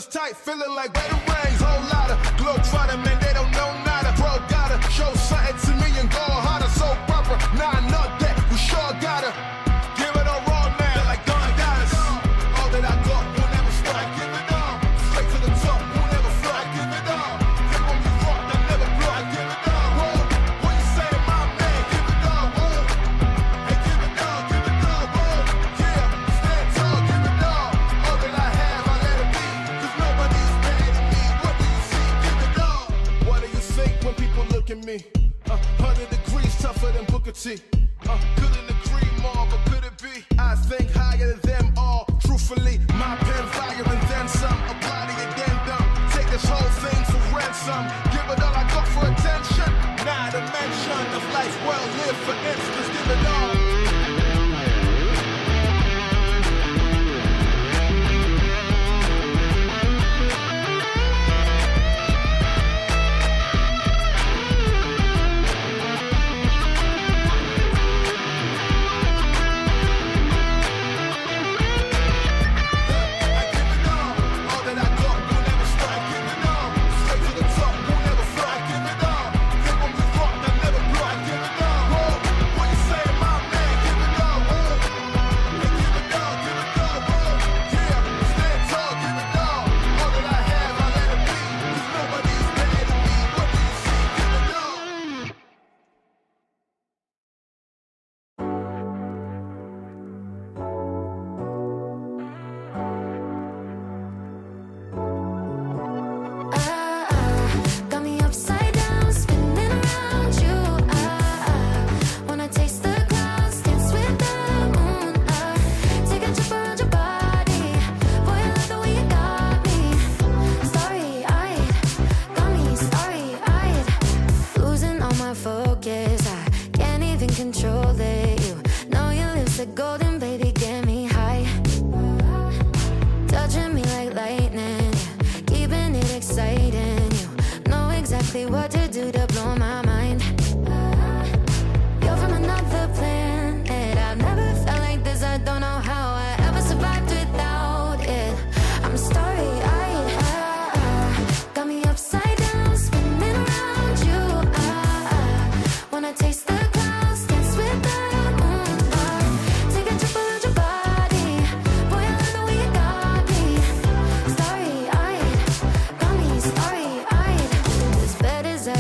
shoulders tight, feeling like wedding rings. Whole lot of globetrotting, man, they don't know nada. Bro, gotta show something to me and go harder. So proper, nah, not that, we sure gotta give it a raw now. They're like Don Dallas. All that I got will never stop. I give it all, straight to the top, will never flop. I give it all, hit when we rock, I never blow. I give it all, whoa, what you say, my man? Give it all, whoa, hey, give it all, whoa, yeah, stand tall, give it all that I have, I let it be, 'cause nobody's mad at me. What do you see? Give it all. What do you think when people look at me? 100 degrees tougher than Booker T. Couldn't agree more, but could it be? I think higher than them all. Truthfully, my pen fire and then some. Apply to your addendum. Take this whole thing for ransom. Give it all I got for attention. Not a mention of life well lived, for instance. Give it all. What to do to blow my mind? You're from another planet. I've never felt like this. I don't know how I ever survived without it. I'm starry-eyed. Got me upside down, spinning around you. Wanna taste the clouds, dance with the moon. Take a trip around your body. Boy, I love the way you got me. Starry-eyed, got me starry-eyed. As bad as I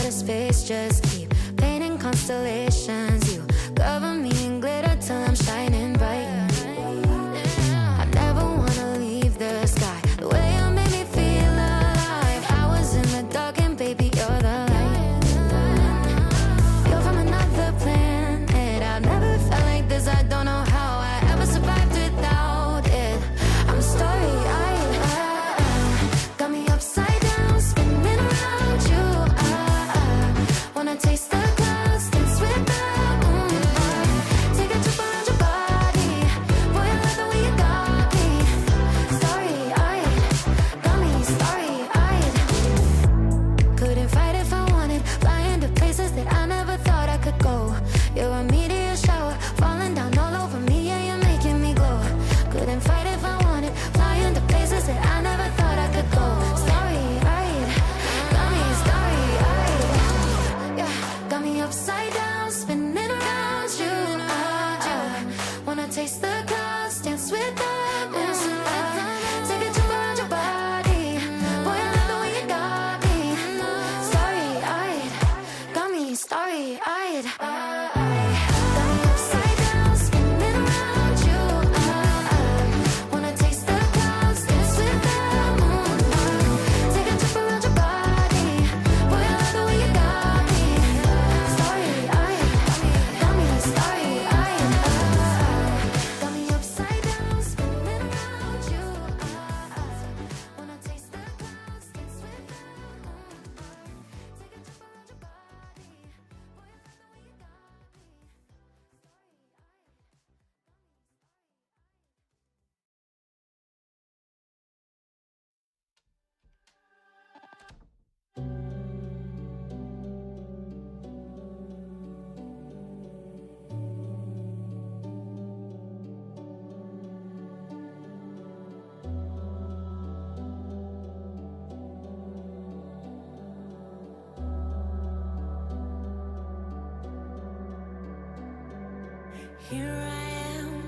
Here I am,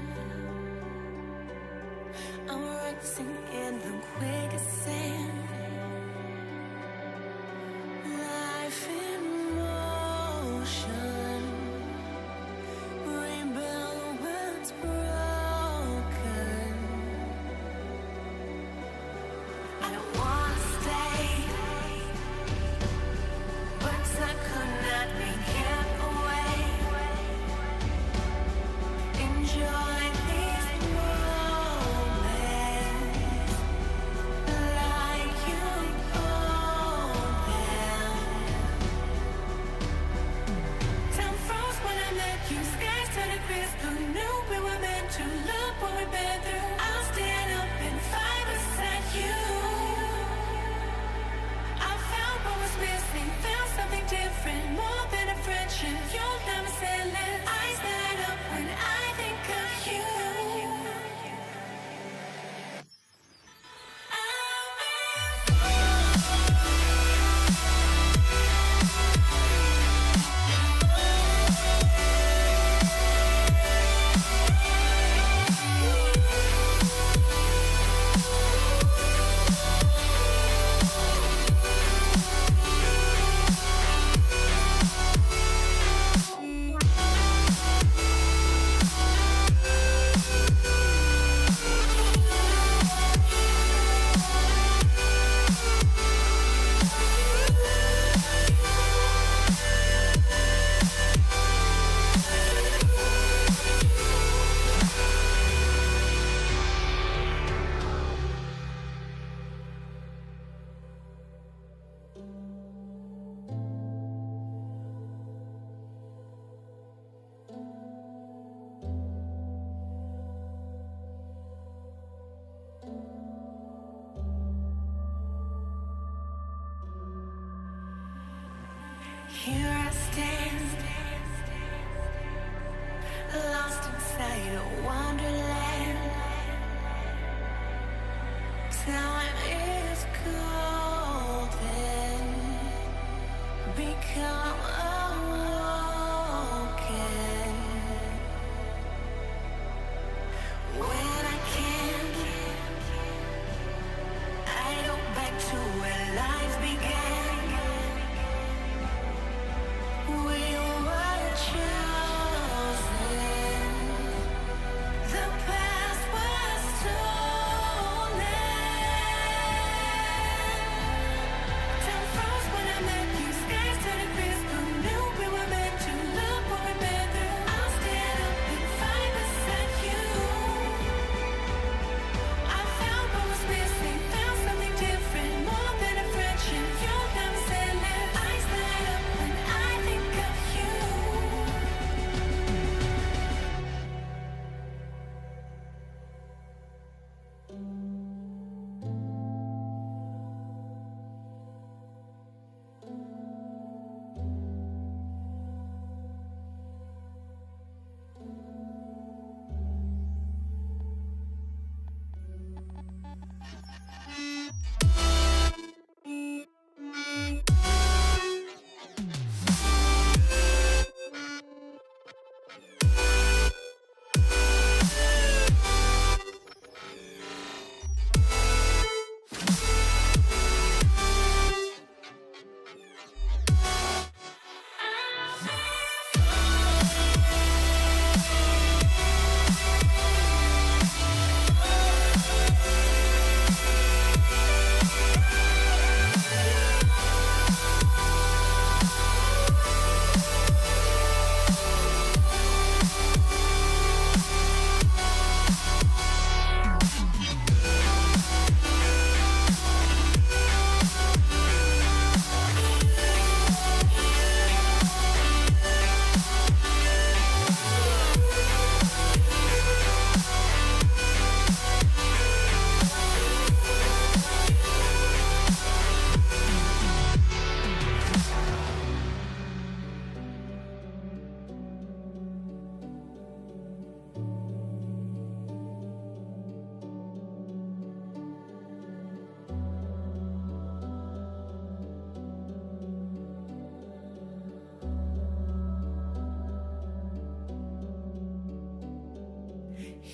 I'm racing in the quicksand. Life in motion, rebuild what's broken. I don't wanna stay, but I could not be kept away. Enjoy these moments like you own them. Time froze when I met you. Skies turned crystal. Knew we were meant to look what we've been through. I'll stand up and fight beside you. I found what was missing. Found something different, more than a friendship. You'll never say less. Eyes light up when I think of you. Here I stand, lost inside a wonderland. Time is golden, become awoken. When I can, I go back to where life began. We were chosen. The past was stolen. Time froze when I met you. Skies turned crystal.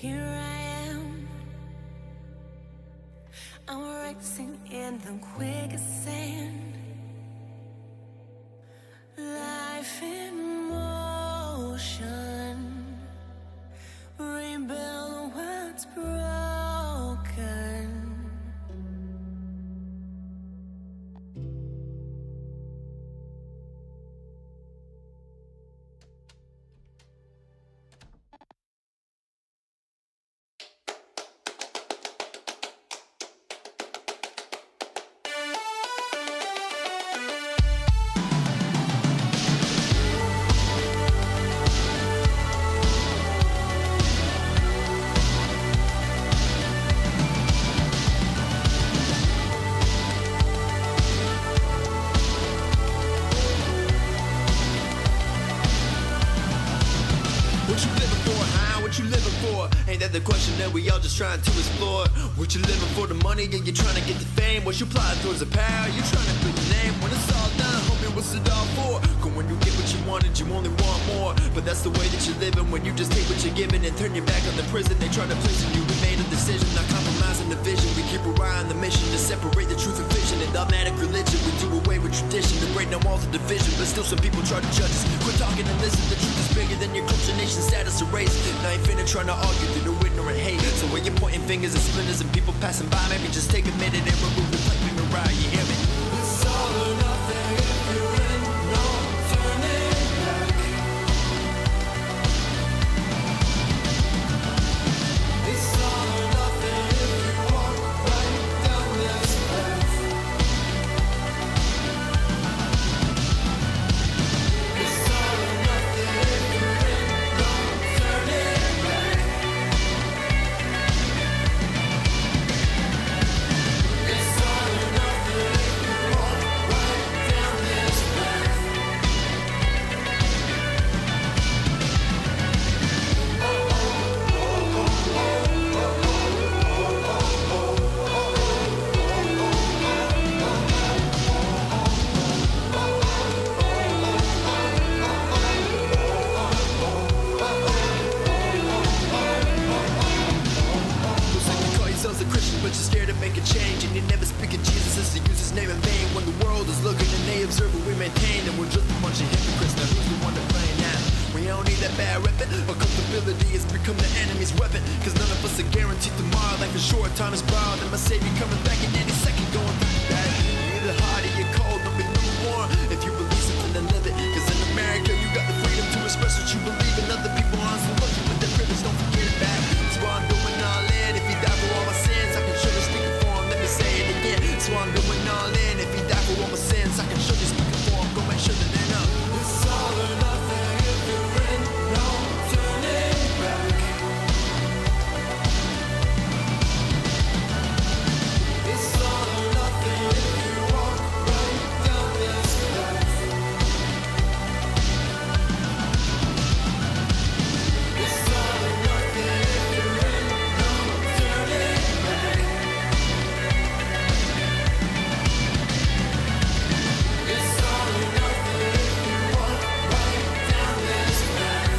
Here I am, I'm racing in the quicksand. Life in motion, rebuild what's broken. What you living for, huh? What you living for? Ain't that the question that we all just trying to explore? What you living for, the money, and you trying to get the fame? What you plotting towards the power? You trying to build a name? When it's all done, homie, what's it all for? Cause when you get what you wanted, you only want more. But that's the way that you're living when you just take what you're given and turn your back on the prison they try to place in you. We made a decision, not compromising the vision. We keep our eye on the mission to separate the truth and fiction and dogmatic religion. We do away with tradition to break down walls of division. But still some people try to judge us. Quit talking and listen, the truth is bigger than your culture, nation, status, or race. Now I ain't finna trying to argue through the ignorant hate. So when you're pointing fingers and splinters and people passing by, maybe just take a minute and remove the plate from your eye, you hear me? It's all or nothing if you're in, no turning back. It's all or nothing if you walk right down this path. It's all or nothing if you're in, no turning back. It's all or nothing if you walk right down this path. Looks like you call yourselves a Christian, but you're scared to make a change. And you never speak of Jesus as to use his name in vain. When the world is looking and they observe what we maintain, and we're just a bunch of hypocrites. Now who's the one to blame now? We don't need that bad reppin', or comfortability has become the enemy's weapon. Cause none of us are guaranteed tomorrow. Life is short, time is borrowed, and my savior coming back in any second, going through that. You're either hot or you're cold, don't be lukewarm. If you believe something, then live it. Cause in America, you got the freedom to express what you believe, and other people aren't so lucky with their privilege, don't forget that. That's why I'm doing all in. If he died for all my sins, I can show you speaking for him. Let me say it again. That's why I'm doing all in. If he died for all my sins, I can show you speaking for him. Go make sure that they know. It's all or nothing if you're in, no turning back. It's all or nothing if you walk right down this path. It's all or nothing if you're in, no turning back. It's all or nothing if you walk right down this path.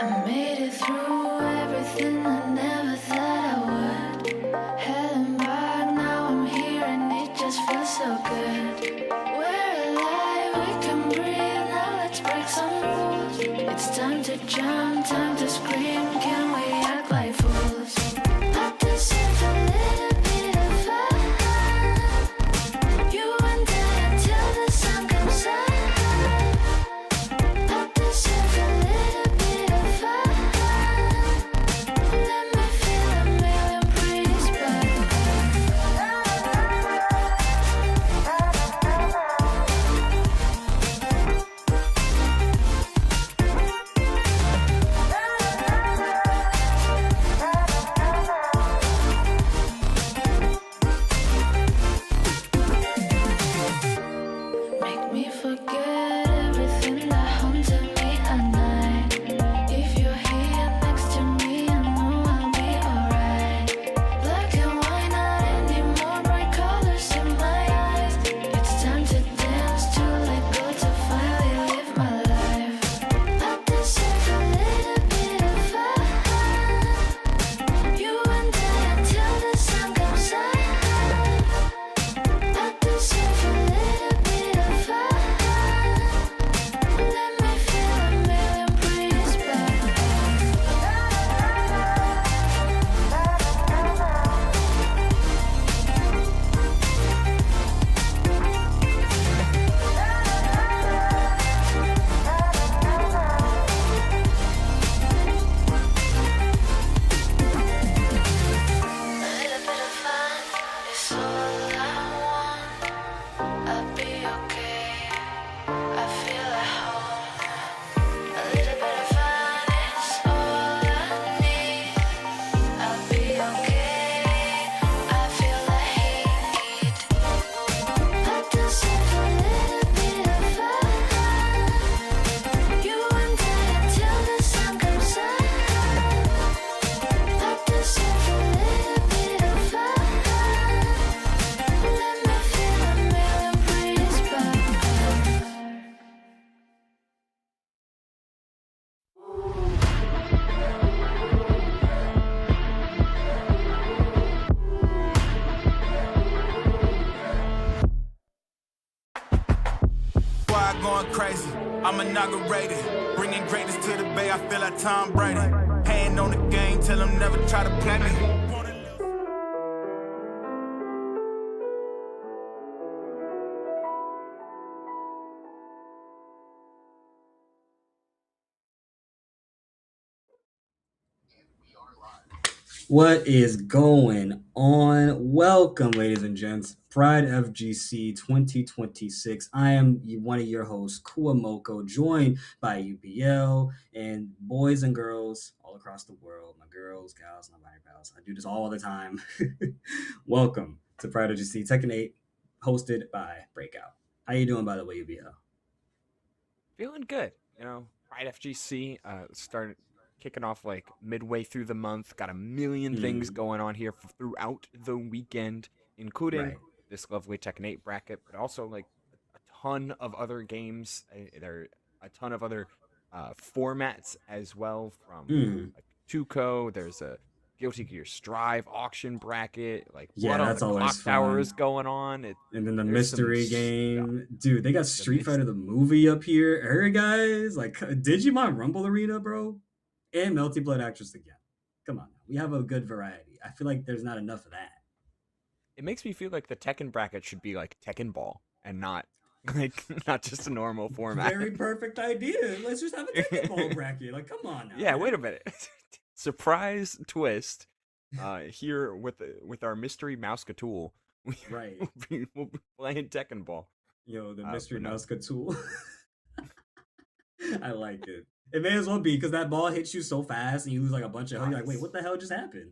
I made it through everything I never thought I would. Hell and back, now I'm here and it just feels so good. We're alive, we can breathe, now let's break some rules. It's time to jump, time to scream, can we act like fools? Not to save a little bit of fun. me forget everything that haunted me at night. If you're here next to me, I know I'll be alright. Black and white, not anymore, bright colors in my eyes. It's time to dance, to let go, to finally live my life. I deserve a little bit of fun. You and I until the sun comes up. I deserve a little bit of fun. Let me feel a million pretty A little bit of fun is all I want. I'll be okay. I feel at home. A little bit of fun is all I need. I'll be okay. I feel the heat. I deserve a little bit of fun. You and I until the sun comes up. I deserve a little bit of fun. Let me feel a million pretty spots. Squad going crazy. I'm inaugurated. Bringing greatness to the bay. I feel like Tom Brady. Hand on the game, tell them never try to play me. What is going on? Welcome, ladies and gents. PRIDEfgc 2026. I am one of your hosts, Kuamoko, joined by UBL and boys and girls all across the world. My girls, gals, my binary pals. I do this all the time. Welcome to PRIDEfgc Tekken 8, hosted by Breakout. How you doing, by the way, UBL? Feeling good. Pride FGC started kicking off like midway through the month. Got a million things going on here throughout the weekend, including Right. this lovely Tekken 8 bracket, but also like a ton of other games. There are a ton of other formats as well from Mm. like Tuco. There's a Guilty Gear Strive auction bracket. Like Yeah, Blood on that's the always Clock Tower fun. is going on. And then the There's some mystery stuff. game. Dude, they got The Street Fighter the movie up here. Hey guys, like Digimon Rumble Arena, bro. And Melty Blood Actress again. Come on now. We have a good variety. I feel like there's not enough of that. It makes me feel like the Tekken bracket should be like Tekken Ball and not like not just a normal format. Very perfect idea. Let's just have a Tekken Ball bracket. Like, come on now. Yeah, man. wait a minute. Surprise twist. Here with our mystery Mousecatool. Right. We'll be playing Tekken Ball. Yo, the Uh, mystery but no. mouse tool. I like it. It may as well be because that ball hits you so fast and you lose like a bunch of health. You're like, wait, what the hell just happened?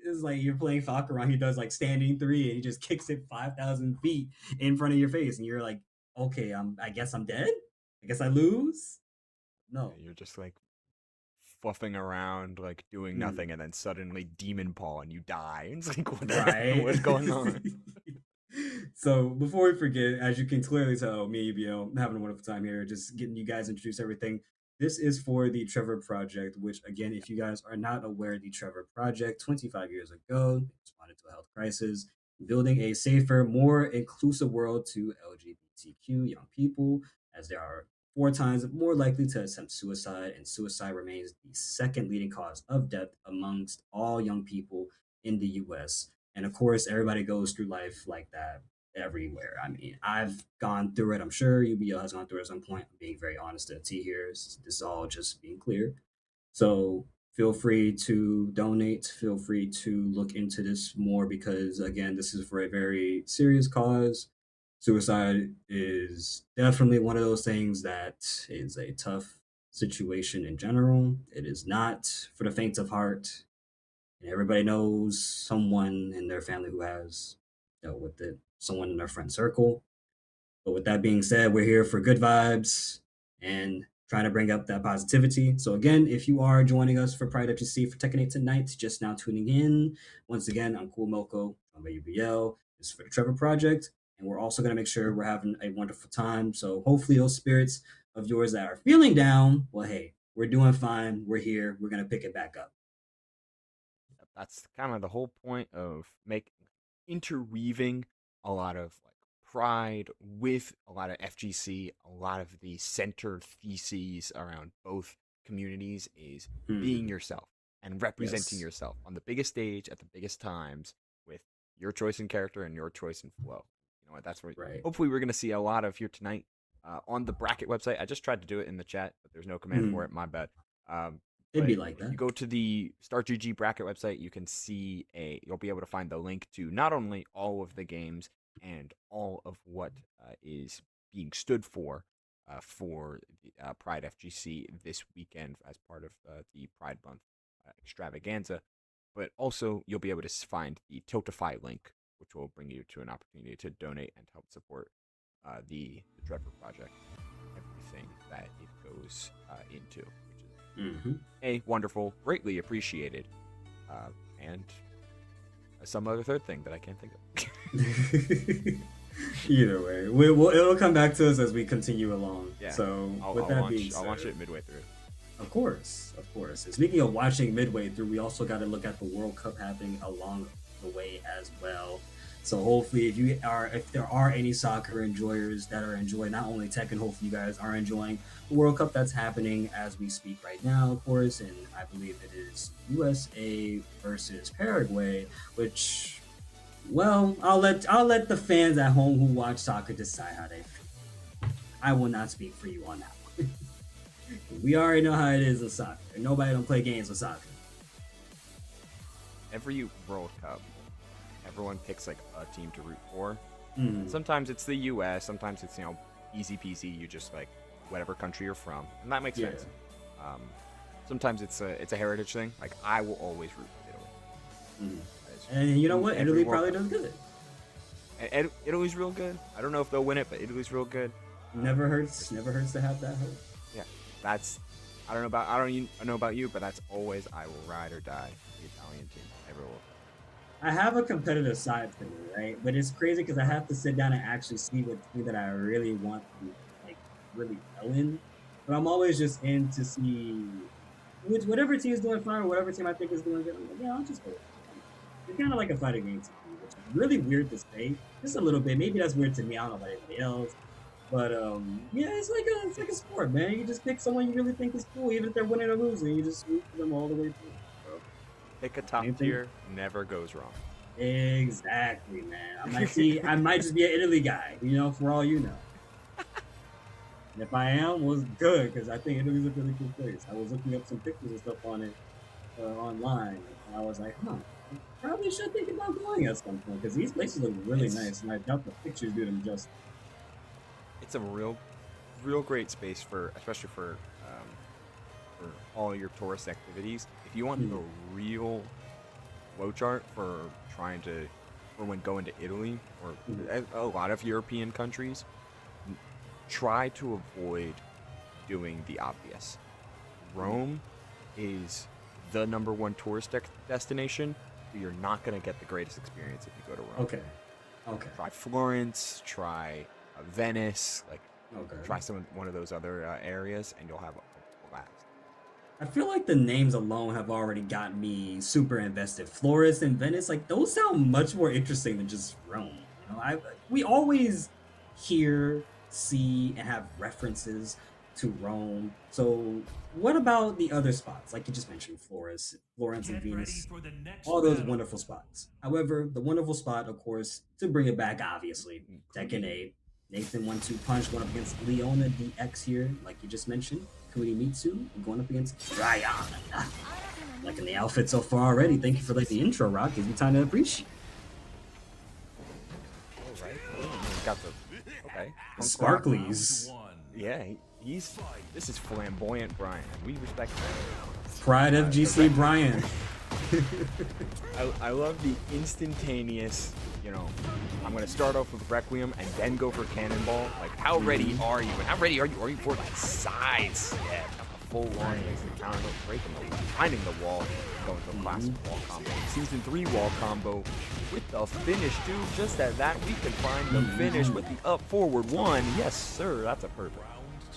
It's like you're playing Fakuran. He does like standing three and he just kicks it 5,000 feet in front of your face. And you're like, okay, I guess I'm dead? I guess I lose? No. You're just like fluffing around, like doing Mm. nothing, and then suddenly Demon Paw and you die. It's like Right? what's going on? So before we forget, as you can clearly tell, me, EBO, I'm having a wonderful time here, just getting you guys introduced everything. This is for the Trevor Project, which again, if you guys are not aware, the Trevor Project, 25 years ago, responded to a health crisis, building a safer, more inclusive world to LGBTQ young people, as they are 4 times more likely to attempt suicide, and suicide remains the second leading cause of death amongst all young people in the US. And of course, everybody goes through life like that everywhere. I mean, I've gone through it. I'm sure UBL has gone through it at some point. I'm being very honest to the T here. This is all just being clear. So feel free to donate. Feel free to look into this more because, again, this is for a very serious cause. Suicide is definitely one of those things that is a tough situation in general. It is not for the faint of heart. And everybody knows someone in their family who has dealt with it, someone in their friend circle. But with that being said, we're here for good vibes and trying to bring up that positivity. So again, if you are joining us for Pride FGC for Tekken 8 tonight, just now tuning in, once again, I'm Cool Moko from UBL. This is for the Trevor Project. And we're also going to make sure we're having a wonderful time. So hopefully those spirits of yours that are feeling down, well, hey, we're doing fine. We're here. We're going to pick it back up. That's kind of the whole point of interweaving a lot of like Pride with a lot of FGC. A lot of the center theses around both communities is being yourself and representing Yes. yourself on the biggest stage at the biggest times with your choice in character and your choice in flow. You know what? That's what Right. hopefully we're going to see a lot of here tonight on the bracket website. I just tried to do it in the chat, but there's no command for it. My bad. It'd be But like if that. you go to the StartGG bracket website, you can see you'll be able to find the link to not only all of the games and all of what is being stood for the Pride FGC this weekend as part of the Pride Month extravaganza, but also you'll be able to find the Tiltify link, which will bring you to an opportunity to donate and help support the Trevor Project, everything that it goes into, which is a wonderful, greatly appreciated, and some other third thing that I can't think of. Either way, it'll come back to us as we continue along. Yeah. So I'll being I'll watch said, it midway through. Of course. And speaking of watching midway through, we also got to look at the World Cup happening along the way as well. So hopefully, if there are any soccer enjoyers that are enjoying not only Tekken, hopefully you guys are enjoying the World Cup that's happening as we speak right now, of course. And I believe it is USA versus Paraguay, which, well, I'll let the fans at home who watch soccer decide how they feel. I will not speak for you on that one. We already know how it is in soccer. Nobody don't play games with soccer. Every World Cup, everyone picks like a team to root for. Sometimes it's the U.S. Sometimes it's easy peasy. You just like whatever country you're from, and that makes sense. Sometimes it's a heritage thing. Like I will always root for Italy. And you know what? Every Italy World probably Cup. does good. And Italy's real good. I don't know if they'll win it, but Italy's real good. Never hurts to have that hope. Yeah, I don't know about you, but that's always I will ride or die the Italian team. Never will. I have a competitive side to me, right? But it's crazy because I have to sit down and actually see what team that I really want to like really well in. But I'm always just in to see whatever team is doing fine or whatever team I think is doing good. I'm like, yeah, I'll just go. It's kind of like a fighting game to me, which is really weird to say. Just a little bit. Maybe that's weird to me. I don't know about anybody else. But yeah, it's like a sport, man. You just pick someone you really think is cool, even if they're winning or losing. You just root for them all the way through. So, Pick a top Anything? tier, never goes wrong. exactly, man. I might just be an Italy guy, for all you know. And if I am, was good because I think Italy's a really cool place. I was looking up some pictures and stuff on it online, and I was like, I probably should think about going at some point because these places look really nice, and I doubt the pictures do them justice. It's a real great space especially for all your tourist activities. If you want a real flowchart for when going to Italy or a lot of European countries, try to avoid doing the obvious. Rome is the number 1 tourist destination, but you're not going to get the greatest experience if you go to Rome. Okay. Try Florence, try Venice, Okay. try one of those other areas, and you'll have a blast. I feel like the names alone have already got me super invested. Florence and Venice, like those sound much more interesting than just Rome. We always hear, see, and have references to Rome. So what about the other spots? Like you just mentioned, Florence and Venus, all those wonderful spots. However, the wonderful spot, of course, to bring it back, obviously, Tekken 8. Nathan 1-2 punch going up against Leona DX here, like you just mentioned. Kurimitsu going up against Ryan. Liking the outfit so far already. Thank you for letting the intro rock. Gives me time to appreciate. All right. Got the Sparklies. Yeah, this is flamboyant Brian. We respect that. PRIDEfgc Brian. I love the instantaneous, you know, I'm going to start off with Requiem and then go for Cannonball. Like, how ready are you? And how ready are you for that side step? A full launch makes the counter, breaking the finding the wall, going to a classic wall combo. Season 3 wall combo with the finish, too. Just at that, we can find the finish with the up forward 1. Yes, sir. That's a perfect.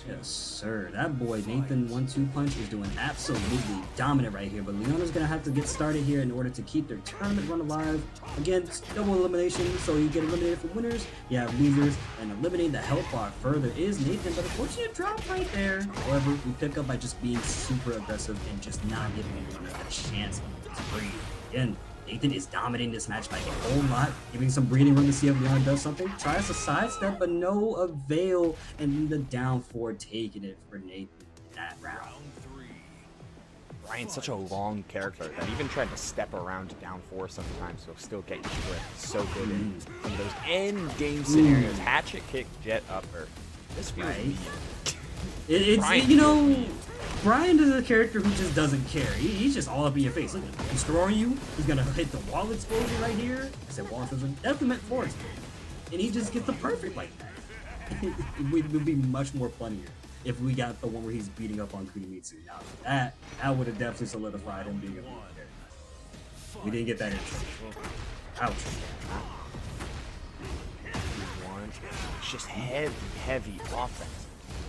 Yes, sir. That boy, Nathan 1-2 Punch, is doing absolutely dominant right here. But Leona's going to have to get started here in order to keep their tournament run alive. Again, it's double elimination, so you get eliminated from winners, you have losers, and eliminating the health bar further is Nathan. But unfortunately, a drop right there. However, we pick up by just being super aggressive and just not giving anyone a chance to breathe. Again, Nathan is dominating this match by a whole lot, giving some breathing room to see if Leon does something. Tries to sidestep, but no avail, and the down 4 taking it for Nathan in that round. Brian's such a long character that even trying to step around down 4 sometimes will still get you tripped. So good in those end game scenarios. Hatchet kick, jet upper. This feels Right. weird. It's, you know, Brian is a character who just doesn't care. He's just all up in your face. Look, he's throwing you. He's gonna hit the wall explosion right here. I said wall explosion. That's meant floor explosion. And he just gets the perfect like that. It would be much more funnier if we got the one where he's beating up on Kunimitsu. Now that would have definitely solidified him being a good character. We didn't get that intro. Ouch. It's just heavy offense.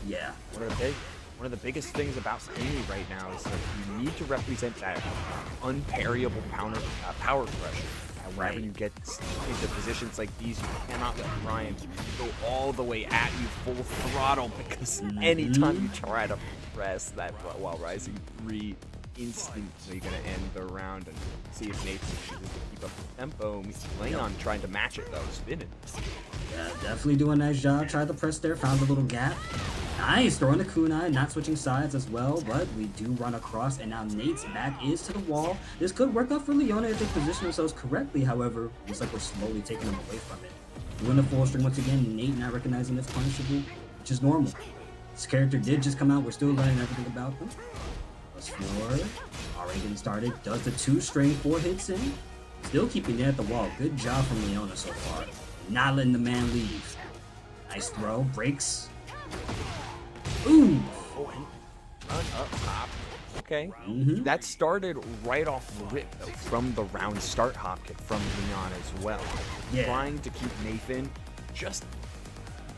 Yeah. One of the biggest things about Amy right now is that you need to represent that unparryable power pressure. And whenever you get into positions like these, you cannot let Brian go all the way at you full throttle, because anytime you try to press that while rising 3, instantly going to end the round. And see if Nathan chooses to keep up the tempo. Leon trying to match it though, spinning. Yeah, definitely doing a nice job. Tried to press there, found a little gap. Nice, throwing the kunai, not switching sides as well, but we do run across, and now Nate's back is to the wall. This could work out for Leona if they position themselves correctly, however, looks like we're slowly taking them away from it. Doing the full string once again, Nate not recognizing it's punishable, which is normal. This character did just come out, we're still learning everything about them. +4, already getting started, does the 2-string, 4 hits in, still keeping it at the wall. Good job from Leona so far. Not letting the man leave. Nice throw, breaks. Ooh! Oh, and run up top. Okay. That started right off the rip, though, from the round start hop kick from Leon as well. Yeah. Trying to keep Nathan just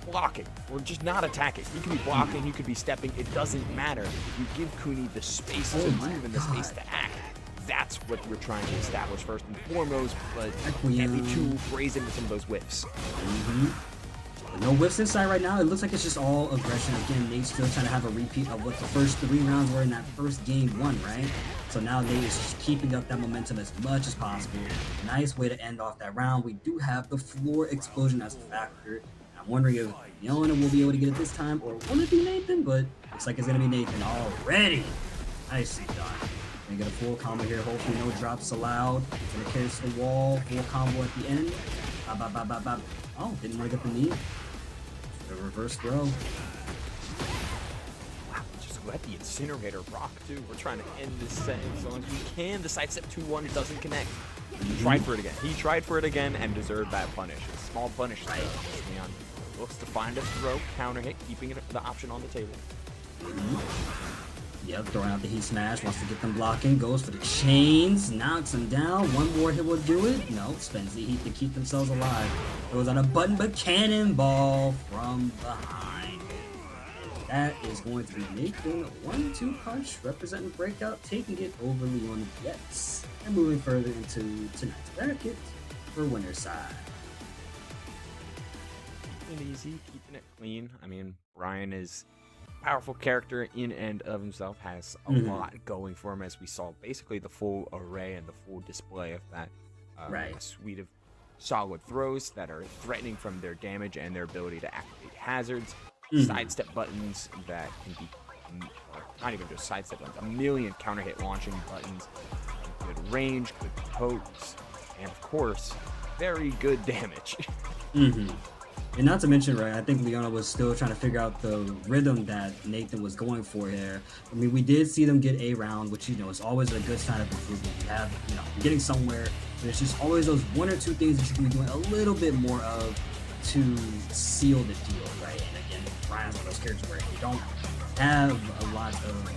blocking, or just not attacking. You could be blocking, you could be stepping, it doesn't matter. If you give Kuni the space to move and the space to act, that's what we're trying to establish first and foremost, but can't be too brazen with some of those whiffs. No whiffs inside right now. It looks like it's just all aggression. Again, Nate's still trying to have a repeat of what the first 3 rounds were in that first game 1, right? So now Nate is just keeping up that momentum as much as possible. Nice way to end off that round. We do have the floor explosion as a factor. And I'm wondering if Leona will be able to get it this time, or will it be Nathan? But looks like it's going to be Nathan already. Nicely done. Gonna get a full combo here. Hopefully no drops allowed. Gonna carry to the wall. Full combo at the end. Oh, didn't want to get the knee. The reverse throw. Wow, just let the incinerator rock too. We're trying to end this set as long as we can. The sidestep 2-1 doesn't connect. He tried for it again. He tried for it again and deserved that punish. A small punish there. Leon looks to find a throw, counter hit, keeping it the option on the table. Yep, throwing out the heat smash, wants to get them blocking, goes for the chains, knocks them down. One more hit will do it. No, spends the heat to keep themselves alive. Goes on a button, but cannonball from behind. That is going to be Nathan 1-2 Punch, representing Breakout, taking it over Leon Jets. And moving further into tonight's bracket for winner's side. Keeping it easy, keeping it clean. I mean, Brian is powerful character in and of himself, has a lot going for him, as we saw basically the full array and the full display of that suite of solid throws that are threatening from their damage and their ability to activate hazards, sidestep buttons that can be, or not even just sidestep buttons, a million counter hit launching buttons, good range, good pokes, and of course, very good damage. And not to mention, right, I think Leona was still trying to figure out the rhythm that Nathan was going for there. I mean, we did see them get a round, which, you know, is always a good sign of improvement. You have, you know, you're getting somewhere, but it's just always those one or two things that you can be doing a little bit more of to seal the deal, right? And again, Brian's one of those characters where you don't have a lot of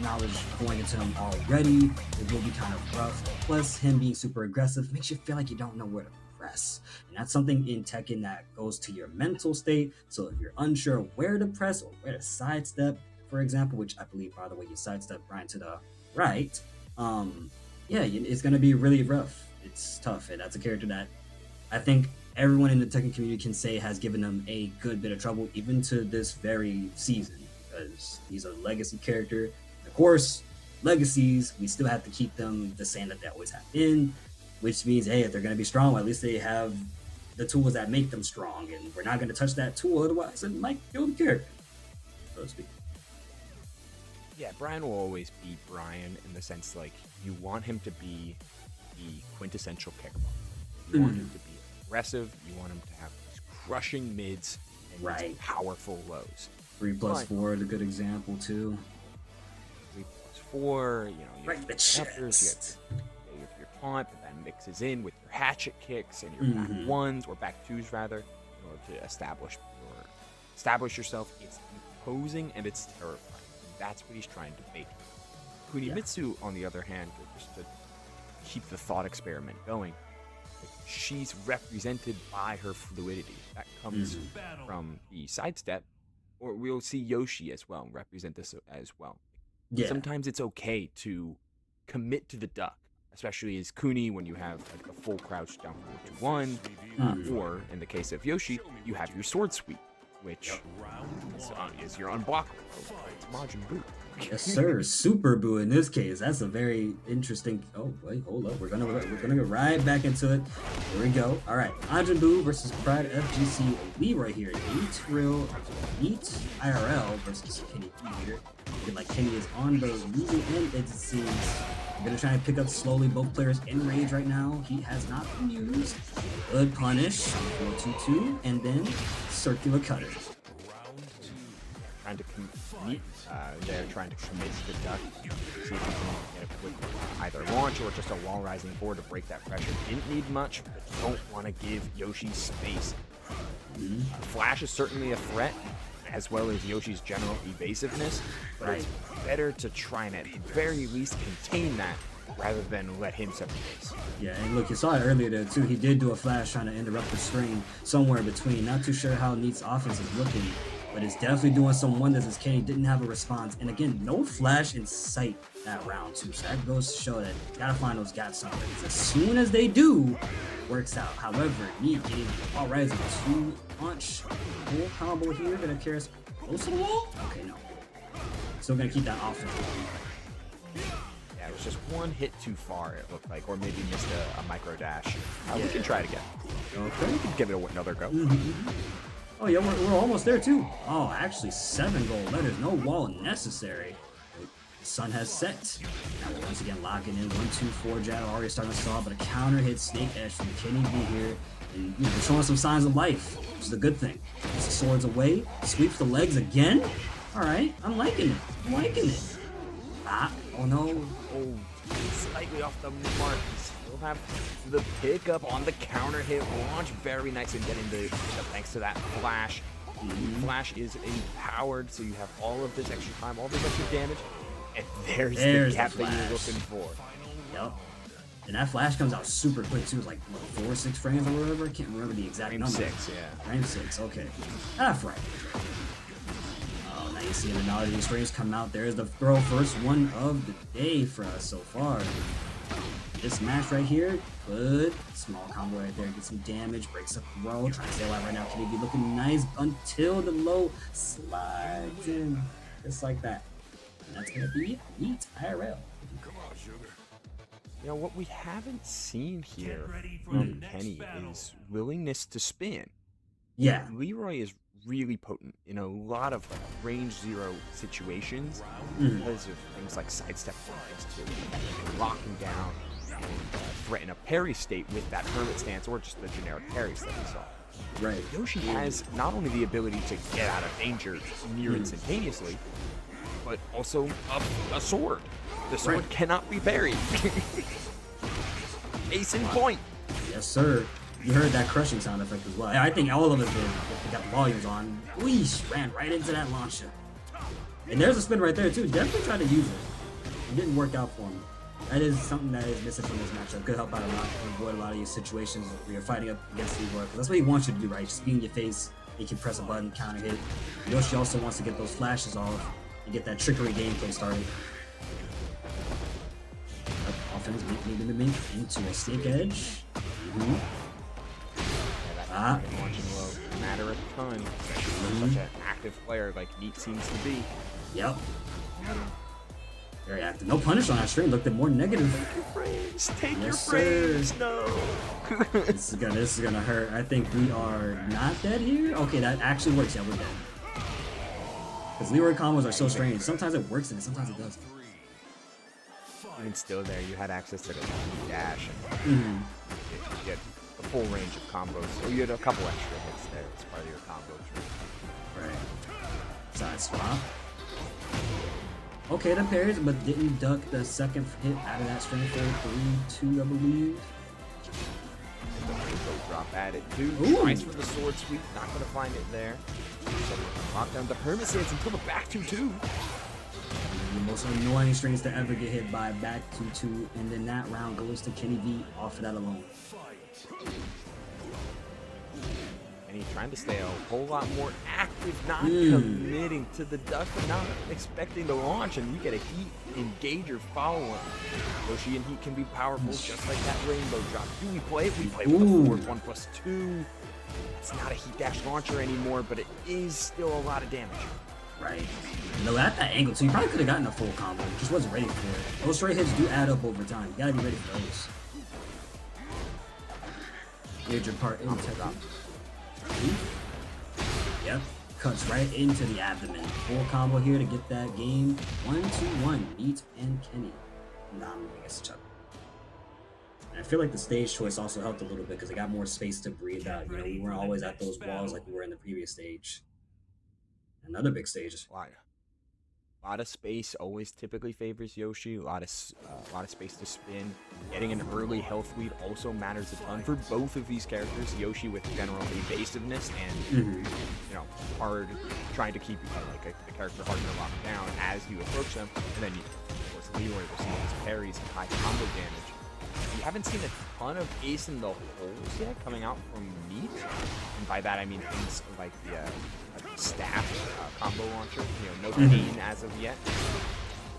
knowledge going into him already, it will be kind of rough. Plus, him being super aggressive makes you feel like you don't know where to press. And that's something in Tekken that goes to your mental state. So if you're unsure where to press or where to sidestep, for example, which I believe, by the way, you sidestep Brian to the right, yeah, it's going to be really rough. It's tough. And that's a character that I think everyone in the Tekken community can say has given them a good bit of trouble, even to this very season, because he's a legacy character. Of course, legacies, we still have to keep them the same that they always have been, which means, hey, if they're going to be strong, well, at least they have the tools that make them strong, and we're not going to touch that tool, otherwise it might kill the character, so to speak. Yeah, Brian will always be Brian in the sense, like, you want him to be the quintessential kickball. You want him to be aggressive, you want him to have these crushing mids and these powerful lows. 3+4 is a good example, too. 3+4, you know, you Right, have the chest. You have your taunt, but that mixes in with your hatchet kicks and your back ones, or back twos rather, in order to establish yourself. It's imposing and it's terrifying. That's what he's trying to make. Kunimitsu, on the other hand, just to keep the thought experiment going, she's represented by her fluidity. That comes from the sidestep, or we'll see Yoshi as well represent this as well. Yeah. Sometimes it's okay to commit to the duck, especially as Kuni when you have like a full crouch down forward to 1, or in the case of Yoshi, you have your sword sweep, which is your unblockable. It's Majin Buu. Yes, sir. Super Boo in this case. That's a very interesting. Oh wait, hold up. We're gonna go right back into it. Here we go. All right, Majin Buu versus PRIDEfgc Leroy here. Neat IRL versus Kenny here. Like Kenny is on the losing end. It seems. I'm gonna try and pick up slowly. Both players in rage right now. He has not been used. Good punish. 4-2-2, and then circular cutter. Trying to commit. They're trying to commit to the duck. See if you can get a quick either launch or just a wall rising forward to break that pressure. Didn't need much, but don't want to give Yoshi space. Flash is certainly a threat, as well as Yoshi's general evasiveness, but it's better to try and at the very least contain that rather than let him set the pace. Yeah, and look, you saw it earlier there too. He did do a flash trying to interrupt the string somewhere in between. Not too sure how Neat's offense is looking, but it's definitely doing some wonders as Kenny didn't have a response. And again, no flash in sight that round too. So that goes to show that you gotta find those gaps somewhere. Because as soon as they do, works out. However, Neat getting all rising 2-punch full combo here. Gonna carry us close to the wall? Okay, no. Still gonna keep that offense. Yeah, it was just one hit too far, it looked like, or maybe missed a micro dash. We can try it again. Okay. We can give it another go. Oh yeah, we're almost there too. Oh, actually 7 gold letters, no wall necessary. The sun has set. Now we're once again locking in 1-2-4 jab, already starting to saw, but a counter hit snake edge from Kenny B here. And you know, showing some signs of life, which is a good thing. Gets the swords away, sweeps the legs again. Alright, I'm liking it. I'm liking it. Ah, oh no. Oh, slightly off the mark. Still have the pickup on the counter hit launch. Very nice in getting the pickup thanks to that flash. Flash is empowered, so you have all of this extra time, all this extra damage, and there's the gap that you're looking for. Yep. And that flash comes out super quick too. It's like what, 4 or 6 frames or whatever. I can't remember the exact number. Frame 6, yeah. Frame 6. Okay. Half right. Oh, now you see the knowledge of these frames come out. There's the throw, first one of the day for us so far. This match right here, good. Small combo right there, get some damage, breaks up throw, trying to stay alive right now. Can he be looking nice until the low slides in, just like that. And that's gonna be Neat IRL. You know, what we haven't seen here from Kenny is willingness to spin. Yeah. Leroy is really potent in a lot of like range 0 situations because of things like sidestep flies too. You can lock him down and threaten a parry state with that hermit stance or just the generic parries that we saw. Right. Yoshi has not only the ability to get out of danger near instantaneously, but also a sword. The sword Right. cannot be buried. Case in point. Yes, sir. You heard that crushing sound effect as well. I think all of us did. If we got the volumes on. Weesh, ran right into that launcher. And there's a spin right there too. Definitely tried to use it. It didn't work out for him. That is something that is missing from this matchup. Could help out a lot, avoid a lot of your situations where you're fighting up against the work. That's what he wants you to do, right? Just be in your face. You can press a button, counter hit. Yoshi also wants to get those flashes off and get that trickery gameplay started. Offense make into a stick edge. Yeah, that launching low matter a ton, especially for such an active player like Neat seems to be. Yep. Very active. No punish on that stream. Looked at more negative. Take your Yes, frames, sir. no. This is gonna hurt. I think we are not dead here. Okay, that actually works. Yeah, we're dead. Because Leroy combos are so strange. Sometimes it works and sometimes it doesn't. And still there, you had access to the dash and you get the full range of combos. So you had a couple extra hits there as part of your combo tree. Right. Side swap. Okay, the parries, but didn't duck the second hit out of that string for 3-2, I believe. The rainbow drop at it too. Ooh. Tries for the sword sweep, not gonna find it there. So lock down the perma stance until the back 2-2. The most annoying strings to ever get hit by, back 2-2, and then that round goes to Kenny V off of that alone. And he's trying to stay a whole lot more active, not committing to the duck, but not expecting the launch, and you get a heat engager follow-up. Yoshi and heat can be powerful, just like that rainbow drop. Do we play it? We play with the forward 1+2. It's not a heat dash launcher anymore, but it is still a lot of damage. Right. No, at that angle too, you probably could have gotten a full combo. Just wasn't ready for it. Those straight hits do add up over time. You gotta be ready for those. Here's your part in Tekken. Yep. Cuts right into the abdomen. Full combo here to get that game 1-1. Neat and Kenny. Dominating against each other. And I feel like the stage choice also helped a little bit because it got more space to breathe out. You know, we weren't always at those walls like we were in the previous stage. Another big stage. A lot of space always typically favors Yoshi. A lot of space to spin. Getting an early health lead also matters a ton for both of these characters. Yoshi with general evasiveness and you know, hard trying to keep the character hard to lock down as you approach them, and then you, of course, Leroy receiving his parries and high combo damage. We haven't seen a ton of ace in the holes yet coming out from Meat, and by that I mean things like the staff combo launcher. You know, no pain as of yet.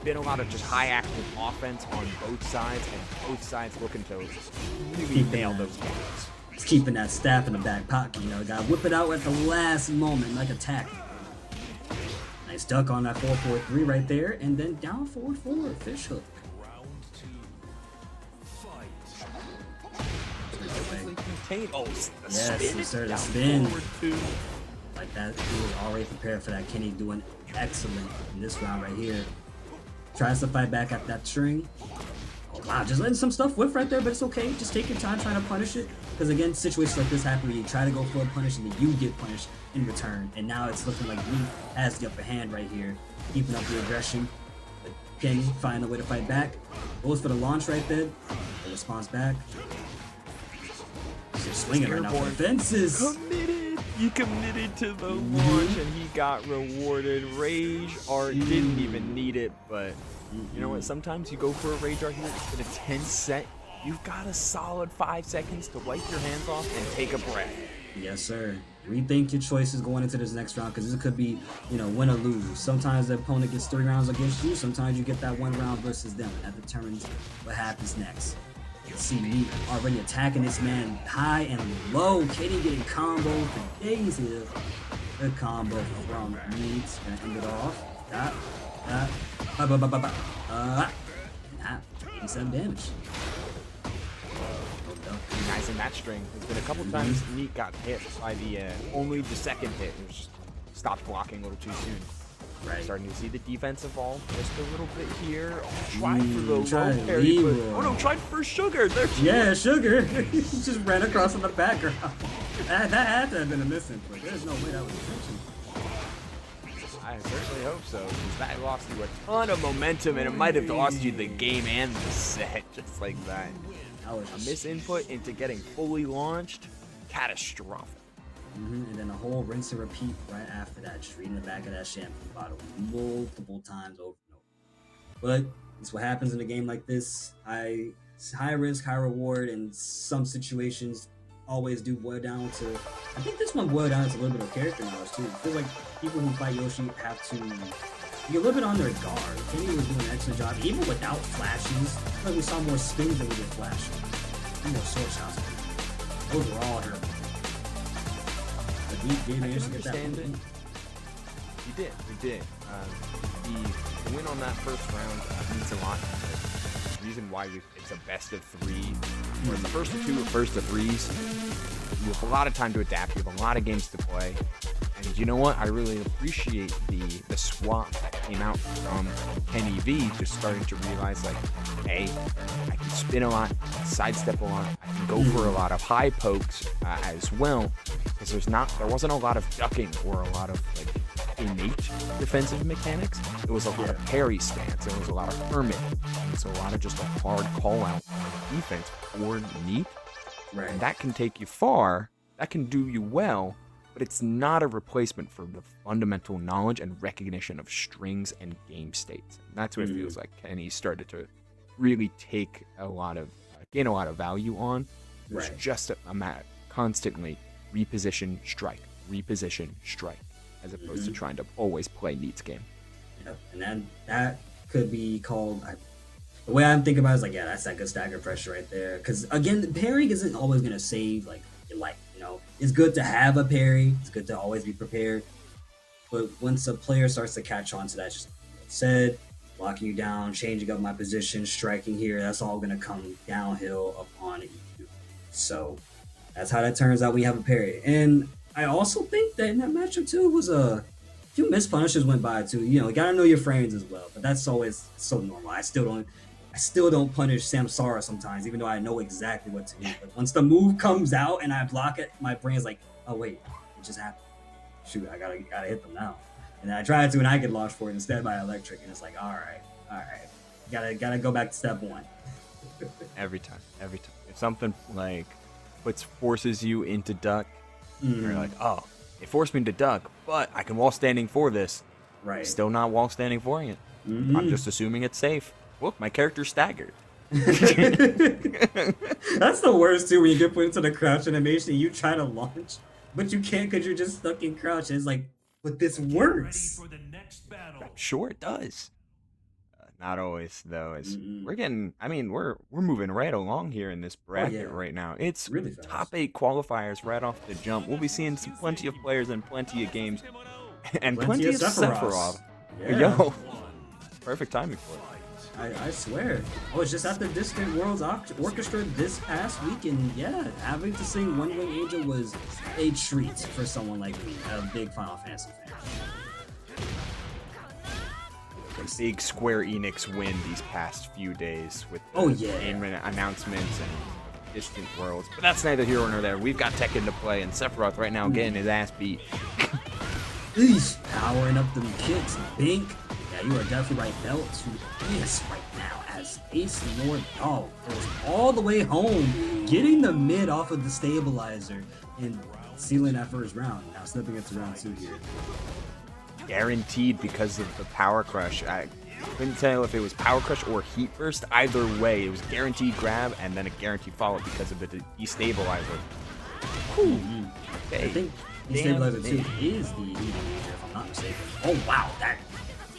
Been a lot of just high active offense on both sides, and both sides looking to really nail those games. It's keeping that staff in the back pocket, you know, gotta whip it out at the last moment, like a tack. Nice duck on that 4-4-3 right there, and then down forward fish hook. Contain. Oh, the Yes, spin yes, sir, the down spin. forward too. Like that, he was already prepared for that. Kenny doing excellent in this round right here. Tries to fight back at that string. Oh, wow, just letting some stuff whiff right there, but it's okay. Just take your time trying to punish it. Because again, situations like this happen where you try to go for a punish and then you get punished in return. And now it's looking like Lee has the upper hand right here, keeping up the aggression. But Kenny finding a way to fight back. Goes for the launch right there. The response back. He's swinging right now for the fences. Committed. He committed to the launch and he got rewarded. Rage art didn't even need it, but you know what? Sometimes you go for a rage art here, it's been a tense set. You've got a solid 5 seconds to wipe your hands off and take a breath. Yes, sir. Rethink your choices going into this next round because this could be, you know, win or lose. Sometimes the opponent gets 3 rounds against you. Sometimes you get that 1 round versus them. That determines what happens next. You see me already attacking this man high and low. Katie getting combo for days here. The combo from Meats. Gonna end it off. And 87 damage. Guys in that string. There's been a couple times Neat got hit by only the second hit. It was just stopped blocking a little too soon. Right. Starting to see the defense evolve just a little bit here. Oh, tried for the tried low parry, but Leroy. oh no, tried for Sugar. There she Yeah, Sugar. He just ran across in the background. That had to have been a missing play. There's no way that was intentional. I certainly hope so, because that lost you a ton of momentum, and it might have lost you the game and the set, just like that. That was A misinput into getting fully launched, catastrophic. And then a whole rinse and repeat right after that, straight in the back of that shampoo bottle multiple times over and over. But it's what happens in a game like this. High risk, high reward, and some situations always do boil down to. I think this one boiled down to a little bit of character knowledge too. I feel like people who fight Yoshi have to be a little bit on their guard. Kenny was doing an excellent job, even without flashes. I feel like we saw more spins than we did flashes. And more sword shots. Those were all her. But we did manage to get that one. We did. The win on that first round means a lot. The reason why it's a best of 3, whereas the first of 2 or first of 3s, you have a lot of time to adapt. You have a lot of games to play. And you know what? I really appreciate the swap that came out from Kenny V, just starting to realize, like, hey, I can spin a lot, sidestep a lot, I can go for a lot of high pokes as well, because there wasn't a lot of ducking or a lot of like innate defensive mechanics. It was a lot of parry stance, it was a lot of hermit, it was a lot of just a hard call out on defense for neat. Right. And that can take you far, that can do you well, but it's not a replacement for the fundamental knowledge and recognition of strings and game states. And that's what it feels like Kenny started to really gain a lot of value on. It was just a matter constantly reposition, strike, as opposed to trying to always play Neat's game. Yep. And then that could be called. The way I'm thinking about it is like, yeah, that's that good stagger pressure right there. Because again, parrying isn't always gonna save like your life. You know, it's good to have a parry. It's good to always be prepared. But once a player starts to catch on to that, just like I said, blocking you down, changing up my position, striking here, that's all gonna come downhill upon you. So that's how that turns out. We have a parry, and I also think that in that matchup too was a few missed punishes went by too. You know, you gotta know your frames as well, but that's always so normal. I still don't punish Samsara sometimes, even though I know exactly what to do. But once the move comes out and I block it, my brain's like, oh wait, it just happened. Shoot, I gotta hit them now. And then I try to, and I get launched for it instead by electric, and it's like, all right, gotta go back to step 1. Every time. If something like forces you into duck, you're like, oh, it forced me to duck, but I can wall standing for this. Right. Still not wall standing for it. I'm just assuming it's safe. Look, my character's staggered. That's the worst too, when you get put into the crouch animation and you try to launch, but you can't because you're just stuck in crouch. And it's like, but this works. I'm sure it does. Not always though. We're moving right along here in this bracket right now. It's really fast. Top 8 qualifiers right off the jump. We'll be seeing plenty of players and plenty of games, and plenty of Sephiroth. Yeah. Yo, perfect timing for it. I swear. I was just at the Distant Worlds Orchestra this past week, and yeah, having to sing One Wing Angel was a treat for someone like me, a big Final Fantasy fan. A big Square Enix win these past few days with game announcements and Distant Worlds. But that's neither here nor there. We've got Tekken to play, and Sephiroth right now getting his ass beat. Eesh, powering up them kicks, Bink. Yeah, you are definitely right. Belt to this right now as Ace Lord Dog goes all the way home, getting the mid off of the stabilizer and sealing that first round. Now slipping into round 2 here. Guaranteed because of the Power Crush. I couldn't tell if it was Power Crush or Heat Burst. Either way, it was guaranteed grab and then a guaranteed follow because of the destabilizer. Okay. I think destabilizer 2 is the heat major, if I'm not mistaken. Oh wow, that.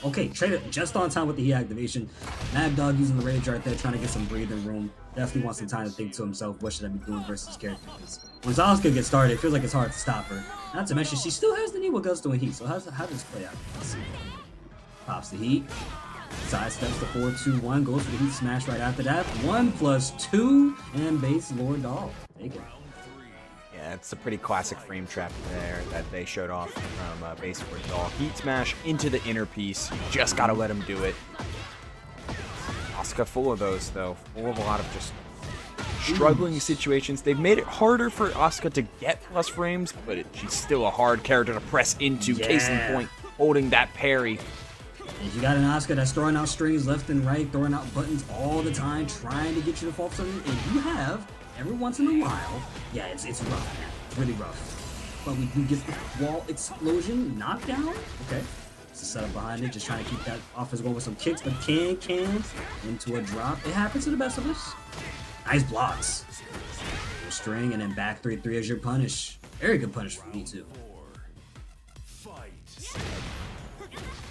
Okay, traded just on time with the heat activation. Mad Dog using the rage right there, trying to get some breathing room. Definitely wants some time to think to himself, what should I be doing versus character? When Asuka gets started, it feels like it's hard to stop her. Not to mention, she still has the Niwa Guts doing heat, so how does this play out? Let's see. Pops the heat. Sidesteps the 4-2-1, goes for the heat smash right after that. 1+2, and base Lord Dog. Take it. Yeah, it's a pretty classic frame trap there that they showed off from base Lord Dog. Heat smash into the inner piece. You just gotta let him do it. Asuka full of those, though. Full of a lot of just struggling situations. They've made it harder for Asuka to get plus frames, but she's still a hard character to press into. Case in point, holding that parry. And you got an Asuka that's throwing out strings left and right, throwing out buttons all the time, trying to get you to fall for something. And you have, every once in a while, yeah, it's rough, man. It's really rough. But we do get the wall explosion knockdown. Okay. It's a setup behind it, just trying to keep that offense going with some kicks, but can into a drop. It happens to the best of us. Nice blocks. Your string, and then back 3-3 as your punish. Very good punish for me, too.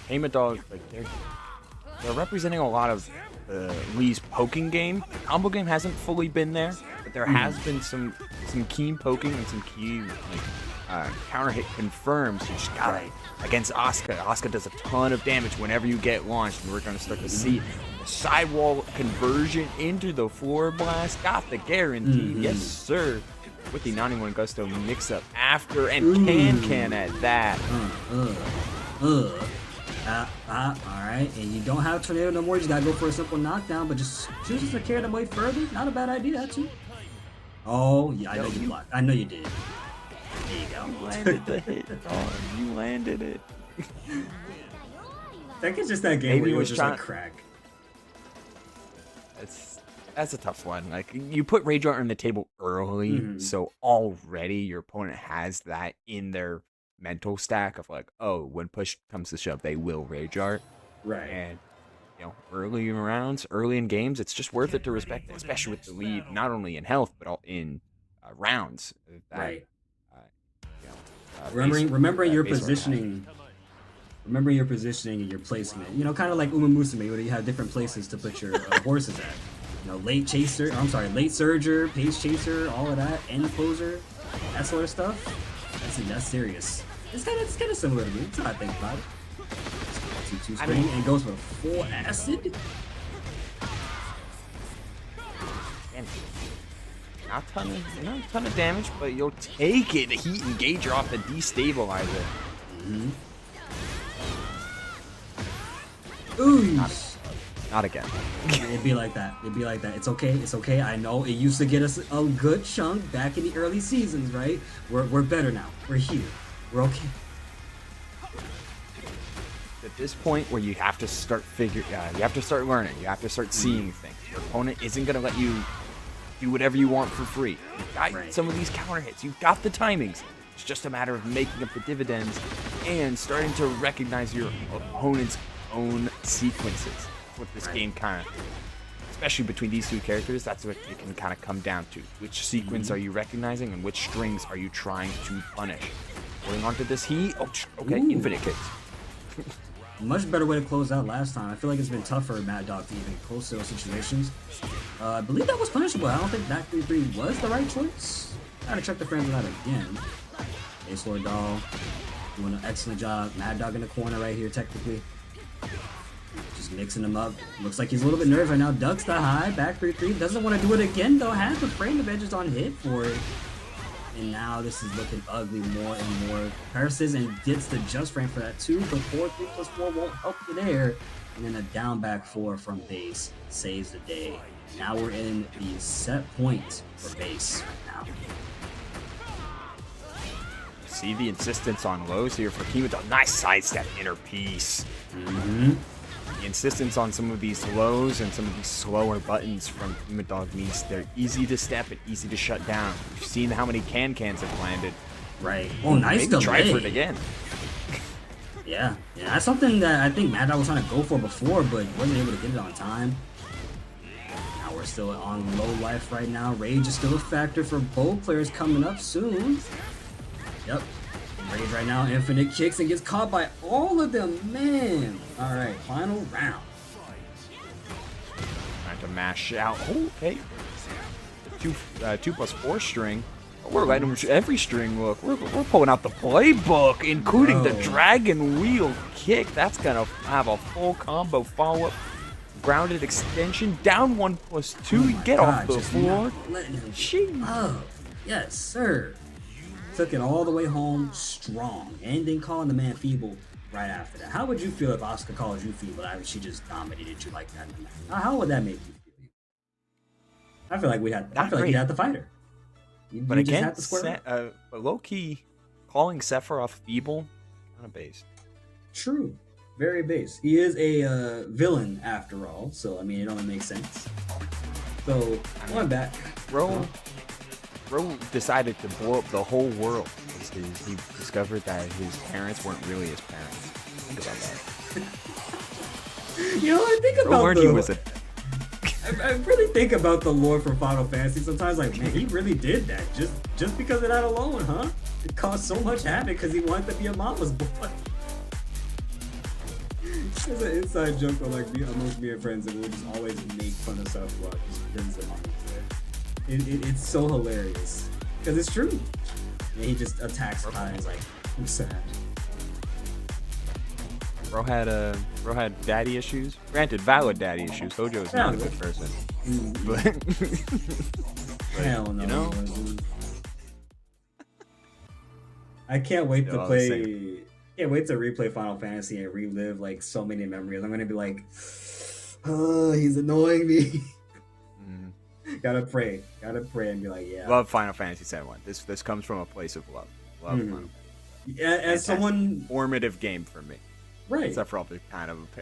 Hema Dog, like they're representing a lot of Lee's poking game. The combo game hasn't fully been there, but there has been some keen poking and some key counter hit confirms. You just got it against Asuka. Asuka does a ton of damage whenever you get launched, and we're going to start to see the sidewall conversion into the floor blast. Got the guarantee, yes sir. With the 91 Gusto mix up after, and can at that. Alright, and you don't have Tornado no more, you just gotta go for a simple knockdown, but just chooses to carry them way further. Not a bad idea, actually. Oh, yeah, I know you blocked. I know you did. There you go. You landed the hit, dog. You landed it. Tekken's just that game Maybe where you was just trying like crack. That's a tough one. Like, you put Rage Art on the table early, so already your opponent has that in their mental stack of like, oh, when push comes to shove, they will Rage Art. Right. And early in rounds, early in games, it's just worth it to respect it, especially with the lead, not only in health but all in rounds. Right. Remembering your positioning. Remembering your positioning and your placement. Kind of like Uma Musume, where you have different places to put your horses at. Late chaser, late surger, pace chaser, all of that, end closer, that sort of stuff. That's serious. It's kind of similar to me. That's how I think about it. 2-2 spring and goes for full acid. Not a ton of damage, but you'll take it. The heat engager off the destabilizer. Ooh. Not again. It'd be like that. It's okay. I know it used to get us a good chunk back in the early seasons, right? We're better now. We're here. We're okay. At this point where you have to start learning, you have to start seeing things. Your opponent isn't gonna let you do whatever you want for free. You've got some of these counter hits. You've got the timings. It's just a matter of making up the dividends and starting to recognize your opponent's own sequences. That's what this game kind of, especially between these two characters, that's what it can kind of come down to. Which sequence are you recognizing and which strings are you trying to punish? Holding onto this heat. Oh, okay, infinite kicks. Much better way to close out last time. I feel like it's been tougher Mad Dog to even close those situations. I believe that was punishable. I don't think that 3-3 was the right choice. Gotta check the frames of that again. Ace Lord Doll doing an excellent job. Mad Dog in the corner right here, technically. Just mixing them up. Looks like he's a little bit nervous right now. Ducks the high, back 3-3. Doesn't want to do it again though. Has the frame of edges on hit for it. And now this is looking ugly more and more. Curses and gets the just frame for that too, but 4-3+4 won't help you there. And then a down back 4 from base saves the day. Now we're in the set point for base right now. See the insistence on lows here for Hema. Nice sidestep inner piece. The insistence on some of these lows and some of these slower buttons from Hema Dog means they're easy to step and easy to shut down. We've seen how many cans have landed. Right. Oh, nice Maybe delay. Try for it again. Yeah, that's something that I think Mad Dog was trying to go for before, but wasn't able to get it on time. Now we're still on low life right now. Rage is still a factor for both players coming up soon. Yep. Rage right now, infinite kicks and gets caught by all of them, man. All right, final round. Trying to mash out. Oh, okay. The 2+4 string. We're letting every string look. We're pulling out the playbook, including the dragon wheel kick. That's gonna have a full combo follow-up. Grounded extension, down 1+2. Get off the floor. Oh, yes, sir. Took it all the way home strong, and then calling the man feeble right after that. How would you feel if Asuka calls you feeble after she just dominated you like that? How would that make you feel? I feel like we had. I Not feel like great. you had the fighter. But You just again, had to square up. but low key, calling Sephiroth feeble, kind of based. True. Very base. He is a villain after all, so I mean it only makes sense. So going back, Bro decided to blow up the whole world because he discovered that his parents weren't really his parents. Think about that. you know, I think Bro about learned the. he was a I really think about the lore from Final Fantasy sometimes. Like, man, he really did that just because of that alone, huh? It caused so much havoc because he wanted to be a mama's boy. There's an inside joke of like amongst me and friends, and we'll just always make fun of stuff about just because of mama's boy. It's so hilarious because it's true. And he just attacks Kai and is like, I'm sad. Bro had daddy issues. Granted, valid daddy issues. Hojo is not a good person. But Hell no. you know? I can't wait to all the play. Can't wait to replay Final Fantasy and relive like so many memories. I'm gonna be like, oh, he's annoying me. Gotta pray and be like, yeah. Love Final Fantasy VII. This comes from a place of love. Love Final Fantasy. Yeah, as someone, Formative game for me. right? Except for all the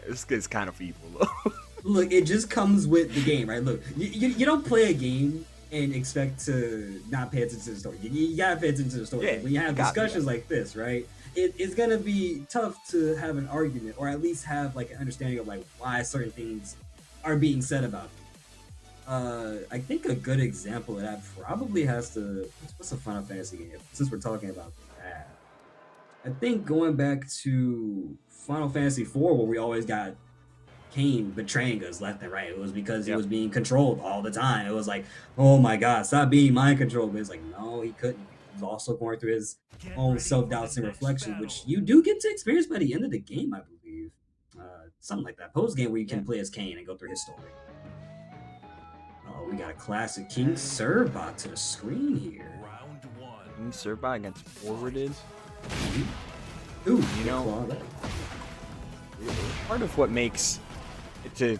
it's kind of evil though. Look, it just comes with the game, right? Look, you don't play a game and expect to not pay attention to the story. You gotta pay attention to the story. Yeah, When you have you got discussions like this, right? It's gonna be tough to have an argument, or at least have like an understanding of like why certain things are being said about it. I think a good example of that probably has to. What's a Final Fantasy game? Since we're talking about that, I think going back to Final Fantasy IV, where we always got Kane betraying us left and right. It was because he was being controlled all the time. It was like, oh my god, stop being mind controlled. But it's like, no, he couldn't. He was also going through his own self-doubts and reflection, which you do get to experience by the end of the game, I believe. Something like that. Post game where you can play as Kane and go through his story. Oh, we got a classic King Servbot to the screen here. King Servbot against forwarded. Ooh, You know, claw there. part of what makes to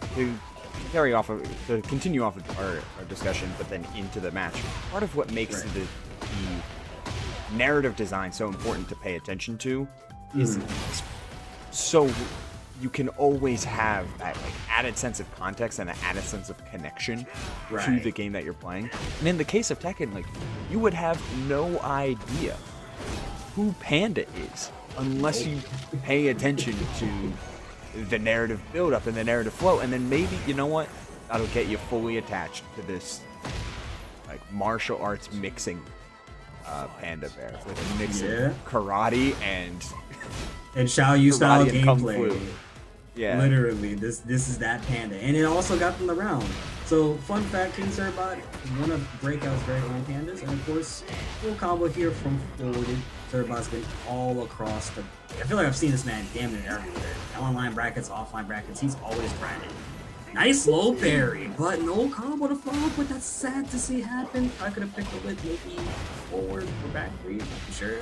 carry off of, to continue off of our discussion, but then into the match. Part of what makes the narrative design so important to pay attention to is so you can always have that like added sense of context and an added sense of connection to the game that you're playing. And in the case of Tekken, like you would have no idea who Panda is unless you pay attention to the narrative build-up and the narrative flow, and then maybe, you know what, that'll get you fully attached to this like martial arts mixing Panda Bear with a mix of karate and Xiao Yu style karate and kung gameplay. fu. Yeah, Literally, this is that Panda, and it also got them around. So, fun fact: King Servbot is one of Breakout's very own pandas, and of course, full combo here from forwarded. Servbot's been all across the. I feel like I've seen this man damn near everywhere. Online brackets, offline brackets, he's always grinding. Nice low parry, but no combo to follow up with. That's sad to see happen. I could have picked it with maybe forward or back three, I'm not sure.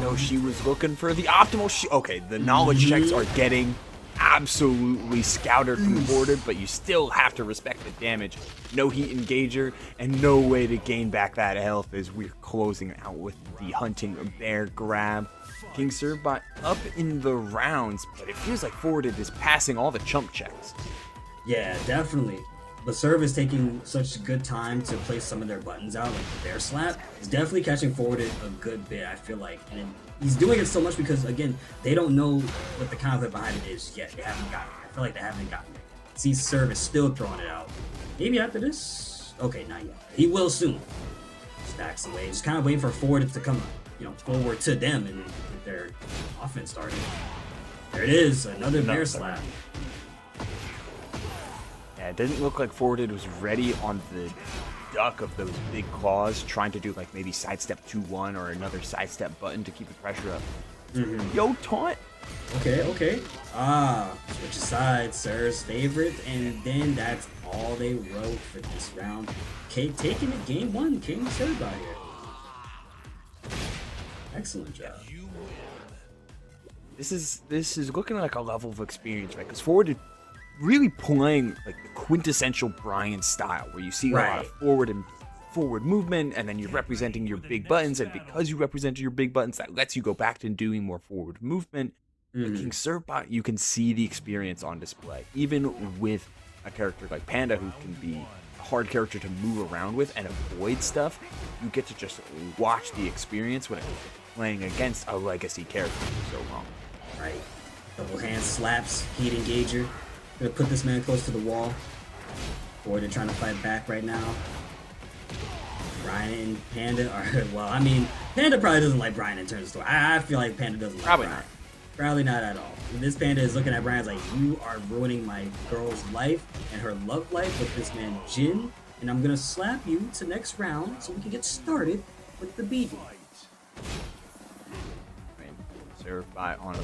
No, she was looking for the optimal. Okay, the knowledge checks are getting absolutely scouted from boarded, but you still have to respect the damage. No heat engager, and no way to gain back that health as we're closing out with the hunting bear grab. King Servbot up in the rounds, but it feels like forwarded is passing all the chump checks. Yeah, definitely. But Serve is taking such good time to place some of their buttons out, like the bear slap. He's definitely catching forwarded a good bit, I feel like. And he's doing it so much because, again, they don't know what the concept behind it is yet. They haven't gotten it. I feel like they haven't gotten it. See, Serve is still throwing it out. Maybe after this? Okay, not yet. He will soon. Stacks away. Just kind of waiting for forwarded to come, forward to them and get their offense started. There it is. Another bear slap. Yeah, it didn't look like forwarded was ready on the duck of those big claws, trying to do like maybe sidestep 2-1 or another sidestep button to keep the pressure up. Yo, taunt! Okay. Switch sides, Sir's favorite, and then that's all they wrote for this round. Okay, taking it game one, King Servbot here. Excellent job. This is looking like a level of experience, right? Because forwarded really playing like the quintessential Brian style, where you see a lot of forward movement, and then you're representing your big buttons, and because you represent your big buttons, that lets you go back to doing more forward movement. With King Servbot, you can see the experience on display, even with a character like Panda, who can be a hard character to move around with and avoid stuff. You get to just watch the experience when it's playing against a legacy character for so long. Right. Double hand slaps, heat engager. Gonna put this man close to the wall. Or they're trying to fight back right now. Brian and Panda are, well, I mean, Panda probably doesn't like Brian in terms of story. I feel like Panda doesn't like Probably Brian. not. Probably not at all. This Panda is looking at Brian's like, you are ruining my girl's life and her love life with this man Jin, and I'm gonna slap you to next round so we can get started with the beating. Servbot on a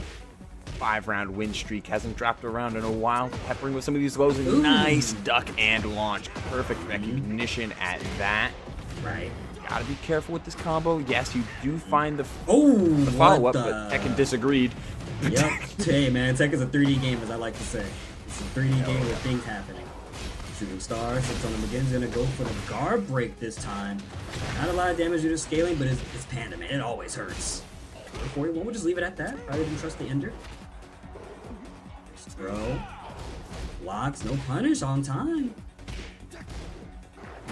5-round win streak, hasn't dropped around in a while, peppering with some of these lows. Ooh. Nice duck and launch, perfect recognition at that. Right. Gotta be careful with this combo. Yes, you do find the Oh, follow-up, but Tekken disagreed. Yep. Hey, man, Tekken's a 3D game, as I like to say. It's a 3D game with things happening. Shooting star, sits on him again. He's gonna go for the guard break this time. Not a lot of damage due to scaling, but it's Panda, man. It always hurts. 41, we'll just leave it at that. Probably didn't trust the ender. Throw. Blocks, no punish on time.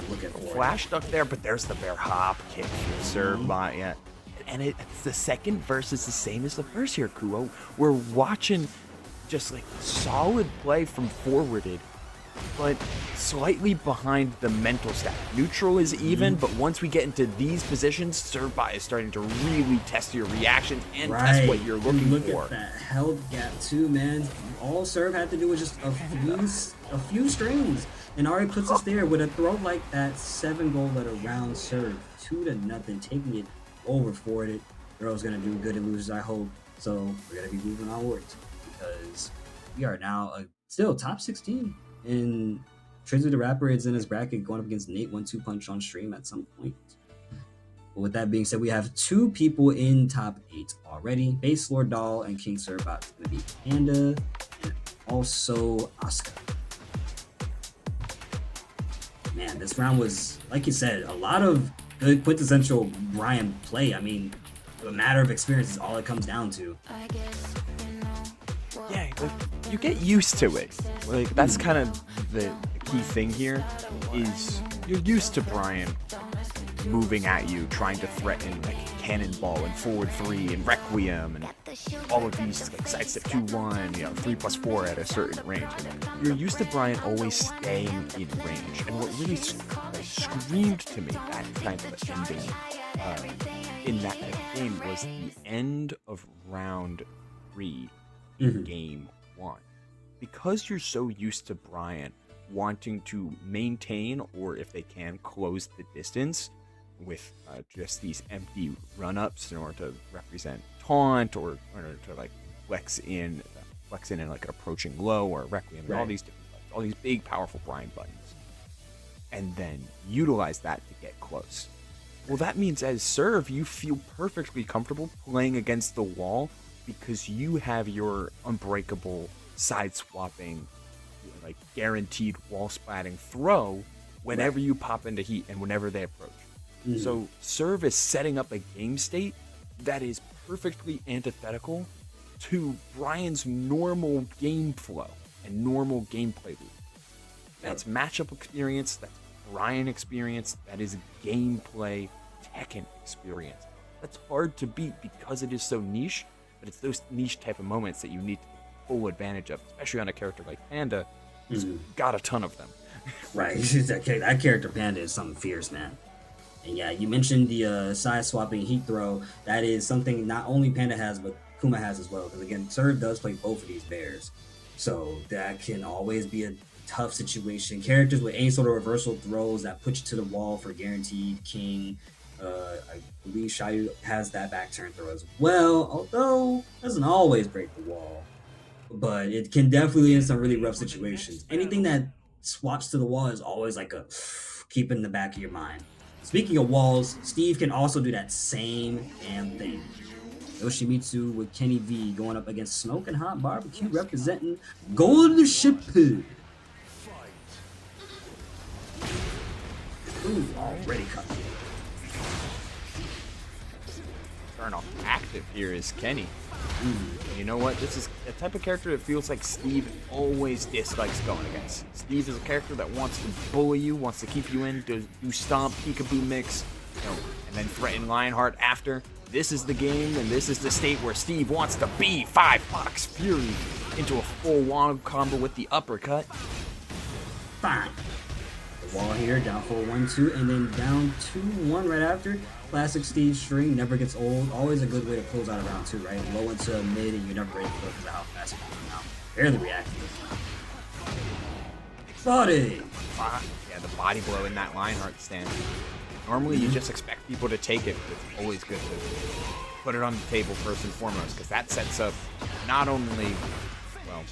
Looking for Flash duck there, but there's the bear hop kick for Servbot, yeah. And it's the second verse is the same as the first here, Kuo. We're watching just like solid play from forwarded, but slightly behind the mental stack. Neutral is even, but once we get into these positions, Servbot is starting to really test your reactions and test what you're looking Look for. at that health gap too, man. All Serve had to do was just a few strings, and already puts us there with a throw like that. 7 gold at a round serve, 2-0, taking it over forwarded. Girl's gonna do good and loses, I hope. So we're gonna be moving onwards because we are now still top 16. And Trizzy the Rapper is in his bracket going up against Nate 1-2 Punch on stream at some point. But with that being said, we have 2 people in top 8 already. Base Lord Doll and King Servbot is gonna be Panda and also Oscar. Man, this round was, like you said, a lot of good quintessential Brian play. I mean, a matter of experience is all it comes down to. I guess you know. Yeah, like, you get used to it. Like that's kind of the key thing here is you're used to Brian moving at you, trying to threaten like Cannonball and Forward 3 and Requiem and all of these like sidestep 2-1, 3+4 at a certain range. And you're used to Brian always staying in range. And what really screamed to me that kind of ending in that game was the end of round 3 in game 1. Because you're so used to Brian wanting to maintain, or if they can, close the distance with just these empty run-ups in order to represent taunt or in order to like flex in like an approaching low or Requiem, and all these different buttons, all these big powerful Brian buttons, and then utilize that to get close. Well, that means as serve, you feel perfectly comfortable playing against the wall because you have your unbreakable side swapping, like guaranteed wall splatting throw whenever you pop into heat and whenever they approach. So serve is setting up a game state that is perfectly antithetical to Brian's normal game flow and normal gameplay loop. That's matchup experience, that's Brian experience, that is gameplay Tekken experience. That's hard to beat because it is so niche, but it's those niche type of moments that you need to take full advantage of, especially on a character like Panda, who's got a ton of them. Right, that character Panda is something fierce, man. And yeah, you mentioned the side swapping heat throw. That is something not only Panda has, but Kuma has as well. Because again, Serve does play both of these bears. So that can always be a tough situation. Characters with any sort of reversal throws that put you to the wall for guaranteed king. I believe Shayu has that back turn throw as well, although doesn't always break the wall. But it can definitely in some really rough situations. Anything that swaps to the wall is always like a keep in the back of your mind. Speaking of walls, Steve can also do that same damn thing. Yoshimitsu with Kenny V going up against Smoking Hot Barbecue representing Golden Ship. Ooh, already cut. Turn off active here is Kenny. And you know what? This is a type of character that feels like Steve always dislikes going against. Steve is a character that wants to bully you, wants to keep you in, do stomp, peekaboo mix, you know, and then threaten Lionheart after. This is the game, and this is the state where Steve wants to be 5 Fox Fury into a full wall combo with the uppercut. Fine. The wall here, down 4-1-2, and then down 2-1 right after. Classic Steve string, never gets old. Always a good way to close out a round 2, right? Low into mid, and you're never ready to go because of how fast you're going out. Barely reactive. Body! Yeah, the body blow in that Lionheart stand. Normally, you just expect people to take it, but it's always good to put it on the table first and foremost, because that sets up not only, well,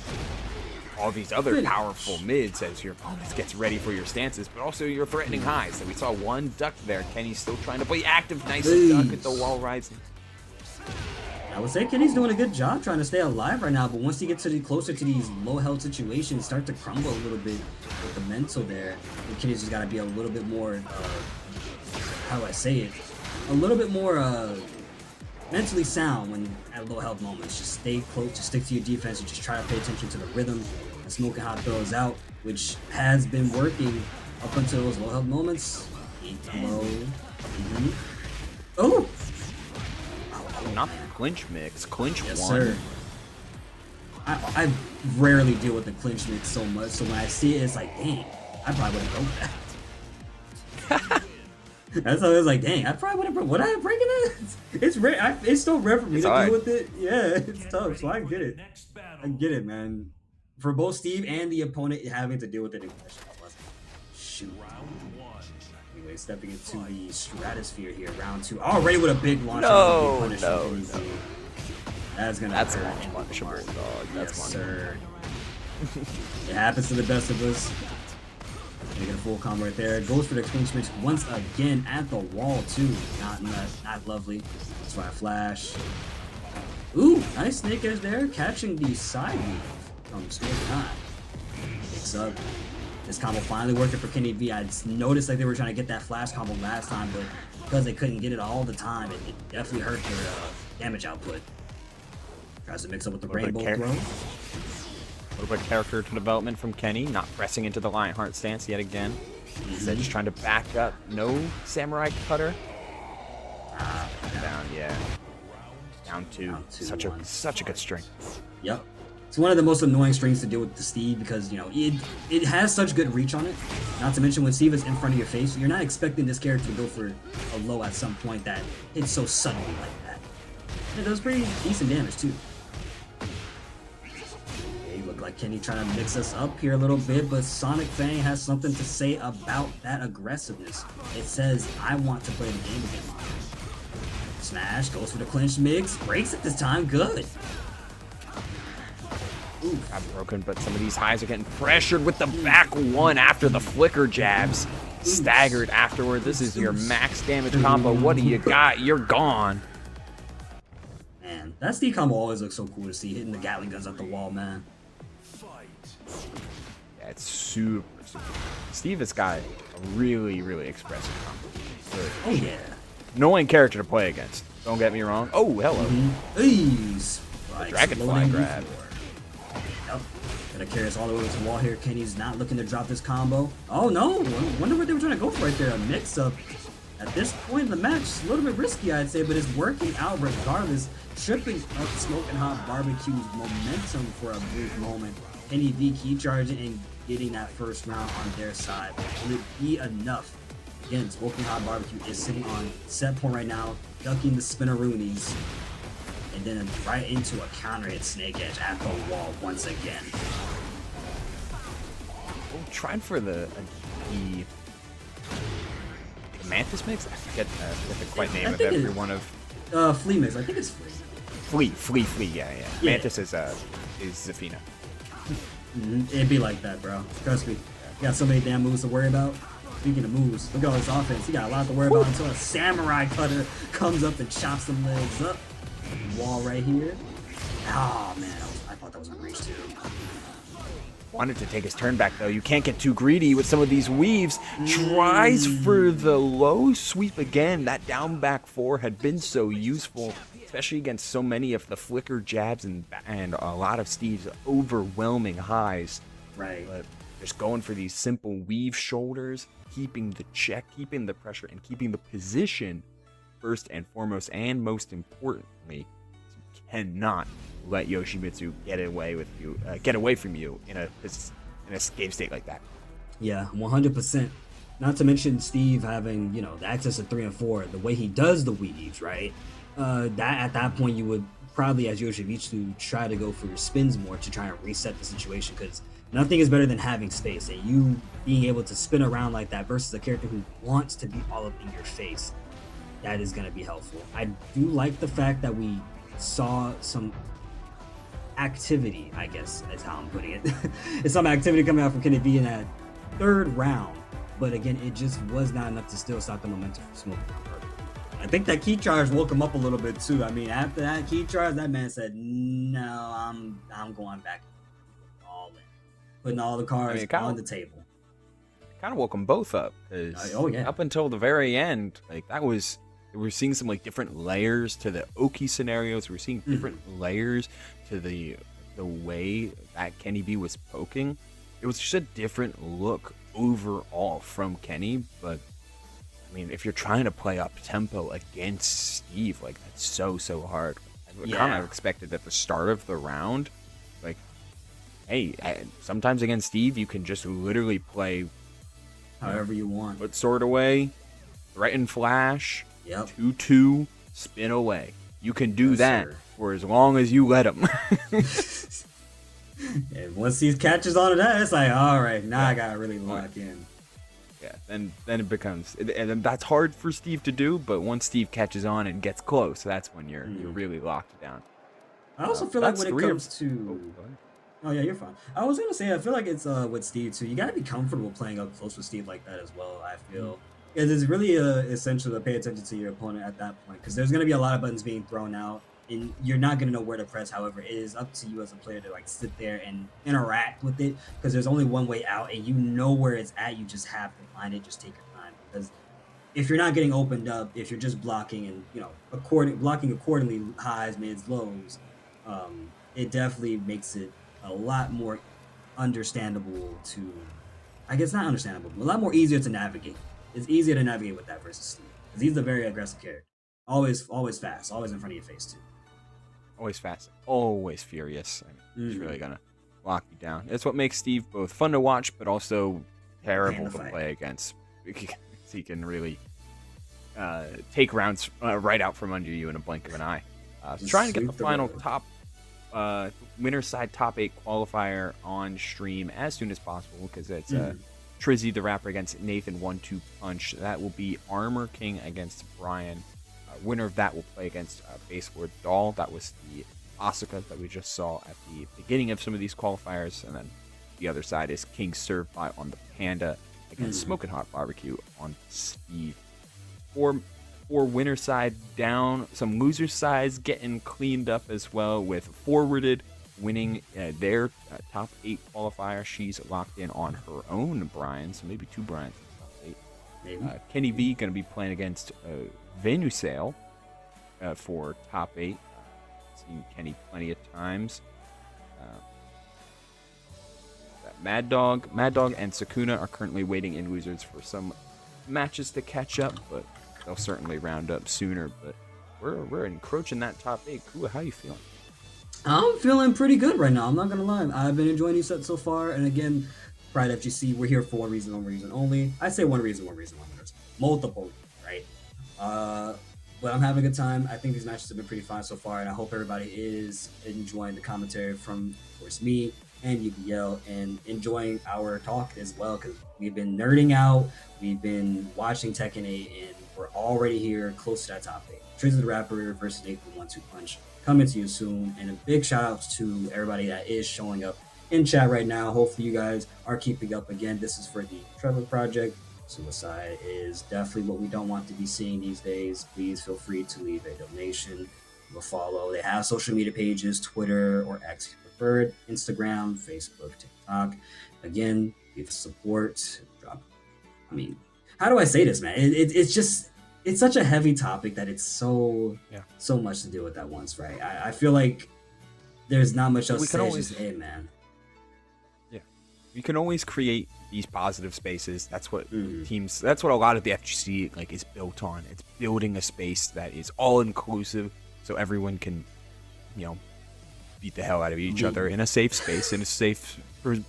all these other powerful mids as your opponent gets ready for your stances, but also your threatening highs. So we saw one duck there. Kenny's still trying to play active, nice duck at the wall rising. I would say Kenny's doing a good job trying to stay alive right now, but once he gets closer to these low health situations, start to crumble a little bit with the mental there. And Kenny's just got to be a little bit more, how do I say it? A little bit more mentally sound when at low health moments. Just stay close, just stick to your defense, and just try to pay attention to the rhythm and Smoking Hot throws out, which has been working up until those low health moments. Low. Oh! Not the clinch mix, clinch Yes, one. sir. I rarely deal with the clinch mix so much, so when I see it, it's like, dang, I probably would have broke that. That's how I was like, dang, I probably would have broke. Would I have breaking it? It's rare. It's still rare for me to deal with it. Yeah, it's tough, so I get it. I get it, man. For both Steve and the opponent having to deal with it in clinch. Shoot. Anyway, stepping into the stratosphere here, round 2. Already with a big launch. No. That's gonna That's hurt. punishable, dog. That's Yes, punishable. sir. It happens to the best of us. Making a full combo right there. Goes for the clinch mix once again at the wall too. Not lovely. That's why I flash. Ooh, nice snake edge there, catching the side weave from Smoking Hot. Picks up. This combo finally worked it for Kenny V. I noticed like they were trying to get that flash combo last time, but because they couldn't get it all the time, it definitely hurt their damage output. Tries to mix up with the rainbow throw. A little bit of character development from Kenny, not pressing into the Lionheart stance yet again. Instead, just trying to back up. No samurai cutter. Down, yeah. Down 2. Such a good string. Yep. It's one of the most annoying strings to deal with the Steve because, you know, it has such good reach on it. Not to mention when Steve is in front of your face, you're not expecting this character to go for a low at some point that hits so suddenly like that. It does pretty decent damage too. Okay, look like Kenny trying to mix us up here a little bit, but Sonic Fang has something to say about that aggressiveness. It says, I want to play the game again, Mom. Smash, goes for the clinch mix, breaks it this time, good. Got broken, but some of these highs are getting pressured with the back one after the flicker jabs. Staggered afterward. This is your max damage combo. What do you got? You're gone. Man, that Steve combo always looks so cool to see, hitting the Gatling guns up the wall, man. Yeah, it's super. Steve has got a really, really expressive combo. Oh yeah. Annoying character to play against. Don't get me wrong. Oh, hello. Ease. Right, Dragonfly grab. Yep. Gonna carry us all the way to the wall here. Kenny's not looking to drop this combo. Oh no! Wonder what they were trying to go for right there. A mix-up. At this point in the match, it's a little bit risky, I'd say, but it's working out regardless. Tripping up Smoking Hot Barbecue's momentum for a brief moment. Kenny V keep charging and getting that first round on their side. Will it be enough? Again, Smoking Hot Barbecue is sitting on set point right now, ducking the spinneroonies, and then right into a counter hit Snake Edge at the wall once again. Oh, trying for the Mantis mix? I forget the quite name of every one of. Flea mix. I think it's Flea. Flea. Yeah. Mantis is Zafina. It'd be like that, bro. Trust me. You got so many damn moves to worry about. Speaking of moves, look at all his offense. He got a lot to worry about until a samurai cutter comes up and chops some legs up. wall right here. Oh man, I thought that was gonna reach too. Wanted to take his turn back though. You can't get too greedy with some of these weaves. Tries for the low sweep again. That down back 4 had been so useful, especially against so many of the flicker jabs and a lot of Steve's overwhelming highs. Right. But just going for these simple weave shoulders, keeping the check, keeping the pressure, and keeping the position first and foremost, and most importantly, you cannot let Yoshimitsu get away from you in a game state like that. Yeah, 100%. Not to mention Steve having, the access to 3 and 4, the way he does the weaves, right? That at that point you would probably, as Yoshimitsu, try to go for your spins more to try and reset the situation, because nothing is better than having space, and you being able to spin around like that versus a character who wants to be all up in your face. That is going to be helpful. I do like the fact that we saw some activity, I guess is how I'm putting it. It's some activity coming out from Kenny B in that 3rd round, but again, it just was not enough to still stop the momentum from Smoke. I think that key charge woke him up a little bit too. I mean, after that key charge, that man said, "No, I'm going back all in, putting all the cards on the table." Kind of woke them both up, because up until the very end, like we're seeing some like different layers to the Oki scenarios. We're seeing different layers to the way that Kenny B was poking. It was just a different look overall from Kenny. But I mean, if you're trying to play up tempo against Steve, like that's so hard. I kind of expected at the start of the round, like, hey, sometimes against Steve you can just literally play however you want. Put sword away, threaten flash. Yep. 2-2, spin away. You can do that for as long as you let him. And once he catches on to that, it's like, all right, now I gotta really lock in. Yeah, then it becomes, and that's hard for Steve to do. But once Steve catches on and gets close, that's when you're really locked down. I also feel like when it comes to, oh yeah, you're fine. I was gonna say, I feel like it's with Steve too. You gotta be comfortable playing up close with Steve like that as well. I feel. It is really essential to pay attention to your opponent at that point, because there's going to be a lot of buttons being thrown out, and you're not going to know where to press. However, it is up to you as a player to like sit there and interact with it, because there's only one way out, and you know where it's at. You just have to find it. Just take your time, because if you're not getting opened up, if you're just blocking and blocking accordingly, highs, mids, lows, it definitely makes it a lot more understandable to, I guess not understandable, but a lot more easier to navigate. It's easier to navigate with that versus Steve, because he's a very aggressive character. Always fast, always in front of your face too. Always fast, always furious. I mean, he's really gonna lock you down. It's what makes Steve both fun to watch, but also terrible to play against. He can really take rounds right out from under you in a blink of an eye. Trying to get the final winner side top 8 qualifier on stream as soon as possible, because it's Trizzy the Rapper against Nathan 1-2 Punch. That will be Armor King against Brian. Winner of that will play against Base Lord Doll. That was the Asuka that we just saw at the beginning of some of these qualifiers. And then the other side is King Served by on the Panda against Smoking Hot Barbecue on Steve. For winner side down, some loser sides getting cleaned up as well, with Forwarded winning their top 8 qualifier. She's locked in on her own Brian, so maybe 2 Brians in top 8. Maybe. Kenny B going to be playing against Venusale for top 8. Seen Kenny plenty of times. Mad Dog and Sakuna are currently waiting in losers for some matches to catch up, but they'll certainly round up sooner. But we're encroaching that top 8. Kua, how you feeling? I'm feeling pretty good right now. I'm not gonna lie. I've been enjoying these sets so far, and again, PRIDEfgc, we're here for one reason only. I say one reason only. There's multiple, right? But I'm having a good time. I think these matches have been pretty fun so far, and I hope everybody is enjoying the commentary from, of course, me and UBL, and enjoying our talk as well, because we've been nerding out, we've been watching Tekken 8, and we're already here close to that top 8. Trizzy the Rapper versus Nathan 1-2 Punch coming to you soon, and a big shout out to everybody that is showing up in chat right now. Hopefully you guys are keeping up. Again, this is for the Trevor Project. Suicide is definitely what we don't want to be seeing these days. Please feel free to leave a donation. a follow. They have social media pages, Twitter or X if you preferred, Instagram, Facebook, TikTok. Again, give support. I mean, how do I say this, man? It's just, it's such a heavy topic that it's so much to deal with at once, right? I feel like there's not much else to say. It's just, hey, man. Yeah, you can always create these positive spaces. That's what teams. That's what a lot of the FGC like is built on. It's building a space that is all inclusive, so everyone can, you know, beat the hell out of each other in a safe space, in a safe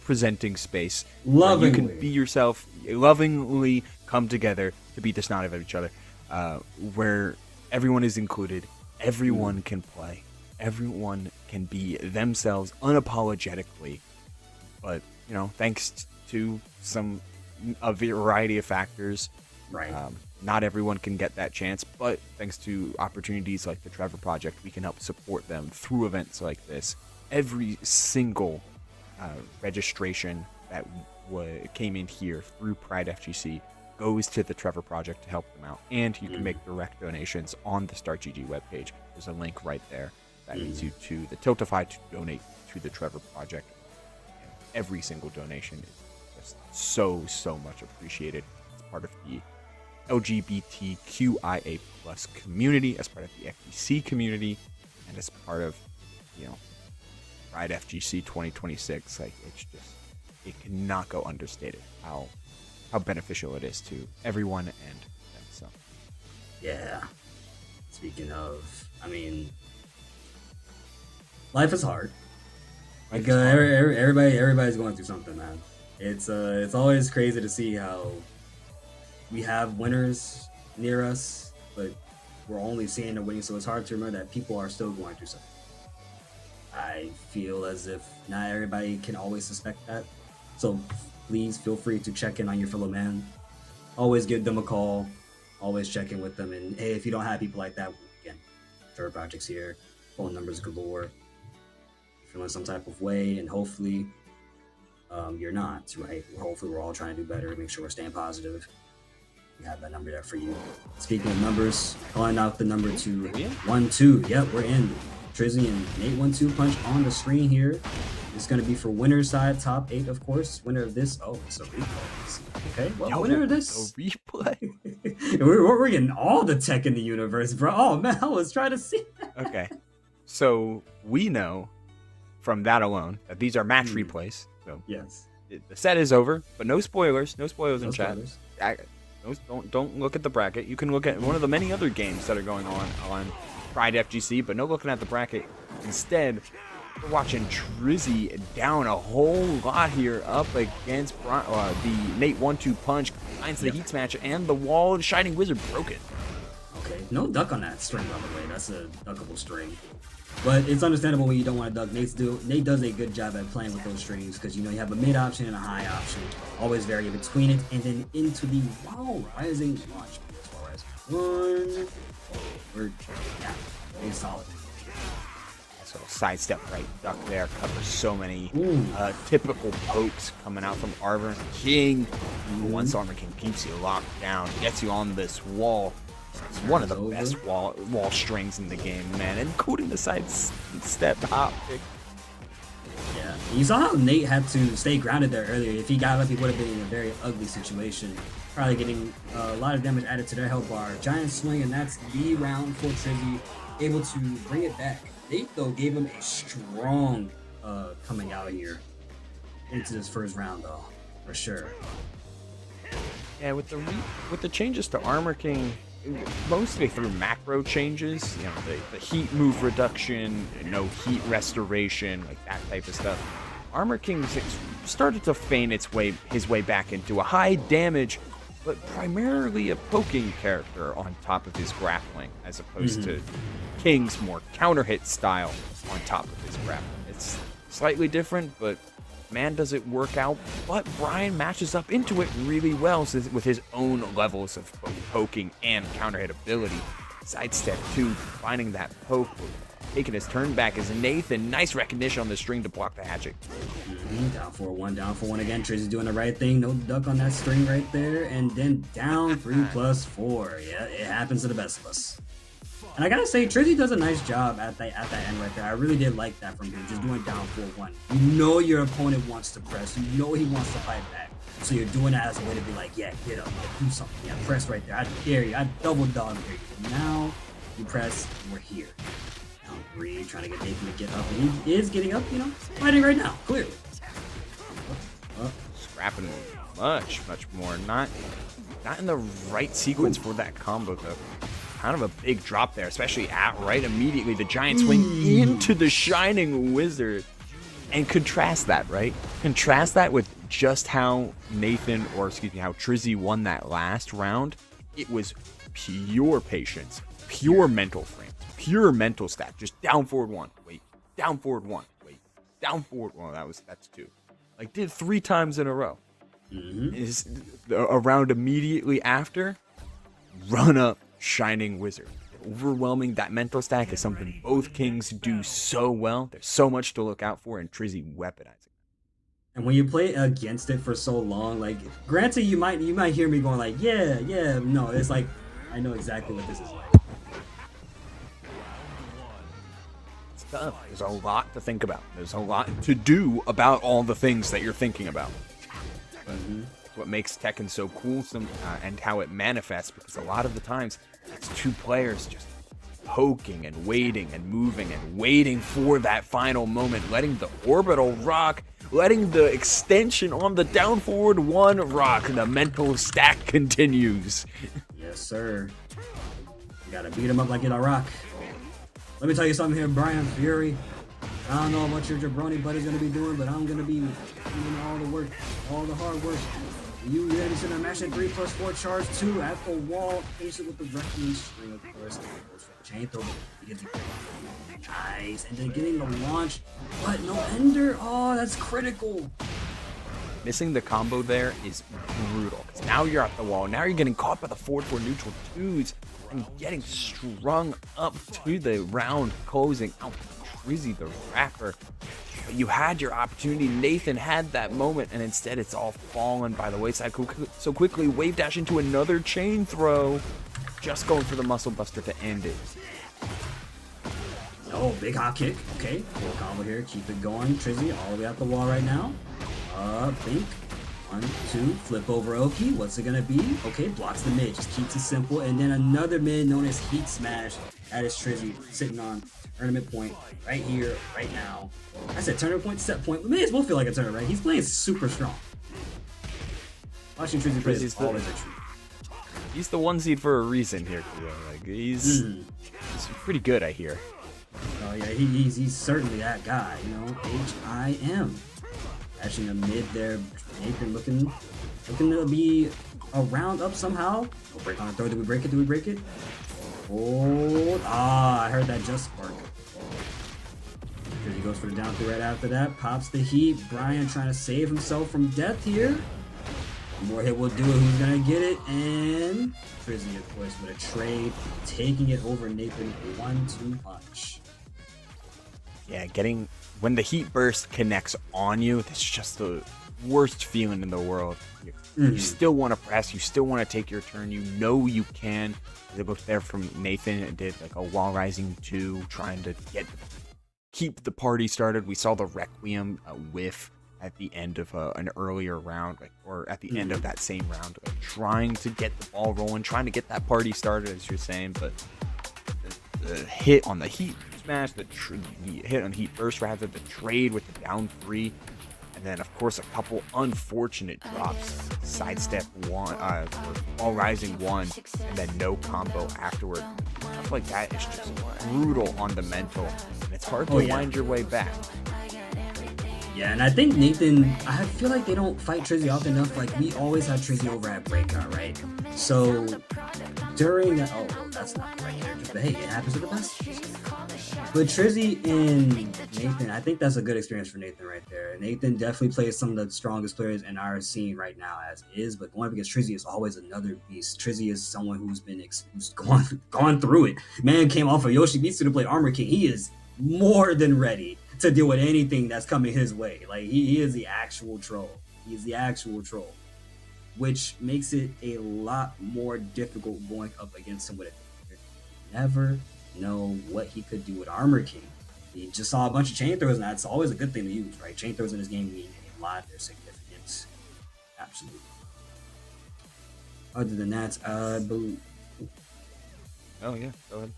presenting space. Lovingly. You can be yourself, lovingly come together to beat the snot out of each other, where everyone is included, everyone can play, everyone can be themselves unapologetically. But, you know, thanks to a variety of factors, right? Not everyone can get that chance, but thanks to opportunities like the Trevor Project, we can help support them through events like this. Every single registration that came in here through PRIDEfgc goes to the Trevor Project to help them out, and you can make direct donations on the StartGG webpage. There's a link right there that leads you to the Tiltify to donate to the Trevor Project. And every single donation is just so much appreciated. It's part of the LGBTQIA+ community, as part of the FGC community, and as part of, you know, PRIDEfgc 2026. Like, it's just, it cannot go understated how beneficial it is to everyone and them. So yeah, speaking of, I mean, life is hard. Like, everybody's going through something, man. It's always crazy to see how we have winners near us, but we're only seeing the winning, so it's hard to remember that people are still going through something. I feel as if not everybody can always suspect that, so please feel free to check in on your fellow man. Always give them a call, always check in with them, and hey, if you don't have people like that, again, Trevor Project's here, phone numbers galore. Feeling some type of way, and hopefully you're not, right? Hopefully we're all trying to do better, make sure we're staying positive. We have that number there for you. Speaking of numbers, calling out the number to 1-2. Yep, we're in. Trizzy and Nate 1-2 punch on the screen here. It's going to be for winner's side, top 8, of course. Winner of this. Oh, it's a replay. Okay, well, winner of this. A replay? we're getting all the tech in the universe, bro. Oh, man, I was trying to see that. Okay, so we know from that alone that these are match replays. So yes, the set is over, but no spoilers. No spoilers in chat. Spoilers. Don't look at the bracket. You can look at one of the many other games that are going on PRIDEfgc, but no looking at the bracket. Instead, we're watching Trizzy down a whole lot here up against the Nate 1-2 punch, finds the heat smash, and the wall. Shining Wizard broke it. Okay, no duck on that string, by the way. That's a duckable string. But it's understandable when you don't want to duck. Nate does a good job at playing with those strings, because, you know, you have a mid option and a high option. Always vary between it, and then into the rising launch. As far as one, very solid. So sidestep right duck there, covers so many typical pokes coming out from Armor King. Once Armor King keeps you locked down, gets you on this wall. It's one of the best wall strings in the game, man, including the sidestep hop kick. Yeah, you saw how Nate had to stay grounded there earlier. If he got up, he would have been in a very ugly situation. Probably getting a lot of damage added to their health bar. Giant swing, and that's the round for Trizzy. Able to bring it back. Nate, though, gave him a strong coming out here into this first round, though, for sure. Yeah, with the changes to Armor King, mostly through macro changes, you know, the heat move reduction, no heat restoration, like that type of stuff. Armor King started to feign his way back into a high damage, but primarily a poking character on top of his grappling, as opposed to King's more counter hit style on top of his grappling. It's slightly different, but man, does it work out. But Brian matches up into it really well with his own levels of both poking and counter hit ability. Sidestep 2, finding that poke, taking his turn back is Nathan. Nice recognition on the string to block the hatchet. Down for one again. Trizzy's doing the right thing. No duck on that string right there. And then down 3+4. Yeah, it happens to the best of us. And I gotta say, Trizzy does a nice job at that end right there. I really did like that from him, just doing down 4-1. You know your opponent wants to press. You know he wants to fight back. So you're doing that as a way to be like, yeah, get up, yeah, do something. Yeah, press right there. I dare you. I double dog dare you. But now you press, and we're here. Down 3, trying to get Nathan to get up. And he is getting up, you know, fighting right now, clearly. Scrapping much more. Not in the right sequence for that combo, though. Kind of a big drop there, especially at right immediately. The giant swing into the Shining Wizard. And contrast that, right? Contrast that with just how Nathan, or excuse me, how Trizzy won that last round. It was pure patience, pure mental frames, pure mental stack. Just down forward 1, wait, down forward 1, wait, down forward. Well, that's 2. Like, did 3 times in a row. Is a round immediately after, run up Shining Wizard. Overwhelming that mental stack is something both kings do so well. There's so much to look out for, and Trizzy weaponizing. And when you play against it for so long, like, granted, you might hear me going like, yeah, no, it's like, I know exactly what this is like. It's tough. There's a lot to think about. There's a lot to do about all the things that you're thinking about. What makes Tekken so cool, and how it manifests, because a lot of the times it's 2 players just poking and waiting and moving and waiting for that final moment, letting the orbital rock, letting the extension on the down forward 1 rock. The mental stack continues. Yes, sir. You gotta beat him up like in a rock. Let me tell you something here, Brian Fury. I don't know what your jabroni buddy's gonna be doing, but I'm gonna be doing all the work, all the hard work. You ready to mash at 3+4 charge 2 at the wall, finish it with the wrecking string, of course. Chain throw, nice, and then getting the launch, but no ender. Oh, that's critical. Missing the combo there is brutal, because now you're at the wall. Now you're getting caught by the forward 4 neutral 2s and getting strung up to the round closing out. Trizzy the Rapper. But you had your opportunity. Nathan had that moment, and instead it's all fallen by the wayside so quickly. Wave dash into another chain throw. Just going for the muscle buster to end it. Oh, big hop kick. Okay, cool combo here. Keep it going. Trizzy all the way out the wall right now. Think. 1, 2, flip over Oki. What's it gonna be? Okay, blocks the mid. Just keeps it simple. And then another mid known as Heat Smash. That is Trizzy sitting on tournament point right here, right now. I said tournament point, set point. We may as well feel like a tournament, right? He's playing super strong. Watching Trizzy play is always a treat. He's the 1 seed for a reason here, Khalil. Like, he's pretty good, I hear. Oh yeah, he's certainly that guy, you know. HIM. Actually in the mid there, Nathan looking to be a round up somehow. Oh, break on the throw. Do we break it? Do we break it? Oh, I heard that just spark. He goes for the down 3 right after that. Pops the heat. Brian trying to save himself from death here. One more hit will do it. Who's gonna get it? And Trizzy, of course, with a trade, taking it over Nathan. 1-2 punch. Yeah, when the heat burst connects on you, that's just the worst feeling in the world. You still want to press, you still want to take your turn, you know you can. They both there from Nathan. It did like a wall rising 2, trying to keep the party started. We saw the Requiem whiff at the end of an earlier round, or at the end of that same round, trying to get the ball rolling, trying to get that party started, as you're saying. But the hit on the heat smash, the hit on heat burst, rather, the trade with the down 3, and then of course a couple unfortunate drops, sidestep 1, all rising 1, and then no combo afterward. Stuff like that is just brutal on the mental, and it's hard to wind your way back. Yeah, and I think Nathan, I feel like they don't fight Trizzy off enough. Like, we always have Trizzy over at Breakout, right? So during that, that's not the right character, but hey, it happens to the best. But Trizzy and Nathan, I think that's a good experience for Nathan right there. Nathan definitely plays some of the strongest players in our scene right now as is, but going up against Trizzy is always another beast. Trizzy is someone who's gone through it. Man came off of Yoshimitsu to play Armor King. He is more than ready to deal with anything that's coming his way. Like, he is the actual troll. He's the actual troll, which makes it a lot more difficult going up against him with it. Never know what he could do with Armor King. He just saw a bunch of chain throws, and that's always a good thing to use, right? Chain throws in this game mean a lot. They're significant. Absolutely. Other than that, I believe. Oh yeah, go ahead.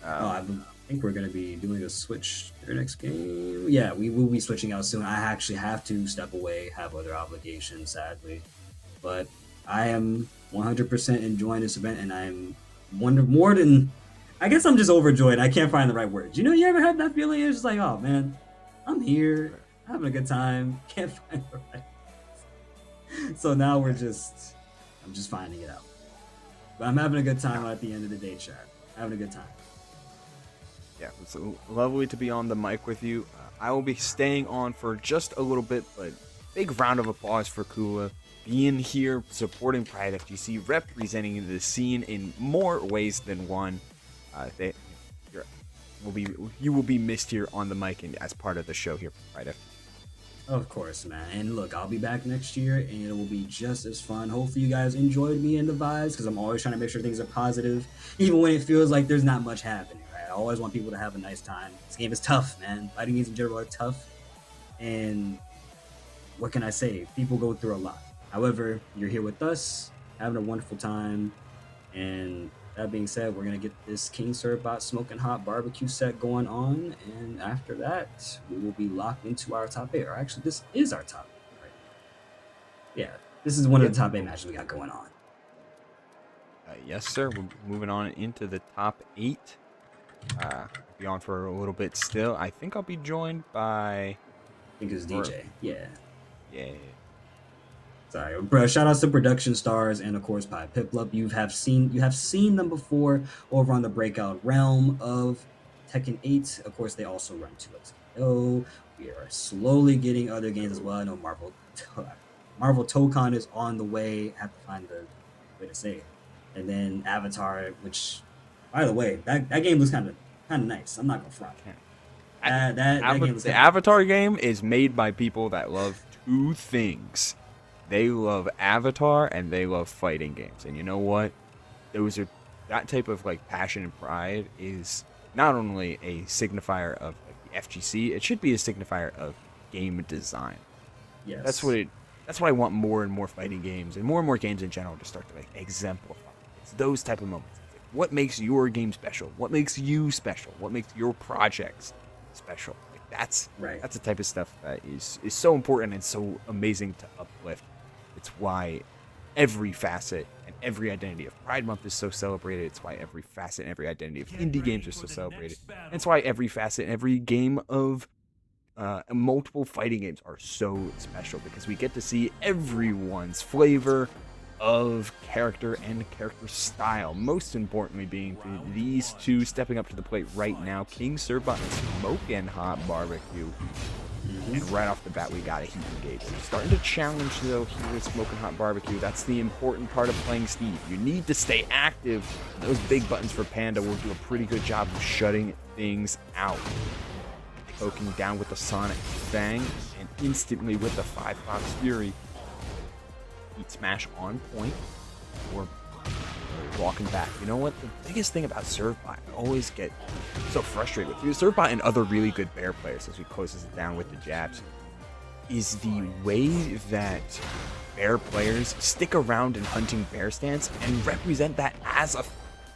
I think we're going to be doing a switch their next game. Yeah, we will be switching out soon. I actually have to step away, have other obligations, sadly. But I am 100% enjoying this event, and I'm more than. I guess I'm just overjoyed. I can't find the right words. You know, you ever had that feeling? It's just like, oh man, I'm here, having a good time. Can't find the right words. So now I'm just finding it out. But I'm having a good time at the end of the day, chat. Having a good time. Yeah, it's lovely to be on the mic with you. I will be staying on for just a little bit, but big round of applause for Kula being here, supporting PRIDEfgc, representing the scene in more ways than one. You will be missed here on the mic and as part of the show here for PRIDEfgc. Of course, man. And look, I'll be back next year, and it will be just as fun. Hopefully, you guys enjoyed me and the vibes, because I'm always trying to make sure things are positive, even when it feels like there's not much happening, right? I always want people to have a nice time. This game is tough, man. Fighting games in general are tough, and what can I say? People go through a lot. However, you're here with us, having a wonderful time, and that being said, we're going to get this King Surbot Smoking Hot Barbecue set going on, and after that, we will be locked into our top 8. Or actually, this is our top 8, right? Yeah, this is one of the top 8 matches we got going on. Yes, sir. We're moving on into the top 8. Be on for a little bit still. I think I'll be joined by... I think it's DJ. Yeah. Yeah. Sorry, bro. Shout outs to Production Stars and of course by Piplup. You have seen them before over on the Breakout realm of Tekken 8. Of course, they also run 2XO. We are slowly getting other games as well. I know Marvel Tokon is on the way. I have to find the way to say it. And then Avatar, which, by the way, that game looks kind of nice. I'm not gonna front. The Avatar game is made by people that love two things. They love Avatar and they love fighting games. And you know what? That type of like passion and pride is not only a signifier of the FGC, it should be a signifier of game design. Yes. That's what I want more and more fighting games and more games in general to start to like exemplify. It's those type of moments. What makes your game special? What makes you special? What makes your projects special? Like that's the type of stuff that is so important and so amazing to uplift. It's why every facet and every identity of Pride Month is so celebrated. It's why every facet and every identity of indie games are so celebrated. And it's why every facet and every game of multiple fighting games are so special, because we get to see everyone's flavor of character and character style. Most importantly being these two stepping up to the plate right now, King Surbot and Smoking Hot Barbecue. And right off the bat, we got a heat engage. Starting to challenge, though, here with Smoking Hot Barbecue. That's the important part of playing Steve. You need to stay active. Those big buttons for Panda will do a pretty good job of shutting things out. Poking down with the Sonic Fang, and instantly with the 5 Fox Fury. Heat Smash on point. Or walking back. You know what? The biggest thing about Surbot, I always get so frustrated with Surbot and other really good bear players as he closes it down with the jabs, is the way that bear players stick around in hunting bear stance and represent that as a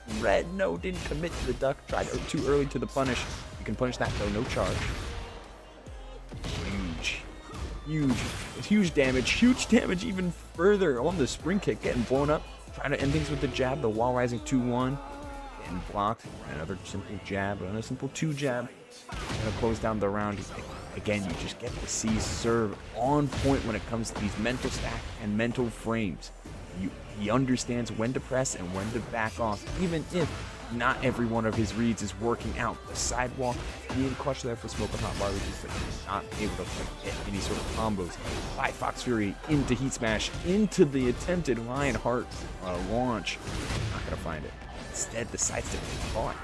threat. No, didn't commit to the duck. Tried too early to the punish. You can punish that though, no charge. Huge damage even further on the spring kick, getting blown up. Trying to end things with the jab, the wall rising 2-1, getting blocked. Another simple jab, another simple 2 jab. Gonna close down the round. Again, you just get to see Serve on point when it comes to these mental stack and mental frames. He understands when to press and when to back off, even if not every one of his reads is working out. The sidewalk being clutch there for Smoking Hot Barbecue, but he's not able to get any sort of combos. By Fox Fury into Heat Smash, into the attempted Lionheart launch. Not gonna find it. Instead, decides to take on.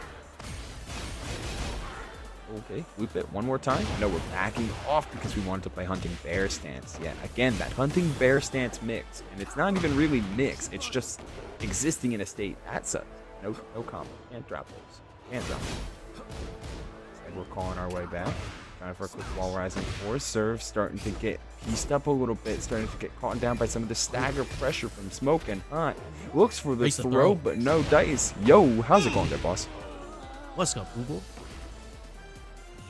Okay, loop it one more time. No, we're backing off because we wanted to play Hunting Bear stance. Yeah, again, that Hunting Bear stance mix, and it's not even really mix. It's just existing in a state. That's a no combo. Can't drop those. Hands up. And we're calling our way back. Time for a quick wall rising force. Serve starting to get pieced up a little bit. Starting to get caught down by some of the stagger pressure from Smoking Hot. Looks for the Race the throw, throw. but no dice. Yo, how's it going there, boss? What's up, Google?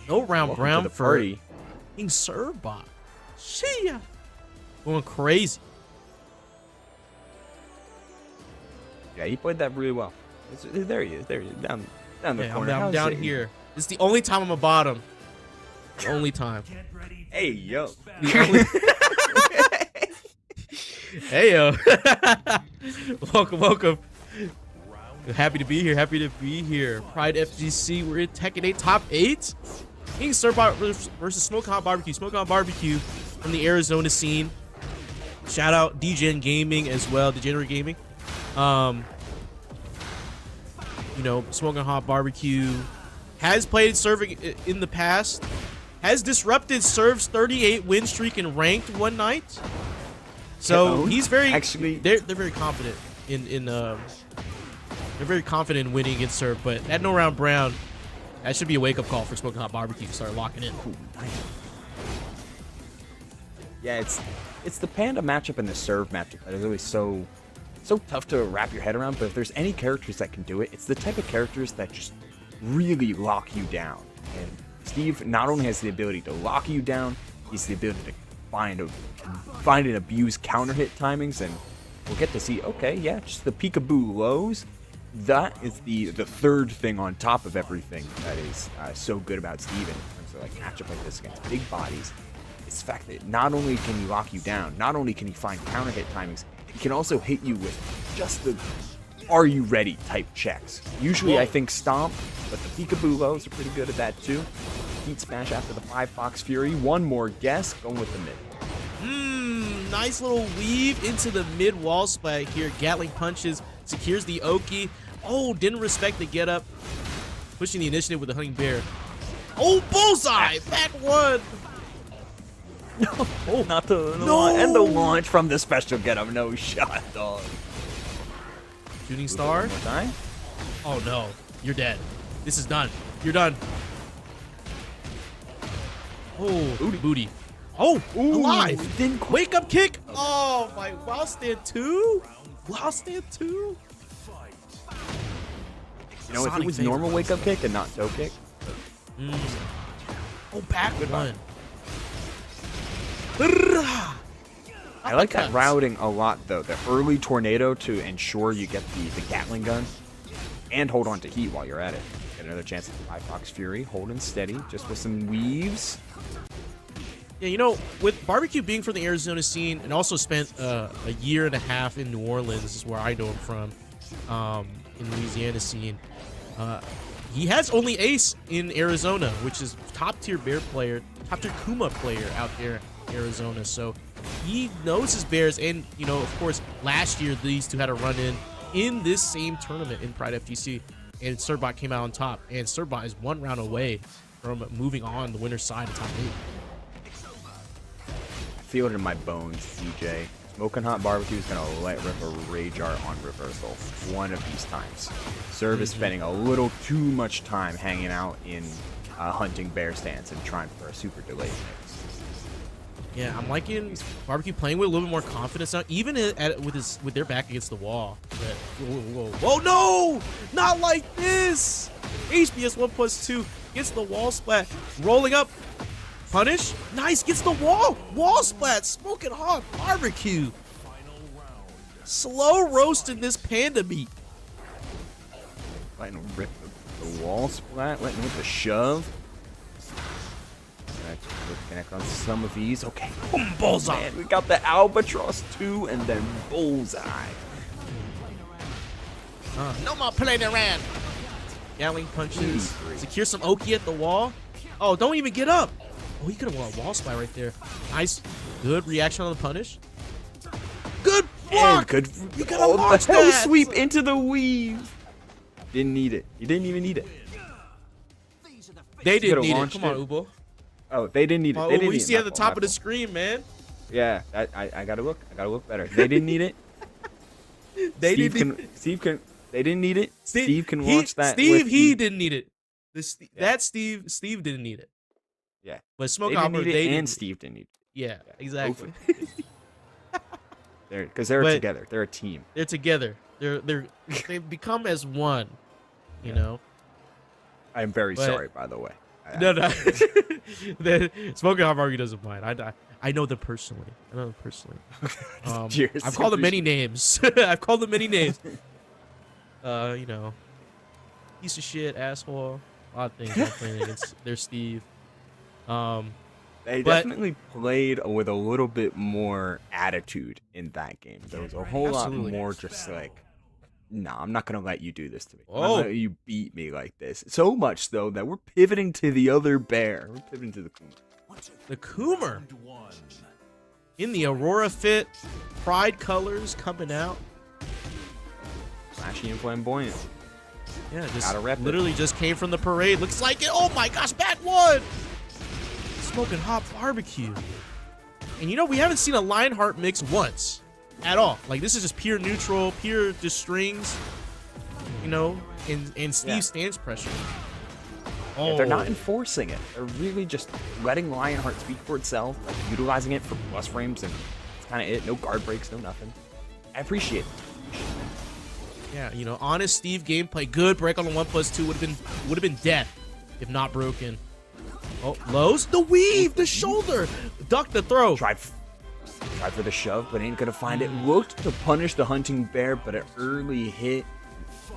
No round Welcome brown to the for party. King Serbot. Shia. Going crazy. Yeah, he played that really well. There he is. There he is. Down the Yeah, corner. I'm How's down it? here. It's the only time I'm a bottom. The only time. Hey, yo. Hey, yo. Welcome. Happy to be here. Pride FGC. We're in Tekken 8 top 8. King Serbot versus Smoking Hot Barbecue. Smoking Hot Barbecue from the Arizona scene. Shout out DGen Gaming as well. Degenerate Gaming. You know, Smoking Hot Barbecue has played serving in the past. Has disrupted Serve's 38 win streak in ranked one night. So he's very they're very confident in they're very confident in winning against Serve, but that no round brown, that should be a wake-up call for Smoking Hot Barbecue to start locking in. Yeah, it's the Panda matchup and the Serve matchup that is always so tough to wrap your head around, but if there's any characters that can do it, it's the type of characters that just really lock you down. And Steve not only has the ability to lock you down, he's the ability to find and abuse counter hit timings, and we'll get to see, okay, yeah, just the peekaboo lows. That is the third thing on top of everything that is so good about Steve in terms of like matchup like this against big bodies. It's the fact that not only can he lock you down, not only can he find counter hit timings, he can also hit you with just the "Are you ready?" type checks. Usually I think stomp, but the peekaboo lows are pretty good at that too. Heat smash after the 5 Fox Fury. One more guess, going with the mid. Nice little weave into the mid wall splat here. Gatling punches, secures the Oki. Oh, didn't respect the get up. Pushing the initiative with the Hunting Bear. Oh, bullseye! Back one! Oh, not the launch, and the launch from the special get up. No shot, dog. Shooting star. One more time. Oh no, you're dead. This is done. You're done. Oh, booty. Oh, alive. Didn't Wake up kick. Oh my, wow stand 2? Wow stand 2? You know, if it Sonic was phase. normal wake up kick and not toe kick. Oh, back one. I like that Uppercuts. routing a lot, though. The early tornado to ensure you get the Gatling gun and hold on to heat while you're at it. Get another chance at the 5 Fox Fury, holding steady, just with some weaves. Yeah, you know, with Barbecue being from the Arizona scene and also spent a year and a half in New Orleans, is where I know him from, in the Louisiana scene. He has only ace in Arizona, which is top tier bear player, top tier Kuma player out there in Arizona. So he knows his bears, and you know, of course, last year these two had a run in this same tournament in Pride FGC, and Serbot came out on top, and Serbot is 1 round away from moving on the winner's side of top 8. I feel it in my bones, DJ. Smoking Hot Barbecue is going to let rip a Rage Art on reversal one of these times. Serve is spending a little too much time hanging out in hunting bear stance and trying for a super delayed mix. Yeah, I'm liking Barbecue playing with a little bit more confidence now, even with their back against the wall. But, whoa, no! Not like this! HBS 1+2 gets the wall splat, rolling up. Punish, nice, gets the wall splat, Smoking Hot Barbecue. Slow roasting this panda meat. Letting him rip the wall splat, letting him hit the shove. Connect on some of these. Okay. Boom, bullseye. Man, we got the Albatross 2 and then bullseye. No more playing around. Gatling punches. 83. Secure some Oki at the wall. Oh, don't even get up. Oh, he could have won a wall splat right there. Nice. Good reaction on the punish. Good block. And good. You gotta Oh, launch the hell that. sweep into the weave. Didn't need it. He didn't even need it. They didn't could've need it. launched Come on, it. Ubo. Oh, they didn't need it. Oh, They didn't we need see it. at the My top fault, of the my screen, man. fault. Yeah, I gotta look. I gotta look better. They didn't need it. They Steve didn't. can. Steve can. They didn't need it. Steve can he- launch that. Steve, with he the- didn't need it. That Steve didn't need it. Yeah. But They Smoke didn't Hopper, need it, they and didn't. Steve didn't need it. Yeah, exactly. They're But- together. They're a team. They're together. They've become as one. You know. I'm very But- sorry, by the way. No. Smoking Hot Barbecue doesn't mind. I know them personally. Cheers. I've called them many names. I've called them many names. You know, piece of shit, asshole, a lot of things I'm playing against their Steve. They but- definitely played with a little bit more attitude in that game. There was a whole Absolutely. lot more just like, no, I'm not gonna let you do this to me. I'm Oh. not gonna let you beat me like this. So much though that we're pivoting to the other bear. We're pivoting to the Kuma. The Coomer in the Aurora Fit Pride colors coming out. Flashy and flamboyant. Yeah, just Gotta rep it. literally just came from the parade. Looks like it. Oh my gosh, bad one. Smoking Hot Barbecue. And you know, we haven't seen a Lionheart mix once at all. Like, this is just pure neutral, pure just strings, you know, and Steve Yeah. stands pressure. Yeah, they're not enforcing it. They're really just letting Lionheart speak for itself, like utilizing it for plus frames, and that's kind of it. No guard breaks, no nothing. I appreciate it. Yeah, you know, honest Steve gameplay, good. Break on the 1+2 would have been death if not broken. Oh, lows, the weave, the shoulder, duck the throw. Tried for the shove, but ain't gonna find it. Looked to punish the hunting bear, but an early hit.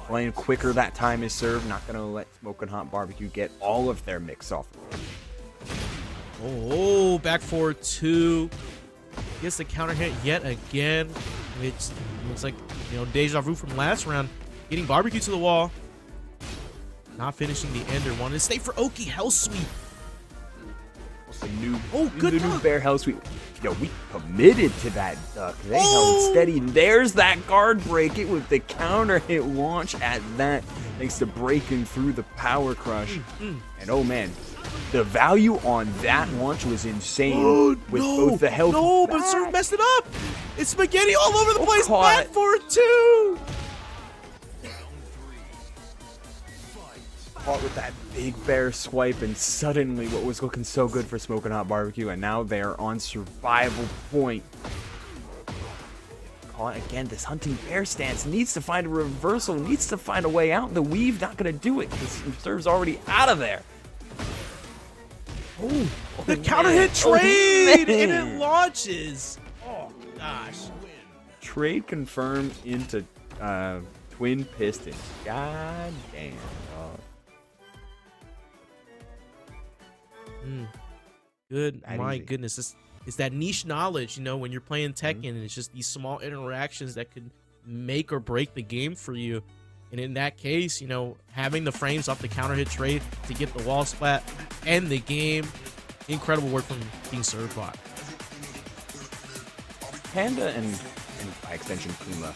Playing quicker that time is served. Not gonna let Smoking Hot Barbecue get all of their mix off. Oh, back forward 2. Gets the counter hit yet again. It looks like, you know, deja vu from last round. Getting Barbecue to the wall. Not finishing the ender. Wanted to stay for Oki. Hell sweep. The new, good the new duck. bear hell sweep. Yo, we committed to that duck. They Oh! held steady. There's that guard break. It was the counter hit launch at that, thanks to breaking through the power crush. And oh man, the value on that launch was insane. With both the health. No, but Serve messed it up. It's spaghetti all over the place. caught. Back forward 2. Caught with that big bear swipe, and suddenly what was looking so good for Smoking Hot Barbecue, and now they are on survival point. Caught again. This hunting bear stance needs to find a reversal, needs to find a way out. The weave not gonna do it because Serve's already out of there. Oh, the man. counter hit Oh, trade, and man. it launches. Oh gosh. Trade confirmed into Twin Pistons. God damn. dog. Good, That my easy. goodness. It's that niche knowledge, you know, when you're playing Tekken, and it's just these small interactions that could make or break the game for you. And in that case, you know, having the frames off the counter hit trade to get the wall splat and the game, incredible work from King Servbot. Panda and by extension Kuma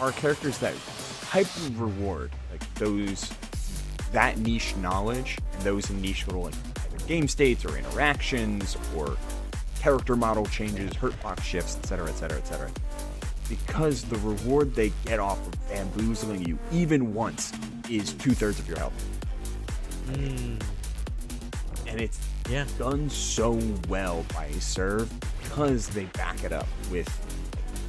are characters that hyper reward like that niche knowledge and those niche little like either game states or interactions or character model changes, hurtbox shifts, etc., etc., etc. Because the reward they get off of bamboozling you even once is 2/3 of your health. And it's Yeah. done so well by Serve because they back it up with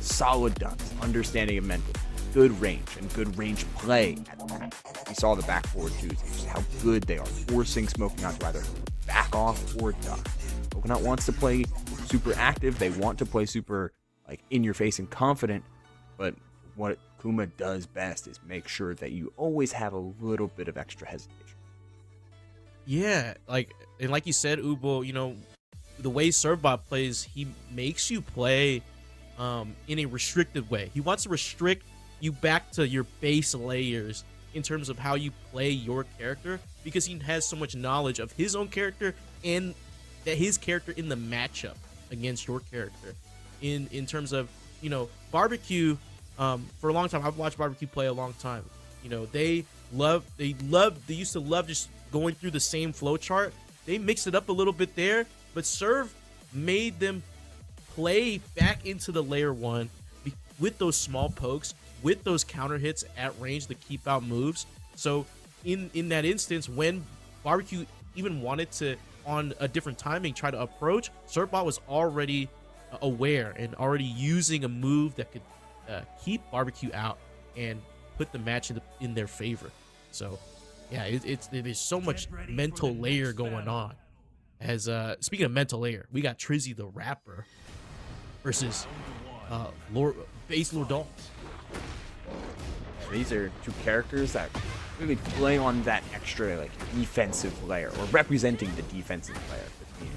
solid ducks, understanding of mental, good range, and good range play at that. We saw the back forward twos, just how good they are, forcing Smoking Hot to either back off or duck. Smoking Hot wants to play super active, they want to play super like in your face and confident, but what Kuma does best is make sure that you always have a little bit of extra hesitation. Yeah, like you said, Ubo, you know, the way Servbot plays, he makes you play in a restricted way. He wants to restrict you back to your base layers in terms of how you play your character, because he has so much knowledge of his own character and that his character in the matchup against your character. In terms of, you know, Barbecue, for a long time, I've watched Barbecue play a long time. You know, they used to love just going through the same flow chart. They mixed it up a little bit there, but Serve made them play back into the layer 1 with those small pokes, with those counter hits at range, the keep out moves. So in that instance, when Barbecue even wanted to, on a different timing, try to approach, Surfbot was already aware and already using a move that could keep Barbecue out and put the match in their favor. So yeah, there's so much mental layer going on. As speaking of mental layer, we got Trizzy the Rapper versus Base Lord Doll. These are two characters that really play on that extra like defensive layer, or representing the defensive layer between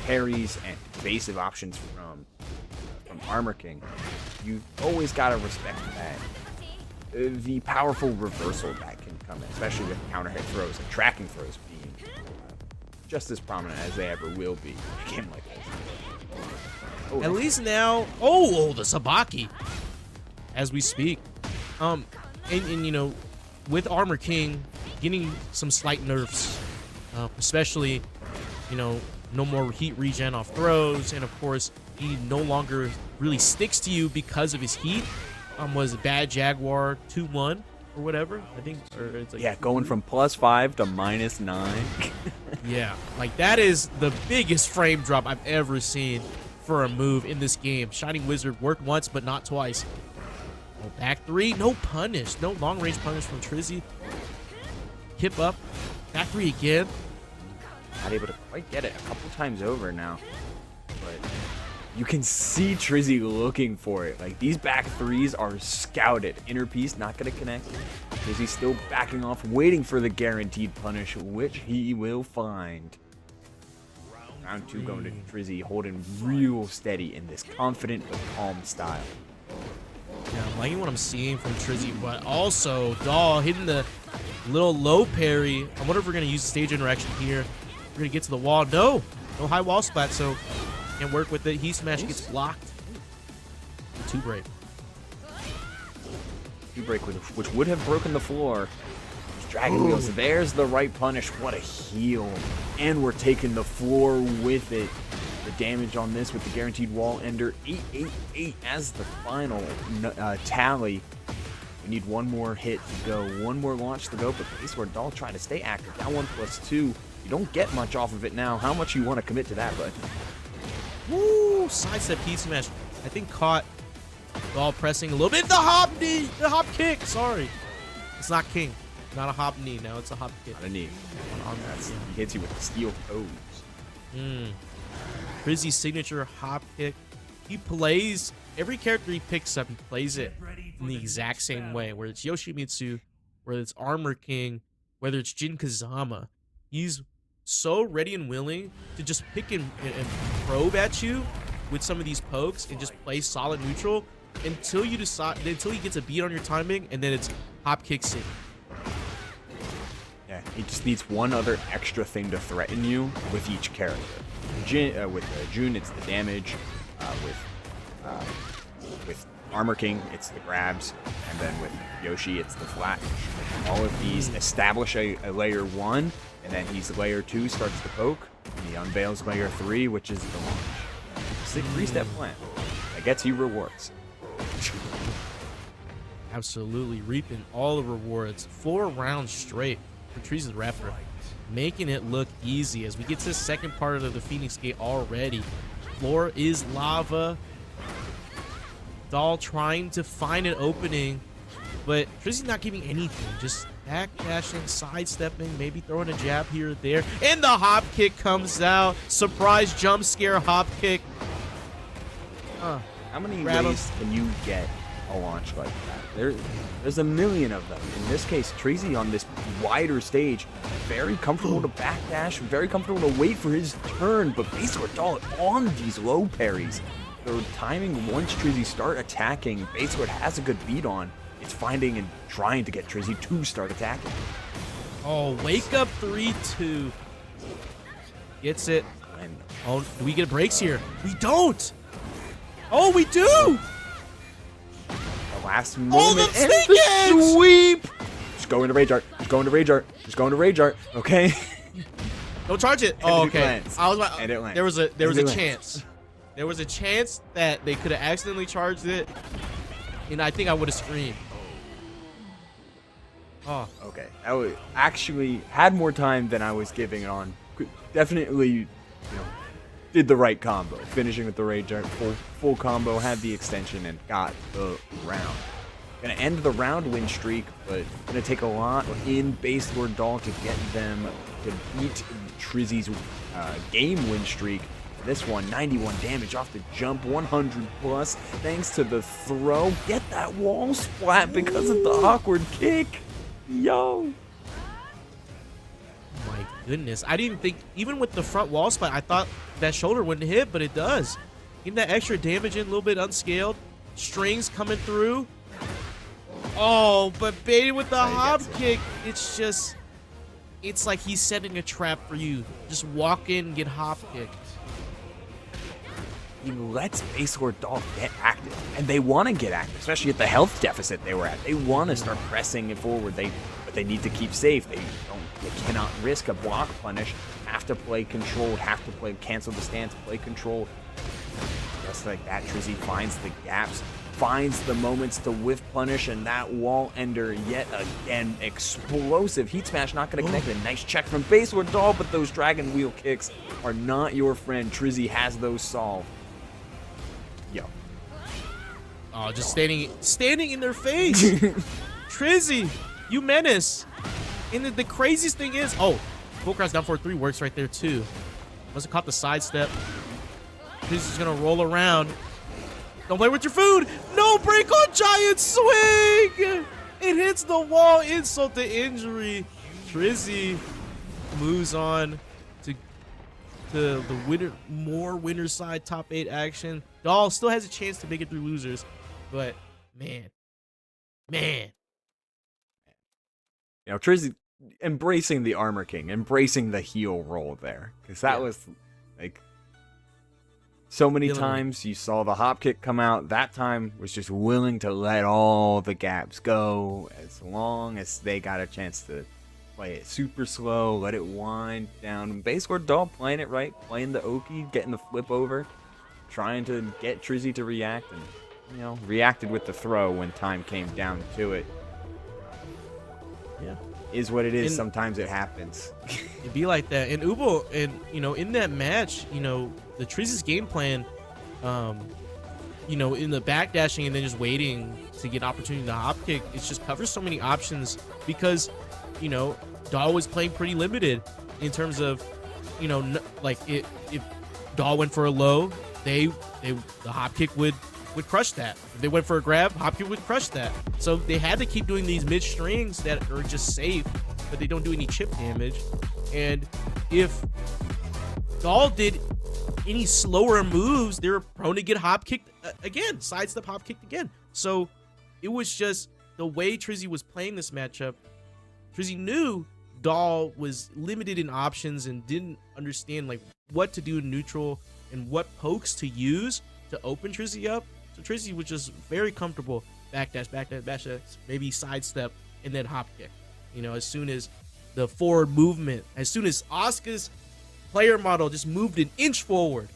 parries and evasive options from Armor King. You always gotta respect that. The powerful reversal that can come in, especially with counter hit throws and tracking throws being just as prominent as they ever will be in a game like this. Oh, At least now, oh, the Sabaki, as we speak. And you know, with Armor King getting some slight nerfs, especially, you know, no more heat regen off throws, and of course he no longer really sticks to you because of his heat. Was Bad Jaguar 2-1 or whatever, I think, or it's like, yeah, going from +5 to -9. yeah, like that is the biggest frame drop I've ever seen for a move in this game. Shining Wizard worked once but not twice. Oh, back three, no punish, no long range punish from Trizzy. Hip up, back three again. Not able to quite get it a couple times over now, but you can see Trizzy looking for it. Like, these back threes are scouted. Inner piece not gonna connect. Trizzy still backing off, waiting for the guaranteed punish, which he will find. Round two going to Trizzy, holding real steady in this confident but calm style. Yeah, I'm liking what I'm seeing from Trizzy, but also Doll hitting the little low parry. I wonder if we're gonna use the stage interaction here. We're gonna get to the wall. No high wall splat, so can't work with it. Heat smash gets blocked. Two break. Two break, which would have broken the floor. Dragon wheels. There's the right punish. What a heal. And we're taking the floor with it. The damage on this with the guaranteed wall ender. 888 as the final tally. We need one more hit to go. One more launch to go. But Base Lord Doll trying to stay active. Down 1+2. You don't get much off of it now. How much you want to commit to that, bud? Woo! Sidestep heat smash. I think caught Doll pressing a little bit. The hop knee! The hop kick! Sorry. It's not King. Not a hop knee. Now it's a hop kick. Not a knee. He hits you with the steel toes. Trizzy's signature hop kick. He plays every character he picks up, he plays it in the exact same way. Whether it's Yoshimitsu, whether it's Armor King, whether it's Jin Kazama. He's so ready and willing to just pick and probe at you with some of these pokes and just play solid neutral until you decide, until he gets a beat on your timing, and then it's hop kick city. Yeah, he just needs one other extra thing to threaten you with each character. With Jun, it's the damage. With Armor King, it's the grabs, and then with Yoshi, it's the flash. All of these establish a layer 1, and then he's layer 2, starts the poke, and he unveils layer 3, which is the launch. 3-step plan that gets you rewards. Absolutely reaping all the rewards. 4 rounds straight for Trizzy the Rapper, making it look easy as we get to the second part of the Phoenix Gate already. Floor is lava. Doll trying to find an opening, but Trizzy not giving anything. Just backdashing, sidestepping, maybe throwing a jab here or there. And the hop kick comes out. Surprise jump scare hop kick. How many Grab ways can you get a launch like that? There's a million of them. In this case, Trizzy on this wider stage, very comfortable to backdash, very comfortable to wait for his turn, but Base Lord Doll on these low parries. The timing, once Trizzy start attacking, Base Lord has a good beat on. It's finding and trying to get Trizzy to start attacking. Oh, wake up 3-2. Gets it. And Oh, do we get breaks here? We don't. Oh, we do. the last moment, the and tickets! the sweep! Just go into Rage Art. Just go into Rage Art. Just go into Rage Art. Okay? Don't charge it. And Oh, it okay. lands. I was about, And it lands. there was a And it lands. chance. There was a chance that they could have accidentally charged it. and I think I would have screamed. Oh, Okay, I was actually had more time than I was giving on. Definitely, did the right combo. Finishing with the rage art, full combo, had the extension, and got the round. Gonna end the round win streak, but gonna take a lot in base Lord Doll to get them to beat Trizzy's game win streak. This one, 91 damage off the jump, 100 plus, thanks to the throw. Get that wall splat because of the awkward kick. Yo. my goodness. I didn't think, even with the front wall spot, I thought that shoulder wouldn't hit, but it does. Getting that extra damage in, a little bit unscaled. Strings coming through. Oh, but baited with the hop kick. It's just, it's like he's setting a trap for you. Just walk in and get hop kicked. He lets base Lord Doll get active, and they want to get active, especially at the health deficit they were at. They want to start pressing it forward. But they need to keep safe. They cannot risk a block punish. Have to play controlled. Have to play cancel the stance. Play controlled. Just like that, Trizzy finds the gaps, finds the moments to whiff punish, and that wall ender yet again explosive. Heat smash not going to connect. A nice check from base Lord Doll, but those dragon wheel kicks are not your friend. Trizzy has those solved. Yo. Oh, just standing in their face. Trizzy, you menace. And the craziest thing is, oh, full cross down 4-3 works right there too. Must have caught the sidestep. Trizzy's gonna roll around. Don't play with your food. No, break on giant swing. It hits the wall, insult to injury. Trizzy moves on to the winner side top 8 action. Doll still has a chance to make it through losers, but man. Trizzy embracing the Armor King, embracing the heel roll there, because that was like so many times you saw the hop kick come out. That time was just willing to let all the gaps go as long as they got a chance to play it super slow, let it wind down. Base Lord Doll playing it right, playing the Oki, getting the flip over, trying to get Trizzy to react, and reacted with the throw when time came down to it. Yeah, is what it is. Sometimes it happens. It'd be like that. And Ubo, and in that match, the Trizzy's game plan, in the backdashing and then just waiting to get opportunity to hop kick, it just covers so many options because, Daw was playing pretty limited in terms of, like if Daw went for a low, the hop kick would crush that. If they went for a grab, hop kick would crush that. So they had to keep doing these mid strings that are just safe, but they don't do any chip damage. And if Dahl did any slower moves, they were prone to get hop kicked again, sidestep hop kicked again. So it was just the way Trizzy was playing this matchup. Trizzy knew Dahl was limited in options and didn't understand like what to do in neutral and what pokes to use to open Trizzy up. So Trizzy was just very comfortable backdash, backdash, maybe sidestep, and then hop kick. As soon as the forward movement, as soon as Asuka's player model just moved an inch forward,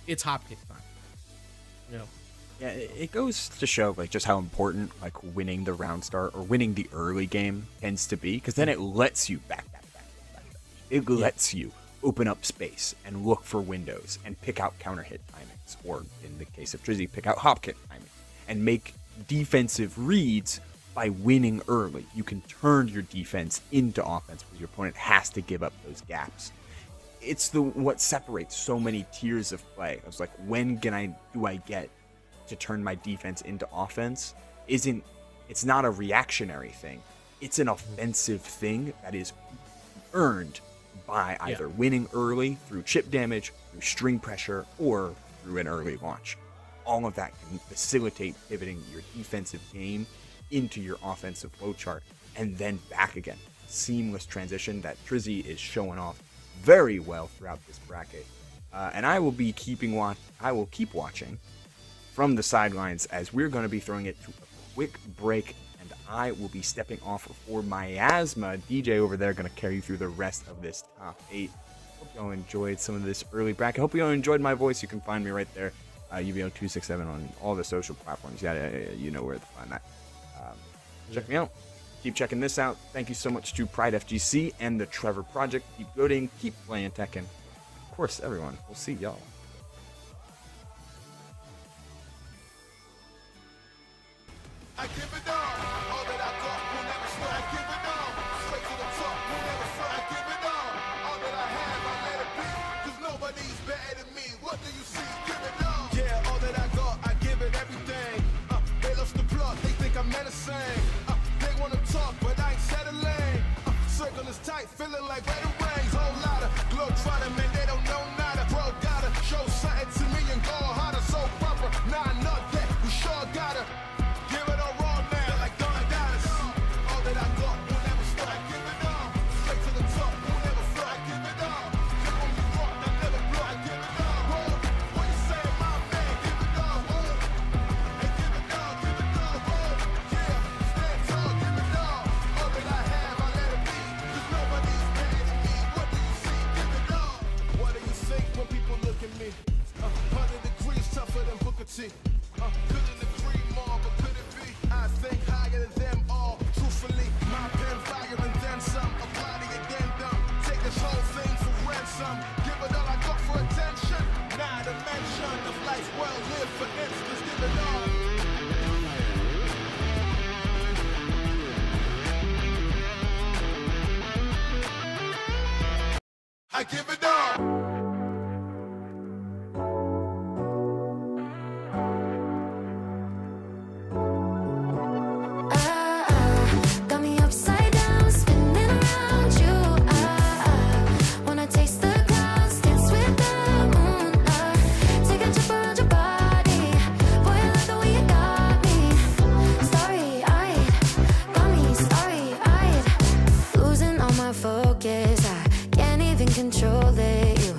it's hop kick time. Yeah, it goes to show like just how important like winning the round start or winning the early game tends to be, because then it lets you back. It lets you open up space and look for windows and pick out counter hit timings, or in the case of Trizzy, pick out hop kick timing, and make defensive reads by winning early. You can turn your defense into offense because your opponent has to give up those gaps. It's what separates so many tiers of play. I was like, when do I get to turn my defense into offense? It's not a reactionary thing. It's an offensive thing that is earned by either winning early through chip damage, through string pressure, or through an early launch. All of that can facilitate pivoting your defensive game into your offensive flowchart and then back again. Seamless transition that Trizzy is showing off very well throughout this bracket. And I will keep watching from the sidelines as we're going to be throwing it to a quick break, and I will be stepping off for Miasma. DJ over there going to carry you through the rest of this top 8. Hope y'all enjoyed some of this early bracket. Hope y'all enjoyed my voice. You can find me right there UBO267 on all the social platforms. Yeah, you know where to find that. Check me out. Keep checking this out. Thank you so much to PRIDEfgc and the Trevor Project. Keep goading, keep playing Tekken. Of course, everyone. We'll see y'all. I give it all that I got will never stop. I give it all, straight to the top, will never stop. I give it all that I have, I let it be, 'cause nobody's better than me. What do you see? Give it all. Yeah, all that I got, I give it everything. They lost the plot, they think I'm menacing. They wanna talk, but I ain't settling. Circle is tight, feeling like red rains. Whole lot of globetrotting, man, they don't know nada. Bro, gotta show something to me and go harder. So proper, nah, not that, we sure gotta. Give it all raw now, like Don Dallas. All that I got will never stop. I give it all, straight to the top, will never flop. I give it all, just when you rock, I never blow. I give it all, whoa. What you say, my man? Give it all, whoa. Hey, give it all, whoa. Yeah, stand tall, give it all that I have, I let it be, 'cause nobody's better than me. What do you see? Give it all. What do you think when people look at me? 100 degrees tougher than Booker T. Couldn't agree more, but could it be? I think higher than them all. Truthfully, my pen fire and then some. Apply the addendum. Take this whole thing for ransom. Give it all I got for attention. Nah, the mention of life well lived, for instance. Give it all. I give it all. Got me upside down, spinning around you. Wanna taste the clouds, dance with the moon. Take a trip around your body. Boy, I love the way you got me. Starry-eyed, got me starry-eyed. Losing all my focus, I can't even control it. You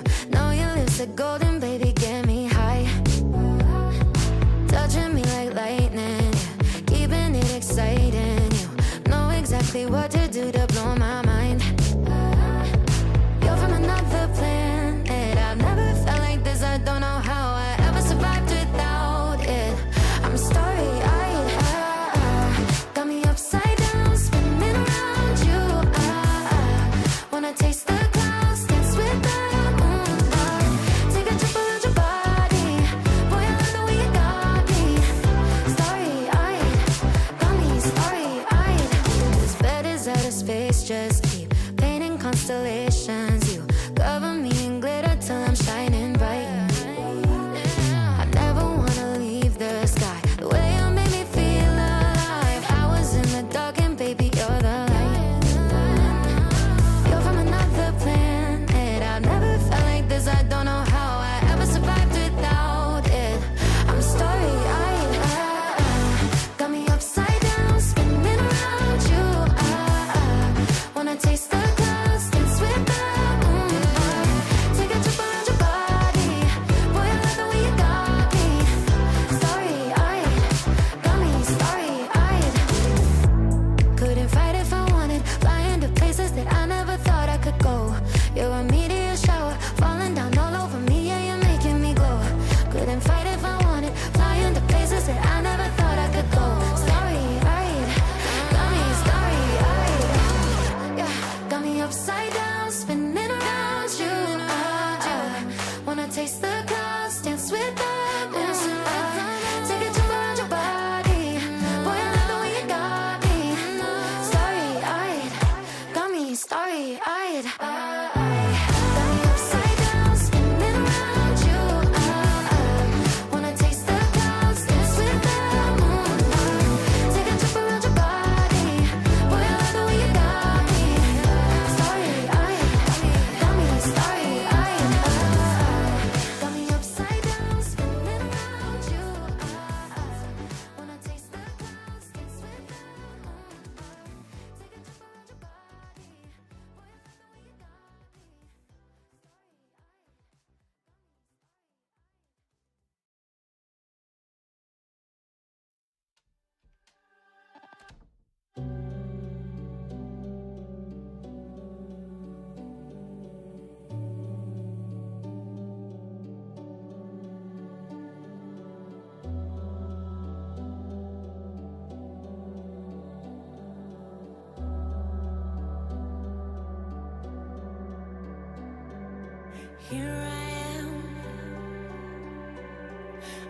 Here I am.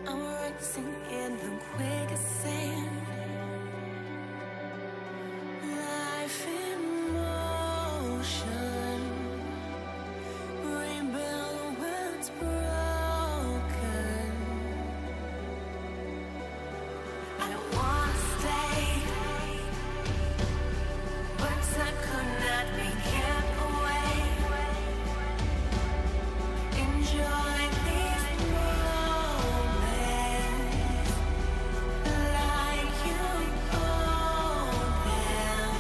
I'm racing in the quicksand. Life in motion. Rebuild what's broken. I don't wanna stay, but I could not be kept away. Enjoy these moments like you own them.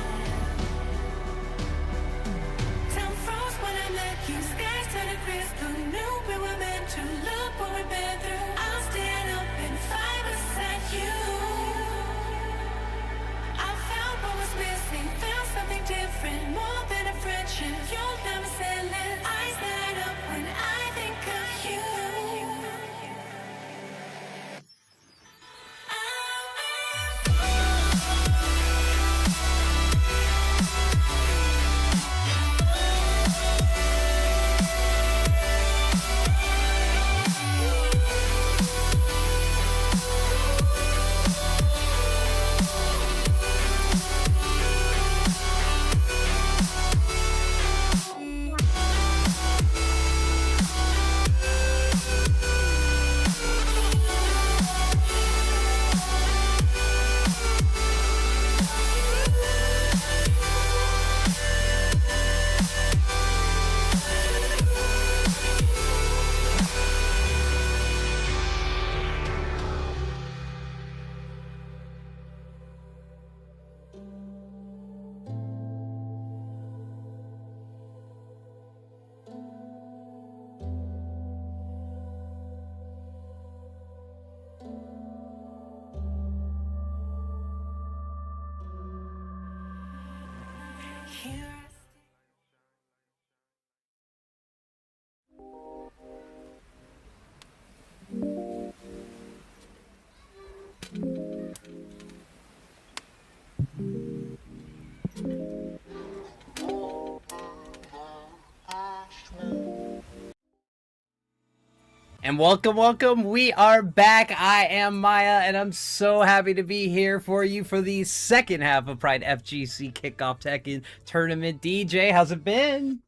Time froze when I met you. Skies turned crystal. Knew we were meant to look what we've been through. I'll stand up and fight beside you. I found what was missing. Found something different, more than a friendship. You'll never say less. Eyes light up when I think of you. Here I And welcome. We are back. I am Maya, and I'm so happy to be here for you for the second half of PRIDEfgc Kickoff Tekken Tournament. DJ, how's it been?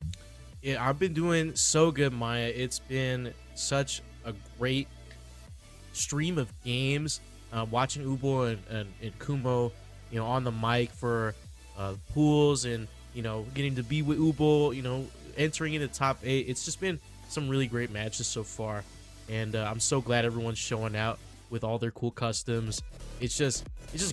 Yeah, I've been doing so good, Maya. It's been such a great stream of games. Watching Ubo and Kumo, on the mic for pools, and getting to be with Ubo, entering in the top 8. It's just been some really great matches so far, and I'm so glad everyone's showing out with all their cool customs. It's just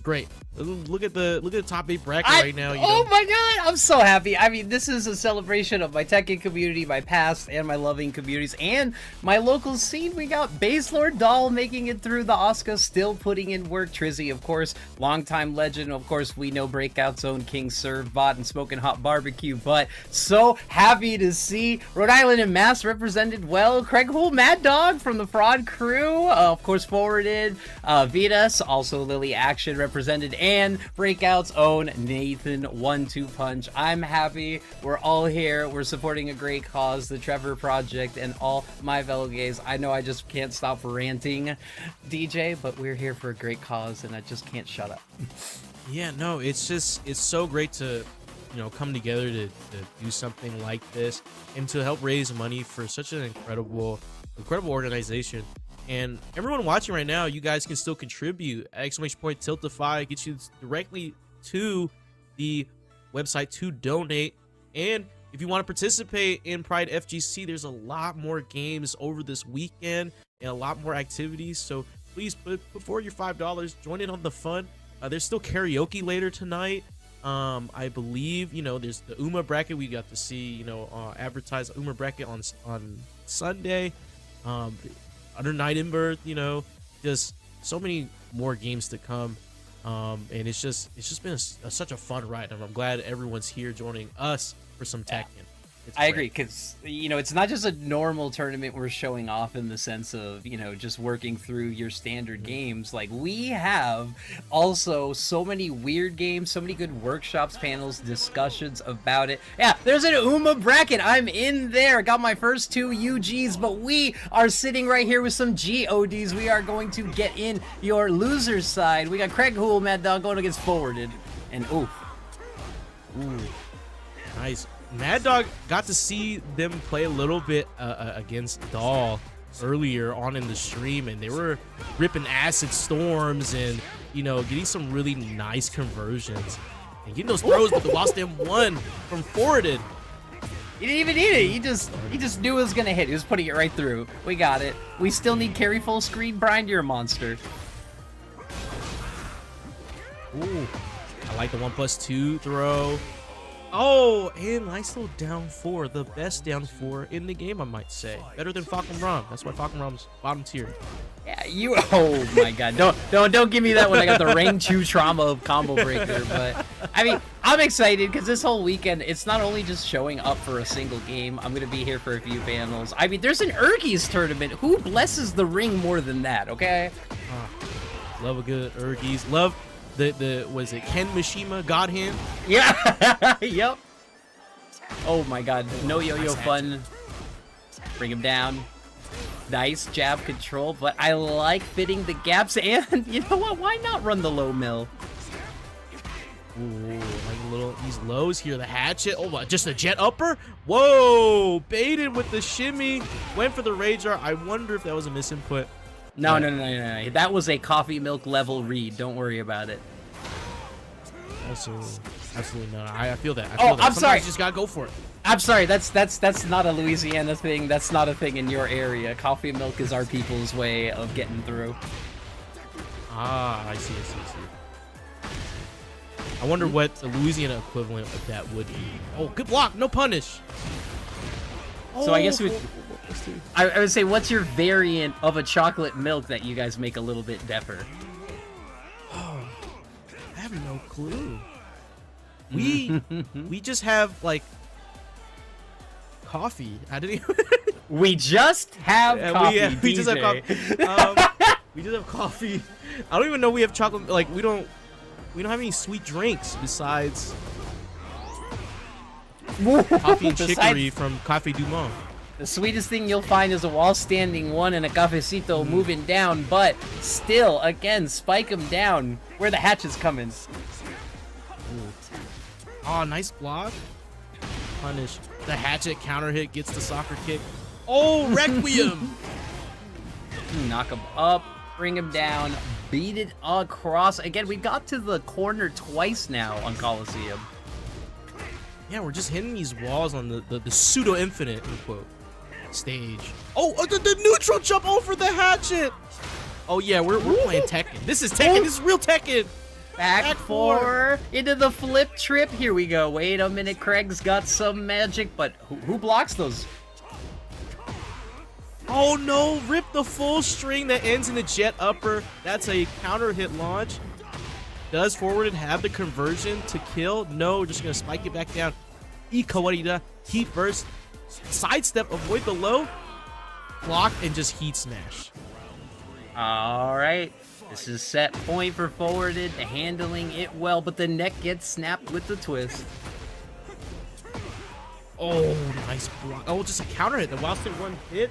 great. Look at the top 8 bracket right now. Oh my god, I'm so happy. I mean, this is a celebration of my Tekken community, my past and my loving communities, and my local scene. We got Baselord Doll making it through the Oscar, still putting in work. Trizzy, of course, longtime legend. Of course, we know Breakout's own King Servbot and Smoking Hot Barbecue, but so happy to see Rhode Island and Mass represented well. Craig Hull, Mad Dog from the Fraud Crew, of course, forwarded. Vitas, also Lily Action represented, and Breakout's own Nathan 1-2 Punch. I'm happy. We're all here. We're supporting a great cause, the Trevor Project, and all my fellow gays. I know I just can't stop ranting, DJ, but we're here for a great cause, and I just can't shut up. Yeah, no, it's so great to come together to do something like this and to help raise money for such an incredible organization. And everyone watching right now, you guys can still contribute. !Tiltify gets you directly to the website to donate. And if you want to participate in PRIDEfgc, there's a lot more games over this weekend and a lot more activities. So please put forward your $5. Join in on the fun. There's still karaoke later tonight. I believe, there's the UMA bracket. We got to see, advertise UMA bracket on Sunday. Under Night in Birth, just so many more games to come. And it's just been such a fun ride. And I'm glad everyone's here joining us for some Tekken. I great. agree, because, it's not just a normal tournament we're showing off in the sense of, just working through your standard games. Like, we have also so many weird games, so many good workshops, panels, discussions about it. Yeah, there's an UMA bracket. I'm in there. Got my first 2 UGs, but we are sitting right here with some GODs. We are going to get in your loser's side. We got Craig Hool, Mad Dog going against Forwarded. And, ooh. Nice. Mad Dog got to see them play a little bit against Doll earlier on in the stream, and they were ripping acid storms and getting some really nice conversions and getting those throws with the whilst M1 from Forwarded. He didn't even need it. He just knew it was gonna hit. He was putting it right through. We got it. We still need carry full screen. Brian, you're a monster. Ooh, I like the 1+2 throw. Oh, and nice little down 4. The best down 4 in the game, I might say. Better than Falcon Rom. That's why Falcon Rom's bottom tier. Yeah, you. Oh my God! Don't give me that when I got the Ring 2 trauma of combo breaker. But I mean, I'm excited because this whole weekend, it's not only just showing up for a single game. I'm gonna be here for a few panels. I mean, there's an Urgies tournament. Who blesses the ring more than that? Okay. Love a good Urgies. Love the was it Ken Mishima God Hand? Yeah. Yep. Oh my God! No yo-yo fun. Bring him down. Nice jab control, but I like fitting the gaps, and you know what? Why not run the low mill? Ooh, like these lows here. The hatchet. Oh, just a jet upper. Whoa! Baited with the shimmy. Went for the rage art. I wonder if that was a misinput. No. That was a coffee milk level read. Don't worry about it. Absolutely not. I feel that. I'm Sometimes sorry. You just gotta go for it. I'm sorry. That's not a Louisiana thing. That's not a thing in your area. Coffee milk is our people's way of getting through. Ah, I see. I wonder what the Louisiana equivalent of that would be. Oh, good block. No punish. So I guess I would say, what's your variant of a chocolate milk that you guys make a little bit depper? I have no clue. We just have like coffee. I didn't even We just have coffee. we just have coffee. We just have coffee. I don't even know we have chocolate. Like we don't have any sweet drinks besides coffee and chicory from Cafe Du Monde. The sweetest thing you'll find is a wall standing one and a cafecito moving down, but still, again, spike them down where the hatch is coming. Oh, nice block. Punish. The hatchet counter hit gets the soccer kick. Oh, Requiem. Knock him up, bring him down, beat it across. Again, we got to the corner twice now on Coliseum. Yeah, we're just hitting these walls on the pseudo infinite quote stage. Oh, the neutral jump over the hatchet. Oh yeah, we're playing Tekken. This is Tekken. This is real Tekken. Back four into the flip trip. Here we go. Wait a minute, Craig's got some magic, but who blocks those? Oh no, rip the full string that ends in a jet upper. That's a counter hit launch. Does Forwarded have the conversion to kill? No, just gonna spike it back down. Ikawarida, heat burst, sidestep, avoid the low, block, and just heat smash. All right. This is set point for Forwarded, handling it well, but the neck gets snapped with the twist. Oh, nice block. Oh, just a counter hit. The whilst it one hit.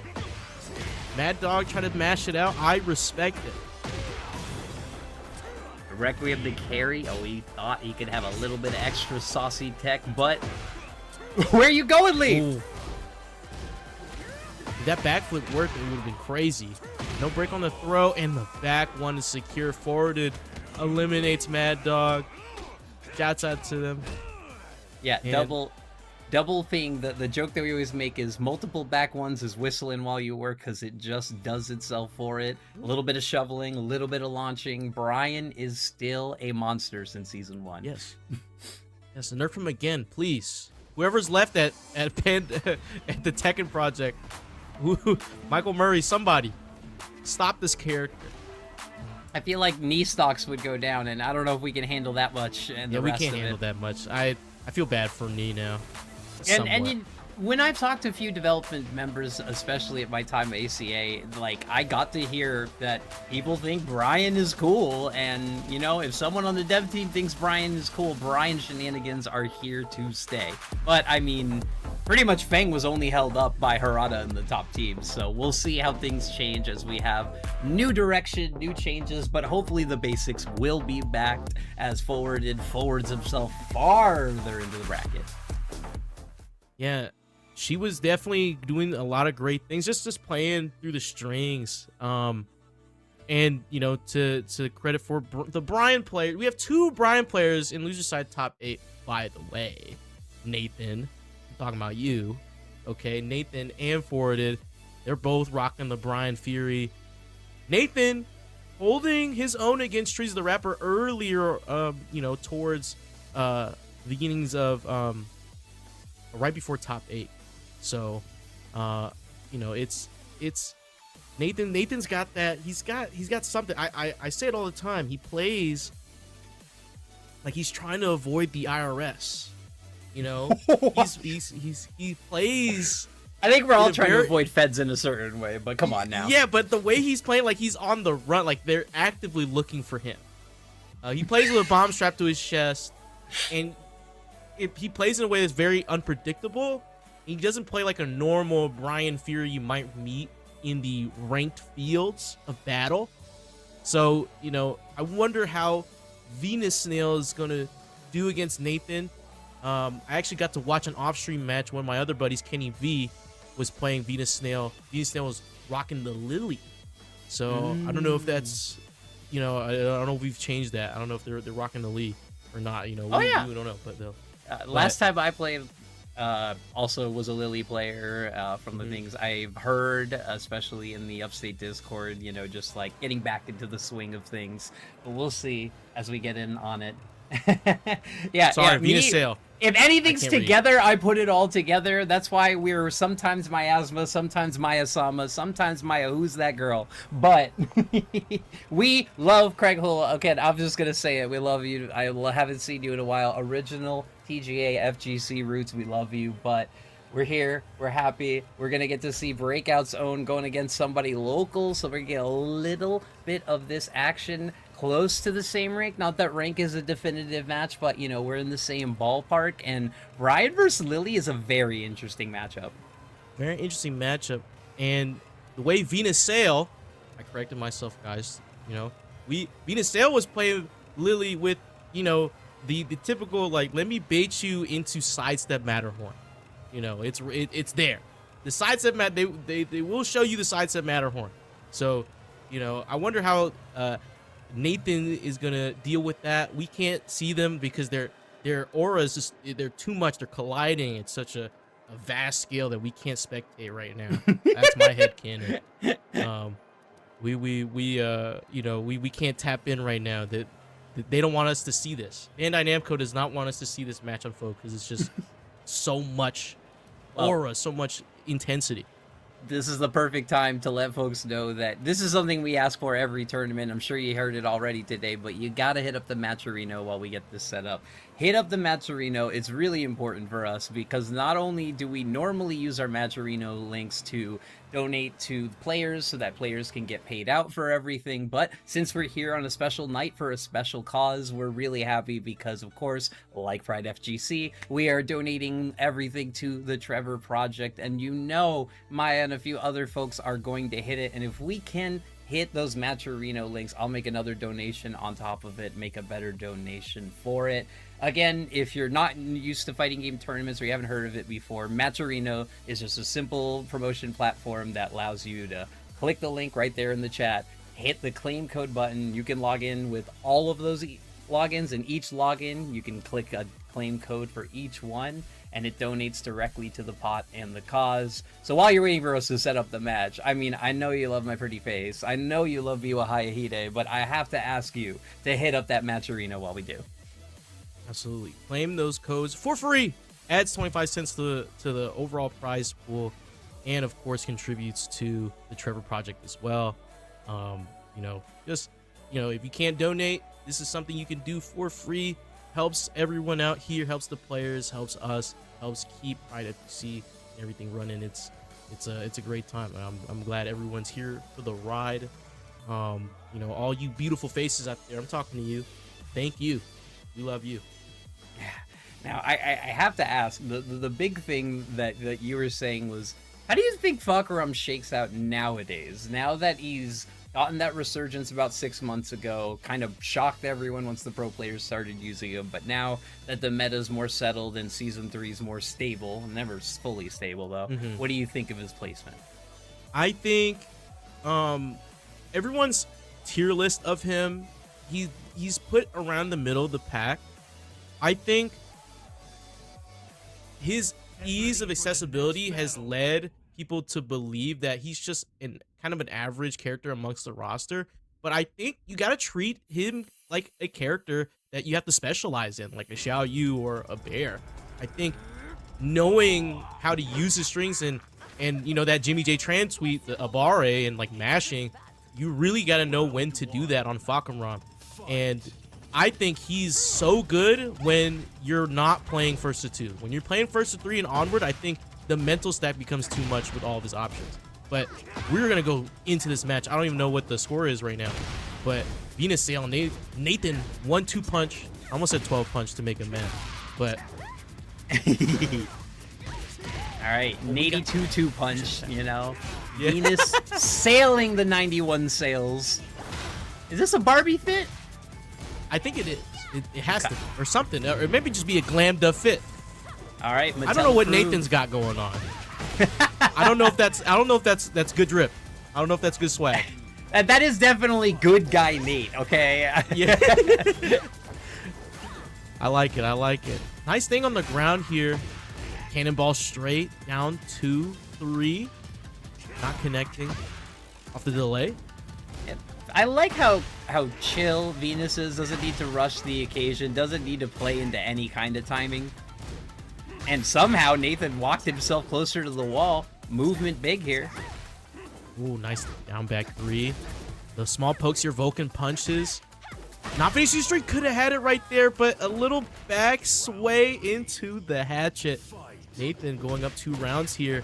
Mad Dog trying to mash it out. I respect it. Requiem the carry. Oh, he thought he could have a little bit of extra saucy tech, but where you going, Lee? Ooh. If that backflip worked, it would have been crazy. No break on the throw, and the back one is secure. Forwarded eliminates Mad Dog. Shouts out to them. Yeah, And double thing. The joke that we always make is multiple back ones is whistling while you work because it just does itself for it. A little bit of shoveling, a little bit of launching. Brian is still a monster since season 1. Yes. Yes, nerf him again, please. Whoever's left at at the Tekken project. Michael Murray, somebody. Stop this character. I feel like knee stocks would go down, and I don't know if we can handle that much. And Yeah, the we rest can't of handle it. that much. I feel bad for knee now. And when I've talked to a few development members, especially at my time at ACA, like, I got to hear that people think Brian is cool, and, you know, if someone on the dev team thinks Brian is cool, Brian shenanigans are here to stay. But, I mean, pretty much Feng was only held up by Harada in the top team, so we'll see how things change as we have new direction, new changes, but hopefully the basics will be backed as forwards himself farther into the bracket. Yeah, she was definitely doing a lot of great things, just playing through the strings. And you know, to credit for the Brian player, we have 2 Brian players in loser side top 8. By the way, Nathan, I'm talking about you, okay? Nathan and Forwarded, they're both rocking the Brian Fury. Nathan holding his own against Trees the Rapper earlier, you know, towards beginnings of right before top 8. So, you know, it's Nathan's got that. He's got something. I say it all the time. He plays like he's trying to avoid the IRS. You know, he plays. I think we're all trying to avoid feds in a certain way, but come on now. Yeah, but the way he's playing, like he's on the run, like they're actively looking for him. He plays with a bomb strapped to his chest, and he plays in a way that's very unpredictable. He doesn't play like a normal Brian Fury you might meet in the ranked fields of battle. So, you know, I wonder how Venus Snail is going to do against Nathan. I actually got to watch an off-stream match. One of my other buddies, Kenny V, was playing Venus Snail. Venus Snail was rocking the Lily. So, I don't know if that's, you know, I don't know if we've changed that. I don't know if they're rocking the Lee or not, you know. We don't know, but they'll. Last time I played, also was a Lily player. From the things I've heard, especially in the Upstate Discord, you know, just like getting back into the swing of things. But we'll see as we get in on it. Sorry, Venus Sail. If anything's together, I put it all together. That's why we're sometimes Miasma, sometimes Mayasama, sometimes Maya Who's That Girl. But we love Craig Hull. Okay, I'm just going to say it. We love you. I haven't seen you in a while. Original TGA FGC roots. We love you. But we're here. We're happy. We're going to get to see Breakout's own going against somebody local. So we're going to get a little bit of this action close to the same rank. Not that rank is a definitive match, but, you know, we're in the same ballpark. And Brian versus Lily is a very interesting matchup. Very interesting matchup. And the way Venus Sail, I corrected myself, guys. You know, Venus Sail was playing Lily with, you know, the typical, like, let me bait you into sidestep Matterhorn. You know, it's there. The sidestep they will show you the sidestep Matterhorn. So, you know, I wonder how Nathan is gonna deal with that. We can't see them because their auras just, they're too much. They're colliding at such a vast scale that we can't spectate right now. That's my headcanon. You know, we can't tap in right now. That they don't want us to see this. Bandai Namco does not want us to see this match unfold because it's just so much aura, so much intensity. This is the perfect time to let folks know that this is something we ask for every tournament. I'm sure you heard it already today, but you gotta hit up the Matcherino while we get this set up. Hit up the Matcherino. It's really important for us because not only do we normally use our Matcherino links to donate to players so that players can get paid out for everything, but since we're here on a special night for a special cause, we're really happy because, of course, like PRIDEfgc, we are donating everything to the Trevor Project, and you know Maya and a few other folks are going to hit it, and if we can hit those Matcherino links, I'll make another donation on top of it, make a better donation for it. Again, if you're not used to fighting game tournaments or you haven't heard of it before, Matcherino is just a simple promotion platform that allows you to click the link right there in the chat, hit the claim code button. You can log in with all of those logins, and each login you can click a claim code for each one, and it donates directly to the pot and the cause. So while you're waiting for us to set up the match, I mean, I know you love my pretty face, I know you love Biwa Hayahide, but I have to ask you to hit up that Matcherino while we do. Absolutely. Claim those codes for free. Adds 25 cents to the overall prize pool, and of course contributes to the Trevor Project as well. You know, just, you know, if you can't donate, this is something you can do for free. Helps everyone out here, helps the players, helps us, helps keep PRIDEfgc everything running. It's a great time. I'm glad everyone's here for the ride. You know, all you beautiful faces out there, I'm talking to you. Thank you. We love you. Now, I have to ask, the big thing that you were saying was, how do you think Fakaram shakes out nowadays? Now that he's gotten that resurgence about 6 months ago, kind of shocked everyone once the pro players started using him, but now that the meta's more settled and Season 3 is more stable, never fully stable though, what do you think of his placement? I think everyone's tier list of him, he's put around the middle of the pack. I think his ease of accessibility has led people to believe that he's just kind of an average character amongst the roster. But I think you got to treat him like a character that you have to specialize in, like a Xiao Yu or a Bear. I think knowing how to use his strings and you know, that Jimmy J Tran tweet, the Abare and like mashing, you really got to know when to do that on Fakaram. And I think he's so good when you're not playing first to 2. When you're playing first to 3 and onward, I think the mental stack becomes too much with all of his options. But we're going to go into this match. I don't even know what the score is right now. But Venus Sale, Nathan 1-2 punch. I almost said 12 punch to make him mad. But All right, 82 punch, you know. Yeah. Venus sailing the 91 sails. Is this a Barbie fit? I think it is. It has to be, or something, or maybe just be a glammed up fit. All right, I don't know what Nathan's got going on. I don't know if that's good drip. I don't know if that's good swag. That is definitely good guy Nate. Okay. Yeah. I like it. I like it. Nice thing on the ground here. Cannonball straight down 2-3. Not connecting off the delay. I like how chill Venus is. Doesn't need to rush the occasion. Doesn't need to play into any kind of timing. And somehow Nathan walked himself closer to the wall. Movement big here. Ooh, nice down back 3. The small pokes here, Vulcan punches. Not finishing streak, could have had it right there, but a little back sway into the hatchet. Nathan going up 2 rounds here.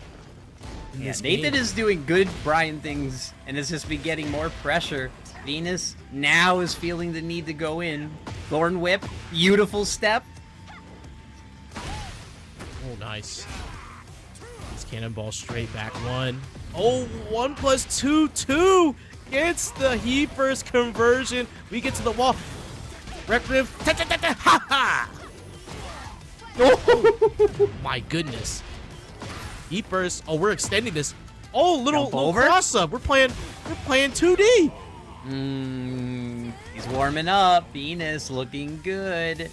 Yeah, Nathan is doing good Brian things and has just been getting more pressure. Venus now is feeling the need to go in. Thorn Whip, beautiful step. Oh, nice. This cannonball straight back 1. Oh, 1 + 2, 2. Gets the heat burst conversion. We get to the wall. Requiem. Ha ha. Oh, my goodness. Heat burst. Oh, we're extending this. Oh, little cross up. We're playing 2D. He's warming up. Venus looking good.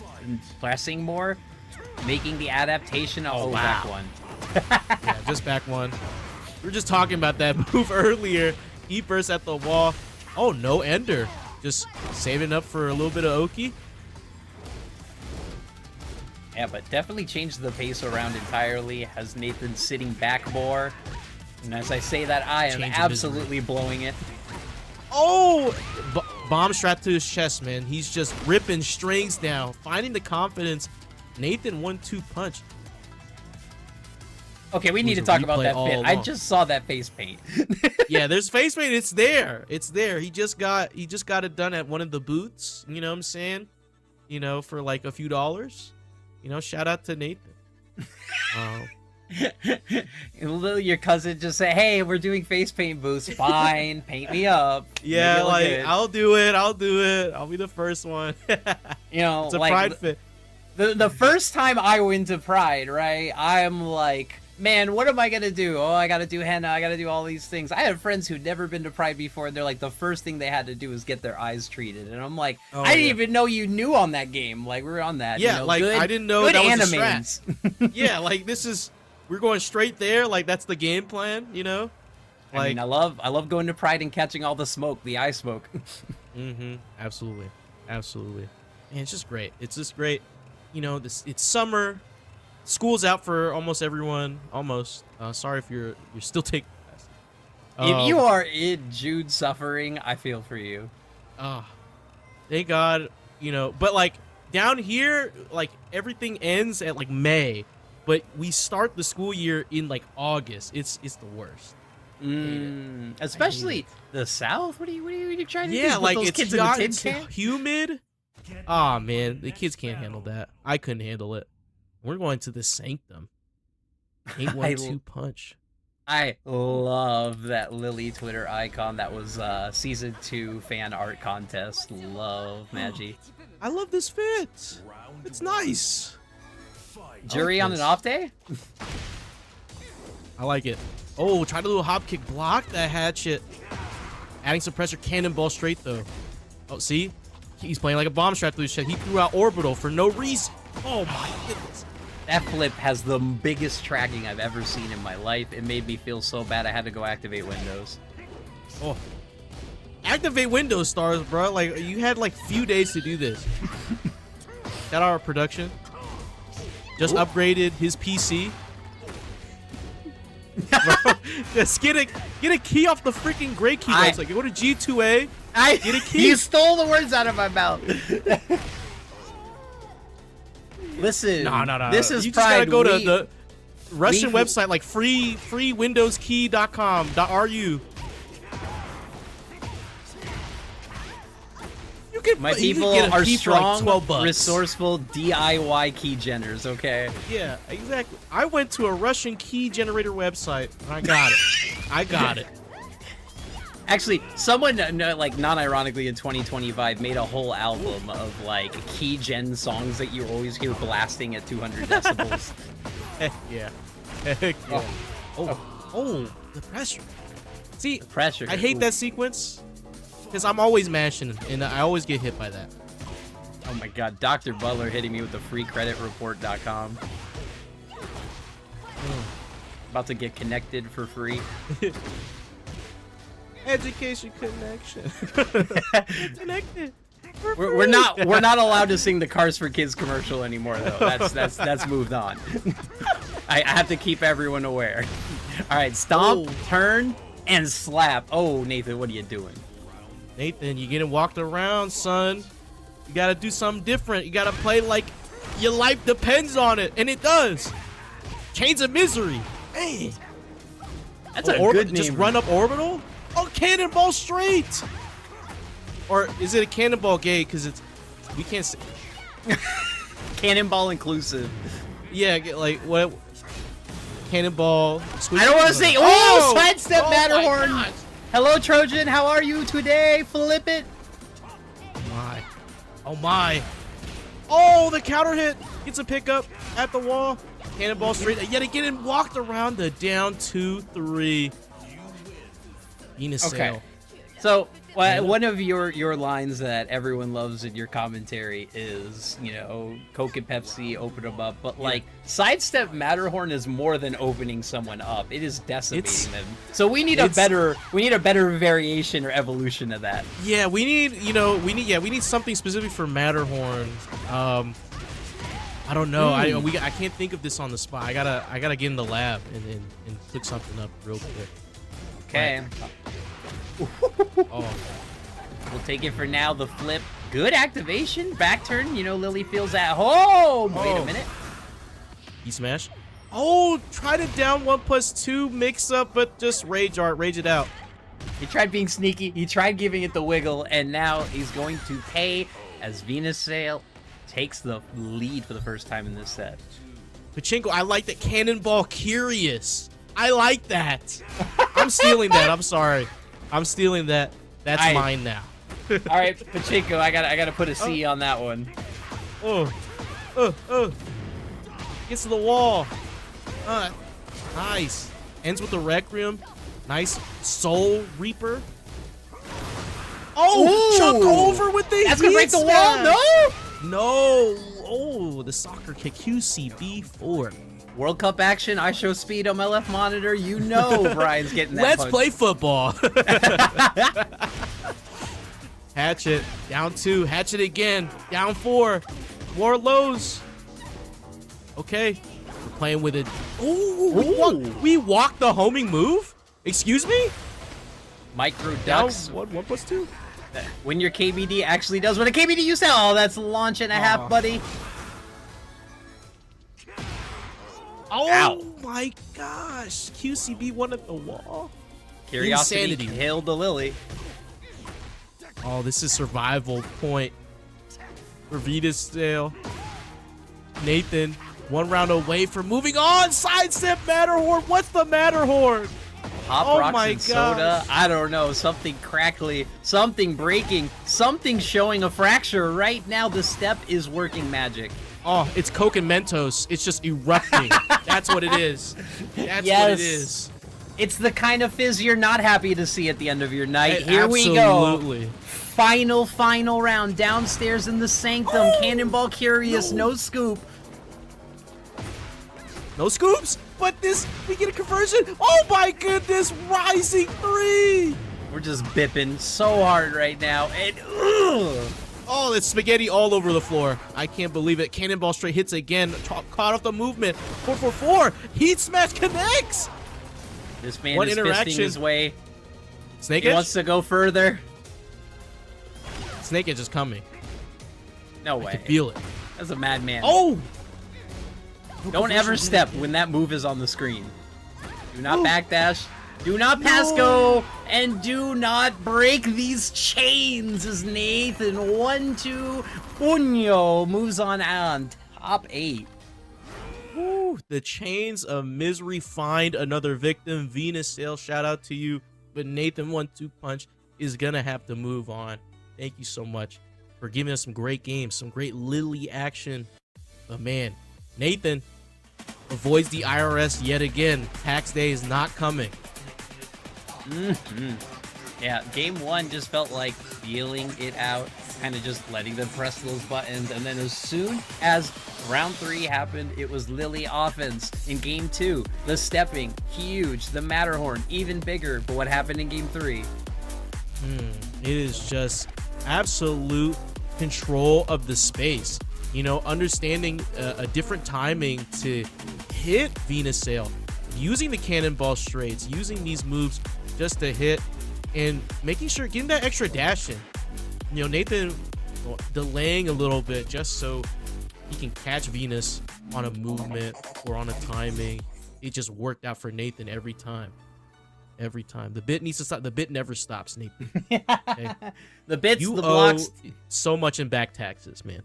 Pressing more. Making the adaptation. Oh, wow. Back 1. Yeah, just back 1. We were just talking about that move earlier. Heat burst at the wall. Oh, no ender. Just saving up for a little bit of Oki. Yeah, but definitely changed the pace around entirely. Has Nathan sitting back more. And as I say that, I am absolutely blowing it. Oh! Bomb strapped to his chest, man. He's just ripping strings down. Finding the confidence. Nathan 1-2 punch. Okay, we need to talk about that fit. I just saw that face paint. Yeah, there's face paint. It's there. It's there. He just got it done at one of the booths. You know what I'm saying? You know, for like a few dollars. You know, shout out to Nathan. Your cousin just say, "Hey, we're doing face paint booths. Fine, paint me up." Yeah, like good. I'll do it. I'll be the first one. You know, it's a like Pride fit. The first time I went to Pride, right? I'm like, man, what am I gonna do? Oh, I gotta do henna. I gotta do all these things. I have friends who'd never been to Pride before, and they're like, the first thing they had to do was get their eyes treated. And I'm like, I didn't even know you knew on that game. Like, we were on that. Yeah, you know, like good, I didn't know good that was animates. a strat. Yeah, like we're going straight there. Like that's the game plan. You know. Like, I mean, I love going to Pride and catching all the smoke, the eye smoke. Absolutely. Man, it's just great. It's just great. You know, it's summer. School's out for almost everyone. Almost. Sorry if you're still taking classes. If you are in June suffering, I feel for you. Thank God. You know, but like down here, like everything ends at like May. but we start the school year in like August. It's the worst. Especially the South. What are you trying to do? Yeah, Put like those it's kids in the hot, tin it's can? humid. Ah, man, the kids can't handle that. I couldn't handle it. We're going to the Sanctum. 812 punch. I love that Lily Twitter icon. That was season 2 fan art contest. Love Magi. I love this fit. It's nice. Jury on an off day? I like it. Oh, try the little hop kick, block that hatchet. Adding some pressure, cannonball straight though. Oh, see? He's playing like a bomb strap through his chest. He threw out orbital for no reason. Oh my goodness. That flip has the biggest tracking I've ever seen in my life. It made me feel so bad I had to go activate Windows. Oh. Activate Windows, stars, bro. Like, you had like few days to do this. Got our production. Just upgraded his PC. Bro, just get a key off the freaking gray key. Like, go to G2A. Get a key. You stole the words out of my mouth. Listen, No. This is you just Pride. gotta go to the Russian website, like freewindowskey.com.ru. My people get a are key for, strong, like, 12 bucks. resourceful DIY key generators. Okay. Yeah, exactly. I went to a Russian key generator website and I got it. I got it. Actually, someone, like, non-ironically in 2025 made a whole album of, like, key gen songs that you always hear blasting at 200 decibels. Heck yeah. Heck yeah. Oh, the pressure. See, Pressure. I hate that sequence because I'm always mashing and I always get hit by that. Oh my god, Dr. Butler hitting me with the freecreditreport.com. About to get connected for free. Education connection. Connected. We're not allowed to sing the Cars for Kids commercial anymore though. That's moved on. I have to keep everyone aware. All right, stomp, turn, and slap. Oh, Nathan, what are you doing? Nathan, you getting walked around, son. You gotta do something different. You gotta play like your life depends on it, and it does. Chains of Misery. Hey. That's a good name. Just run up orbital? Oh, cannonball straight. Or is it a cannonball gay? Because it's we can't say. Cannonball inclusive. Yeah, like what? Cannonball. I don't want to say. Oh, sidestep Oh Matterhorn. my God. Hello, Trojan. How are you today? Flip it. My. Oh my. Oh, the counter hit gets a pickup at the wall. Cannonball straight. Yet again, walked around the down 2-3. Venus Okay. sail. So one of your lines that everyone loves in your commentary is, you know, Coke and Pepsi open them up, but like sidestep Matterhorn is more than opening someone up. It is decimating them. So we need a better variation or evolution of that. Yeah, we need something specific for Matterhorn. I don't know. I can't think of this on the spot. I gotta get in the lab and cook something up real quick. Okay. Oh. We'll take it for now. The flip. Good activation. Back turn. You know, Lily feels at home. Wait a minute. E smash. Oh, tried it down 1+2 mix up, but just rage it out. He tried being sneaky. He tried giving it the wiggle, and now he's going to pay as Venus Sail takes the lead for the first time in this set. Pachinko, I like that cannonball curious. I like that. I'm stealing that. I'm sorry. I'm stealing that. That's mine now. All right, Pachinko, I gotta put a C on that one. Gets to the wall. Nice. Ends with the Requiem. Nice Soul Reaper. Oh, Ooh. chuck over with the That's gonna break the wall. No. Oh, the soccer kick. QCB4. World Cup action. I show speed on my left monitor. You know Brian's getting that. Let's punch. play football. Hatchet. Down 2. Hatchet again. Down 4. More lows. Okay. We're playing with it. Oh, we walked the homing move? Excuse me? Micro Down ducks. 1+2? When your KBD actually does what a KBD used to. Oh, that's launch and a half, buddy. Oh Ow. my gosh. QCB one at the wall. Curiosity Insanity. killed the Lily. Oh, this is survival point for Venusdale. Nathan, 1 round away from moving on. Sidestep Matterhorn. What's the Matterhorn? Pop Oh rocks my and soda. gosh. I don't know. Something crackly. Something breaking. Something showing a fracture. Right now, the step is working magic. Oh, it's Coke and Mentos. It's just erupting. That's what it is. That's what it is. It's the kind of fizz you're not happy to see at the end of your night. Hey, Here we go. absolutely. Final round. Downstairs in the sanctum. Cannonball Curious. No scoop. No scoops, but we get a conversion. Oh my goodness, rising 3. We're just bipping so hard right now. And ugh. Oh, it's spaghetti all over the floor. I can't believe it. Cannonball straight hits again. Caught off the movement. 444. Heat smash connects. This man One is interaction. fisting his way. Snake He Edge? wants to go further. Snake Edge is coming. No I way. can feel it. That's a madman. Oh! Don't ever step when that move is on the screen. Do not backdash. Do not pass go. And do not break these chains as Nathan 1-2 Unyo moves on top 8. Woo, the chains of misery find another victim. Venusdale, shout out to you. But Nathan 1-2 punch is gonna have to move on. Thank you so much for giving us some great games, some great Lily action. But man, Nathan avoids the IRS yet again. Tax day is not coming. Yeah, game 1 just felt like feeling it out, kind of just letting them press those buttons, and then as soon as round 3 happened, it was Lily offense. In game 2, the stepping, huge, the Matterhorn, even bigger, but what happened in game 3? It is just absolute control of the space. You know, understanding a different timing to hit Venusdale, using the cannonball straights, using these moves just to hit, and making sure getting that extra dash in. You know, Nathan delaying a little bit just so he can catch Venus on a movement or on a timing. It just worked out for Nathan every time. Every time. The bit needs to stop. The bit never stops, Nathan. Okay? The bits, You the owe blocks. so much in back taxes, man.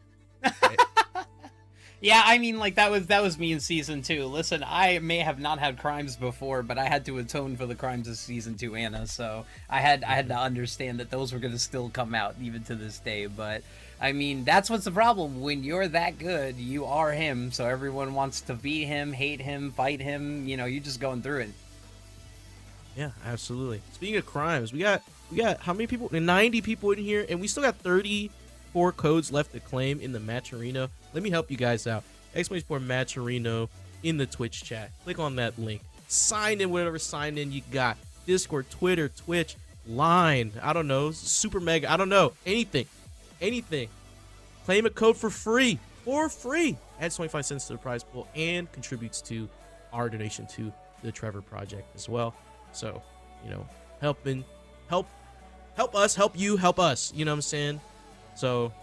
Yeah, I mean, like, that was me in season 2. Listen, I may have not had crimes before, but I had to atone for the crimes of season 2, Anna. So I had to understand that those were gonna still come out even to this day. But I mean, that's what's the problem. When you're that good, you are him. So everyone wants to beat him, hate him, fight him. You know, you're just going through it. Yeah, absolutely. Speaking of crimes, we got how many people? 90 people in here, and we still got 34 codes left to claim in the Matcherino. Let me help you guys out. !Matcherino in the Twitch chat. Click on that link. Sign in whatever sign in you got. Discord, Twitter, Twitch, Line. I don't know. Super Mega. I don't know. Anything. Claim a code for free. Adds 25 cents to the prize pool and contributes to our donation to the Trevor Project as well. So, you know, help us, help you, help us. You know what I'm saying? So,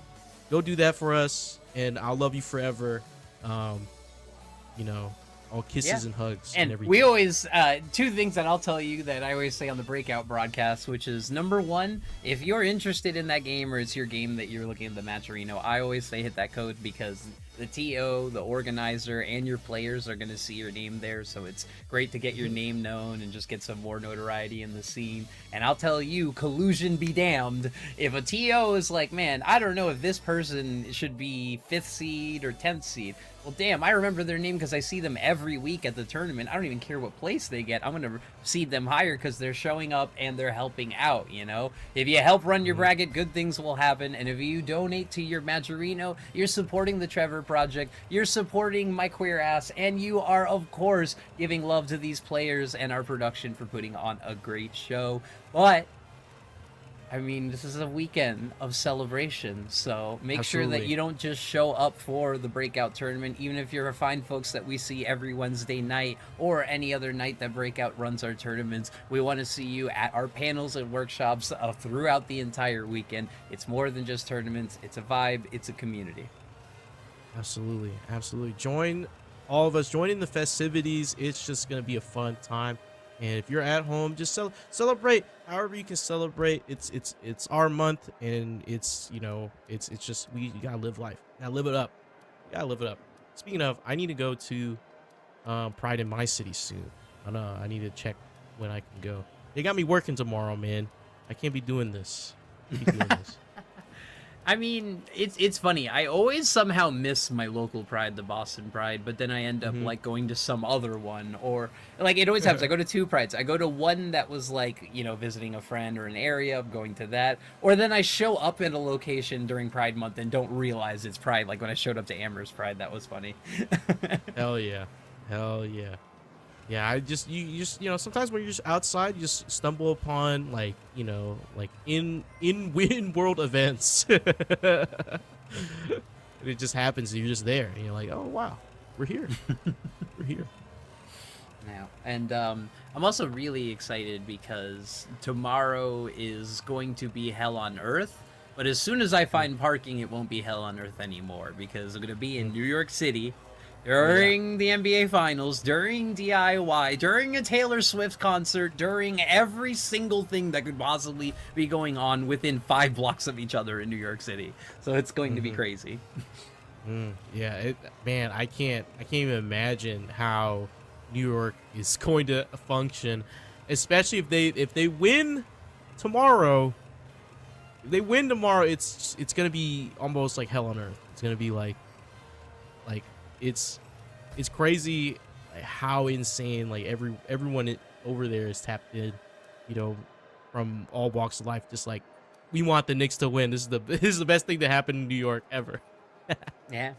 go do that for us, and I'll love you forever. You know, all kisses and hugs and everything. We always, 2 things that I'll tell you that I always say on the Breakout broadcast, which is, number 1, if you're interested in that game or it's your game that you're looking at the Matcherino, I always say hit that code because the TO, the organizer, and your players are going to see your name there, so it's great to get your name known and just get some more notoriety in the scene. And I'll tell you, collusion be damned. If a TO is like, man, I don't know if this person should be 5th seed or 10th seed, well, damn, I remember their name because I see them every week at the tournament. I don't even care what place they get. I'm going to seed them higher because they're showing up and they're helping out, you know? If you help run your bracket, good things will happen. And if you donate to your Matcherino, you're supporting the Trevor Project, you're supporting my queer ass, and you are, of course, giving love to these players and our production for putting on a great show. But I mean, this is a weekend of celebration, so make sure that you don't just show up for the Breakout tournament, even if you're a fine folks that we see every Wednesday night or any other night that Breakout runs our tournaments. We want to see you at our panels and workshops throughout the entire weekend. It's more than just tournaments. It's a vibe. It's a community. Absolutely. Join all of us joining the festivities. It's just gonna be a fun time. And if you're at home, just celebrate however you can celebrate. It's our month, and it's just you gotta live life. You gotta live it up. You gotta live it up. Speaking of, I need to go to Pride in my city soon. I need to check when I can go. They got me working tomorrow, man. I can't be doing this. I mean, it's funny. I always somehow miss my local Pride, the Boston Pride, but then I end up like going to some other one, or like it always happens. I go to two Prides. I go to one that was like, visiting a friend or an area, I'm going to that, or then I show up at a location during Pride month and don't realize it's Pride. Like when I showed up to Amherst Pride, that was funny. Hell yeah. Yeah, I just you just sometimes when you're just outside, you just stumble upon like in world events. And it just happens, and you're just there, and you're like, oh wow, we're here. We're here. Now, and I'm also really excited because tomorrow is going to be hell on earth. But as soon as I find parking, it won't be hell on earth anymore, because I'm going to be in New York City during the NBA Finals, during DIY, during a Taylor Swift concert, during every single thing that could possibly be going on within 5 blocks of each other in New York City. So it's going to be crazy. Yeah, man, I can't even imagine how New York is going to function, especially if they win tomorrow. If they win tomorrow, it's gonna be almost like hell on earth. It's gonna be like it's crazy how insane like everyone over there is tapped in, from all walks of life. Just like, we want the Knicks to win. This is the best thing to happen in New York ever. Yeah.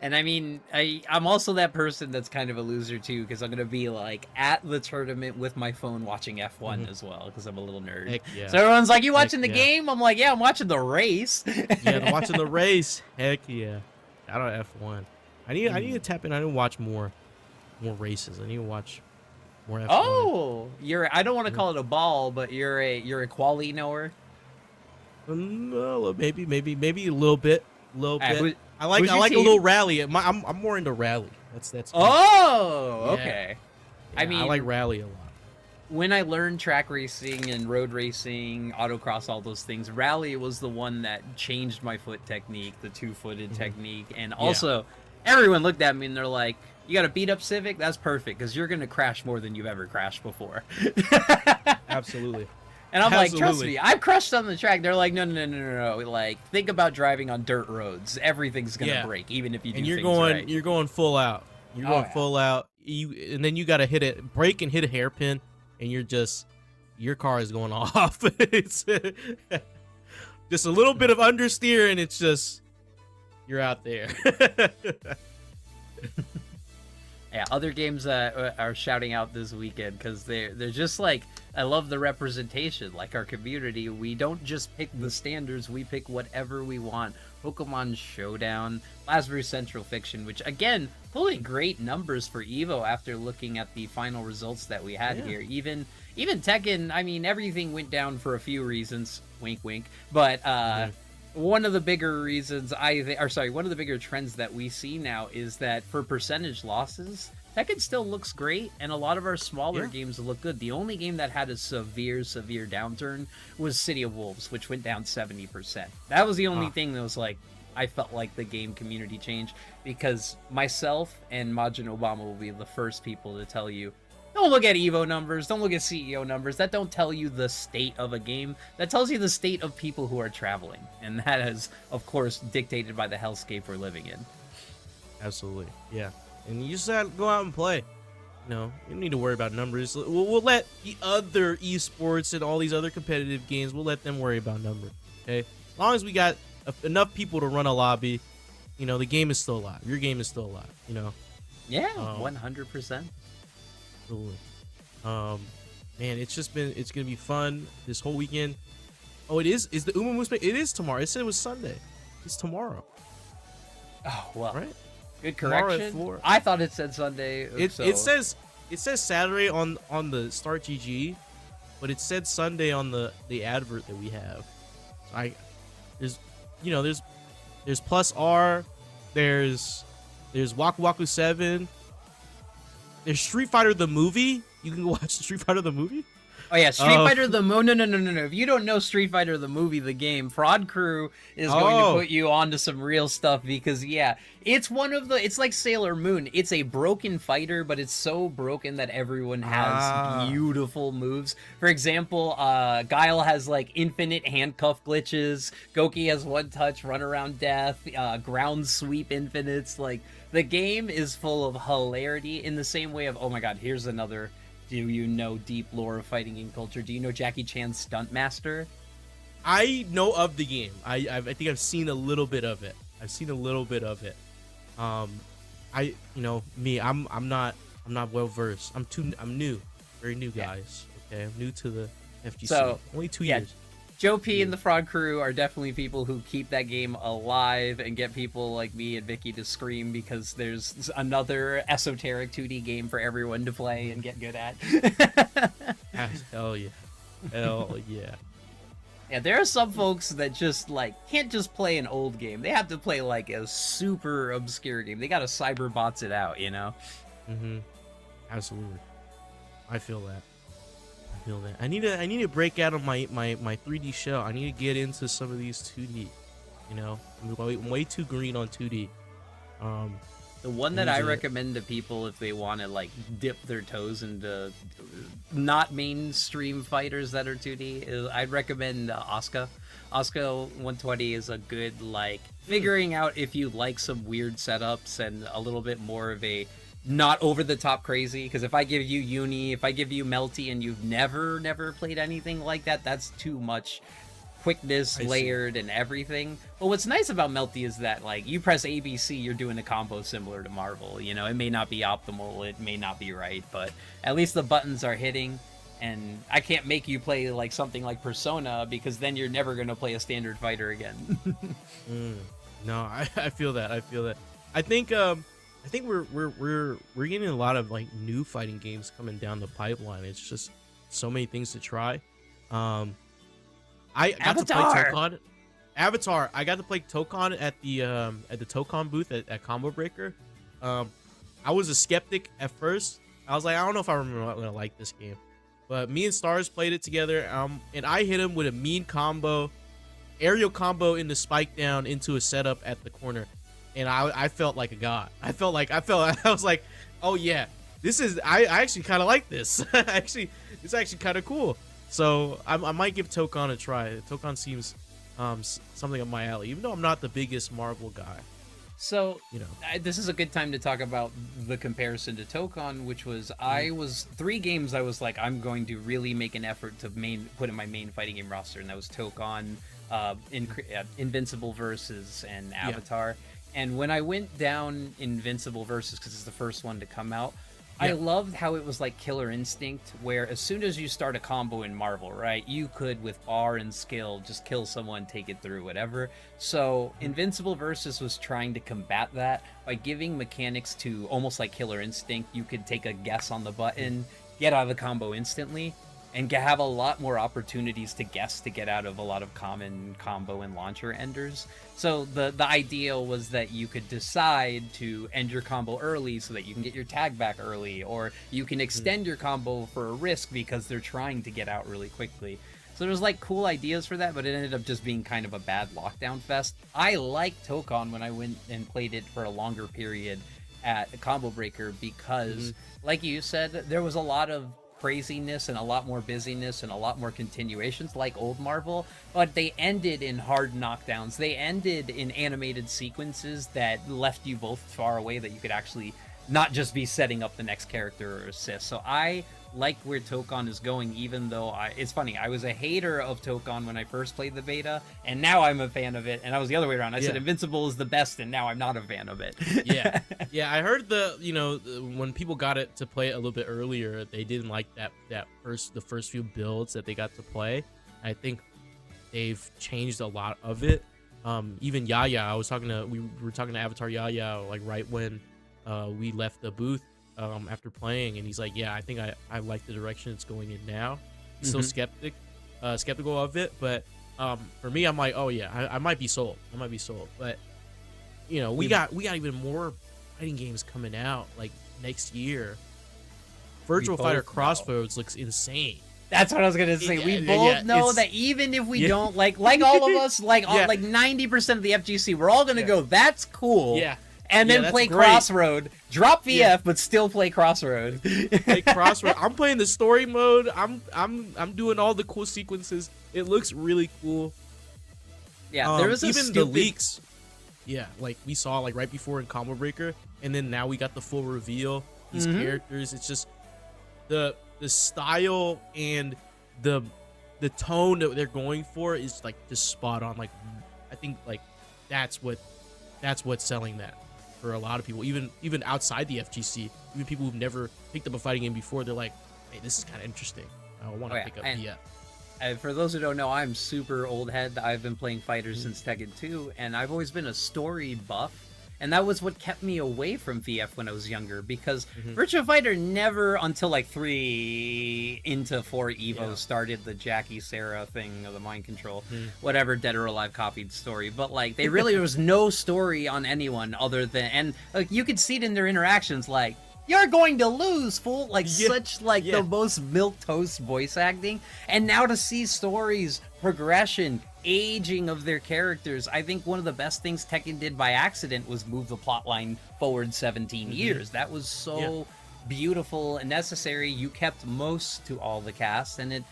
And I mean, I'm also that person that's kind of a loser too, because I'm gonna be like at the tournament with my phone watching F1 as well, because I'm a little nerd. Heck yeah. So everyone's like, "You watching the game?" I'm like, "Yeah, I'm watching the race." Yeah, I'm watching the race. Heck yeah. Shout out F1. I need to tap in. I need to watch more races. I need to watch more F1. Oh, I don't want to call it a ball, but you're a quali knower. Maybe a little bit. I like who's your a team? little rally. I'm more into rally. That's Oh, Yeah. okay. Yeah, I mean, I like rally a lot. when I learned track racing and road racing, autocross, all those things, rally was the one that changed my foot technique, the two-footed technique, and also everyone looked at me and they're like, "You got a beat up Civic? That's perfect, because you're gonna crash more than you've ever crashed before." Absolutely. And I'm like, trust Absolutely. me, I've crushed on the track. They're like, no. Like, think about driving on dirt roads. Everything's gonna break, even if you do And you're things going right. you're going full out. You're going yeah. full out. And then you got to brake and hit a hairpin, and your car is going off. It's just a little bit of understeer, and it's just you're out there. Yeah, other games are shouting out this weekend because they're just like, I love the representation. Like our community, we don't just pick the standards, we pick whatever we want. Pokemon Showdown, Lazarus Central Fiction, which again, pulling great numbers for Evo after looking at the final results that we had here. Even Tekken, I mean, everything went down for a few reasons. Wink, wink. But one of the bigger reasons one of the bigger trends that we see now is that for percentage losses, Tekken still looks great, and a lot of our smaller games look good. The only game that had a severe downturn was City of Wolves, which went down 70%. That was the only thing that was like, I felt like the game community changed, because myself and Majin Obama will be the first people to tell you, don't look at Evo numbers, don't look at CEO numbers. That don't tell you the state of a game. That tells you the state of people who are traveling. And that is, of course, dictated by the hellscape we're living in. Absolutely. Yeah. And you just gotta go out and play. You don't need to worry about numbers. We'll let the other esports and all these other competitive games, we'll let them worry about numbers. Okay? As long as we got enough people to run a lobby, the game is still alive. Your game is still alive, Yeah, 100%. Absolutely. Man, it's gonna be fun this whole weekend. Oh, is the Uma Musume? It is tomorrow. It said it was Sunday. It's tomorrow. Oh, well. Right? Good Tomorrow at correction. 4. I thought it said Sunday. It says Saturday on the Start GG, but it said Sunday on the advert that we have. There's plus R, there's There's Waku Waku 7. There's Street Fighter the movie. You can go watch Street Fighter the movie. Oh yeah, Street Fighter the no. If you don't know Street Fighter the movie, the game, Fraud Crew is going to put you onto some real stuff because yeah, it's one of the. It's like Sailor Moon. It's a broken fighter, but it's so broken that everyone has beautiful moves. For example, Guile has like infinite handcuff glitches. Goki has one touch, run around death, ground sweep infinites. Like the game is full of hilarity in the same way of oh my god, here's another. Do you know deep lore of fighting game culture? Do you know Jackie Chan's Stunt Master? I know of the game. I think I've seen a little bit of it. I'm not well versed. I'm new, very new, guys. Okay, I'm new to the FGC. So only 2 years. Joe P and the Fraud Crew are definitely people who keep that game alive and get people like me and Vicky to scream because there's another esoteric 2D game for everyone to play and get good at. Hell yeah. Yeah, there are some folks that just like can't just play an old game. They have to play like a super obscure game. They gotta cyberbots it out, you know? Absolutely. I feel that. I need to break out of my 3D shell. I need to get into some of these 2D. You know, I'm way too green on 2D. The one that I recommend to people if they want to like dip their toes into not mainstream fighters that are 2D is I'd recommend Asuka. Asuka 120 is a good like figuring out if you like some weird setups and a little bit more of a not over the top crazy, because if I give you Uni, if I give you Melty and you've never played anything like that, that's too much quickness layered and everything. But what's nice about Melty is that like you press ABC, you're doing a combo similar to Marvel. You know, it may not be optimal, it may not be right, but at least the buttons are hitting. And I can't make you play like something like Persona because then you're never gonna play a standard fighter again. No, I feel that. I think we're getting a lot of like new fighting games coming down the pipeline. It's just so many things to try. I got to play Tokon. Avatar. I got to play Tokon at the Tokon booth at Combo Breaker. I was a skeptic at first. I was like, I don't know if I'm gonna like this game. But me and Stars played it together. And I hit him with a mean combo, aerial combo into spike down into a setup at the corner. And I felt like a god. I was like, oh yeah, I actually kind of like this. It's actually kind of cool. So I might give Tokon a try. Tokon seems something up my alley, even though I'm not the biggest Marvel guy. So, you know, this is a good time to talk about the comparison to Tokon, which was I was 3 games I was like, I'm going to really make an effort to put in my main fighting game roster, and that was Tokon, Invincible Versus, and Avatar. Yeah. And when I went down Invincible Versus, because it's the first one to come out, I loved how it was like Killer Instinct, where as soon as you start a combo in Marvel, right, you could, with bar and skill, just kill someone, take it through, whatever. So Invincible Versus was trying to combat that by giving mechanics to almost like Killer Instinct. You could take a guess on the button, get out of the combo instantly, and have a lot more opportunities to guess to get out of a lot of common combo and launcher enders. So the idea was that you could decide to end your combo early so that you can get your tag back early, or you can extend your combo for a risk because they're trying to get out really quickly. So there was like cool ideas for that, but it ended up just being kind of a bad lockdown fest. I liked Tokon when I went and played it for a longer period at Combo Breaker because, like you said, there was a lot of craziness and a lot more busyness and a lot more continuations like old Marvel, but they ended in hard knockdowns. They ended in animated sequences that left you both far away that you could actually not just be setting up the next character or assist. So I like where Tokon is going, even though it's funny, I was a hater of Tokon when I first played the beta, and now I'm a fan of it. And I was the other way around. I said Invincible is the best, and now I'm not a fan of it. Yeah, I heard when people got it to play it a little bit earlier, they didn't like the first few builds that they got to play. I think they've changed a lot of it. Even Yaya, we were talking to Avatar Yaya like right when we left the booth after playing, and he's like, yeah, I think I like the direction it's going in now. Still skeptical of it, but for me, I'm like, oh yeah, I might be sold. But you know, we got even more fighting games coming out like next year. Virtual both Fighter know. Crossroads looks insane. That's what I was gonna say. We both know it's- that even if we yeah. don't like all of us, like Yeah. like 90% of the FGC, we're all gonna go. That's cool. Yeah. And Yeah, then that's play great. Crossroad, drop VF, Yeah. but still play Crossroad. Like Crossroad, I'm playing the story mode. I'm doing all the cool sequences. It looks really cool. Yeah, there was a even stupid... the leaks. Yeah, like we saw like right before in Combo Breaker, and then now we got the full reveal. These characters, it's just the style and the tone that they're going for is like just spot on. Like I think like that's what's selling that for a lot of people, even outside the FGC, even people who've never picked up a fighting game before. They're like, hey, this is kind of interesting. I want to pick up VF. And for those who don't know, I'm super old head. I've been playing fighters since Tekken 2, and I've always been a story buff. And that was what kept me away from VF when I was younger, because Virtua Fighter never, until like 3 into 4 Evo, started the Jackie Sarah thing of the mind control, whatever Dead or Alive copied story. But like, they really, there was no story on anyone other than, and like, you could see it in their interactions, like, you're going to lose, fool! Like, such, like, the most milquetoast voice acting. And now to see stories, progression, aging of their characters, I think one of the best things Tekken did by accident was move the plotline forward 17 years. That was so beautiful and necessary. You kept most to all the cast, and it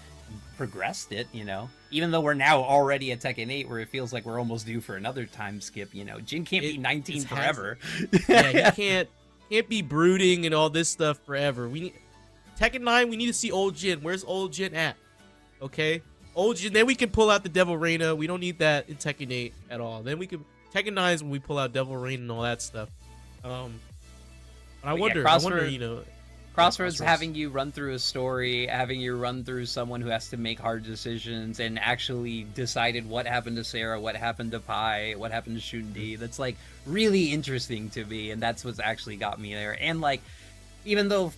progressed it, you know? Even though we're now already at Tekken 8, where it feels like we're almost due for another time skip, you know? Jin can't be 19 forever. Yeah, he can't be brooding and all this stuff forever. We need Tekken 9. We need to see old Jin. Where's old Jin at? Okay, old Jin. Then we can pull out the Devil Reina. We don't need that in Tekken 8 at all. Then we can Tekken 9 is when we pull out Devil Reina and all that stuff. But I wonder, you know. Crossroads having you run through a story, having you run through someone who has to make hard decisions and actually decided what happened to Sarah, what happened to Pai, what happened to Shundi. That's like really interesting to me, and that's what's actually got me there. And like, even though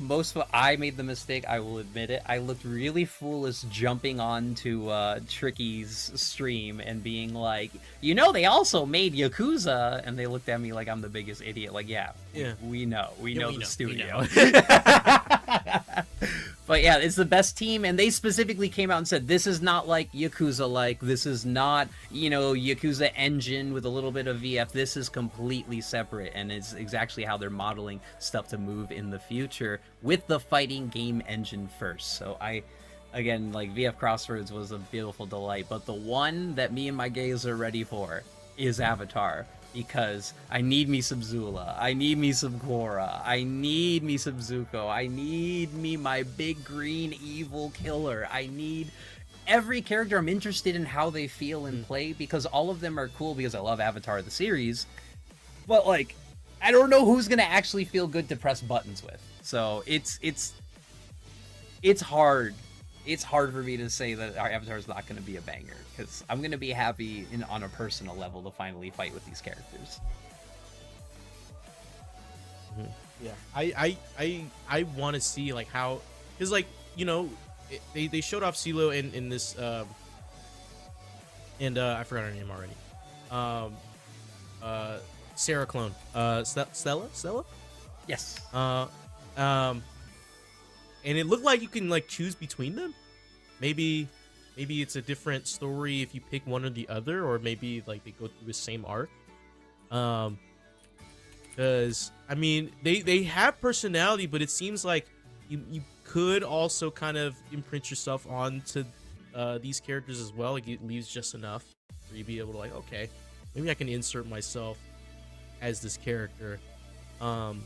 I made the mistake, I will admit it, I looked really foolish jumping onto Tricky's stream and being like, you know, they also made Yakuza, and they looked at me like I'm the biggest idiot. Like, we know the studio. But yeah, it's the best team, and they specifically came out and said, this is not like Yakuza-like, this is not, you know, Yakuza engine with a little bit of VF, this is completely separate, and it's exactly how they're modeling stuff to move in the future with the fighting game engine first. So again, like, VF Crossroads was a beautiful delight, but the one that me and my gays are ready for is Avatar. Because I need me some Zula, I need me some Korra, I need me some Zuko, I need me my big green evil killer, I need every character. I'm interested in how they feel and play, because all of them are cool, because I love Avatar the series, but like, I don't know who's gonna actually feel good to press buttons with. So it's hard. It's hard for me to say that our Avatar is not going to be a banger, because I'm going to be happy on a personal level to finally fight with these characters. Yeah, I want to see like how, because like, you know, they showed off CeeLo in this and I forgot her name already. Sarah clone. Stella? Yes. And it looked like you can like choose between them. Maybe it's a different story if you pick one or the other, or maybe like they go through the same arc. Because I mean, they have personality, but it seems like you could also kind of imprint yourself onto these characters as well. Like, it leaves just enough for you to be able to like, okay, maybe I can insert myself as this character. And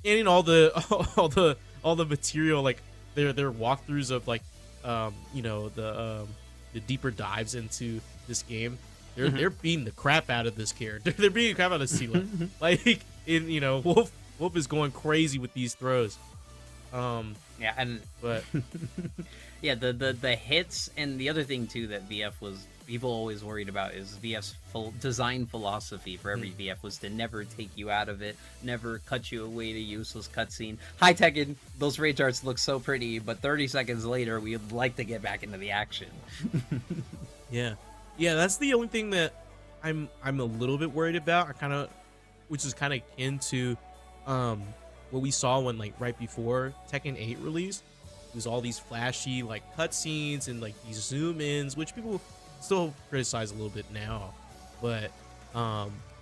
in all the material, like their walkthroughs of like you know, the deeper dives into this game, they're beating the crap out of this character. They're beating the crap out of CeeLo. Like, in, you know, Wolf is going crazy with these throws. Yeah, and but yeah, the hits, and the other thing too that VF was, people always worried about, is VF's design philosophy for every VF was to never take you out of it, never cut you away to useless cutscene. Hi Tekken, those rage arts look so pretty, but 30 seconds later we'd like to get back into the action. yeah, that's the only thing that I'm a little bit worried about. Which is kind of akin to what we saw when like right before Tekken 8 released. It was all these flashy like cutscenes and like these zoom ins, which people still criticize a little bit now. But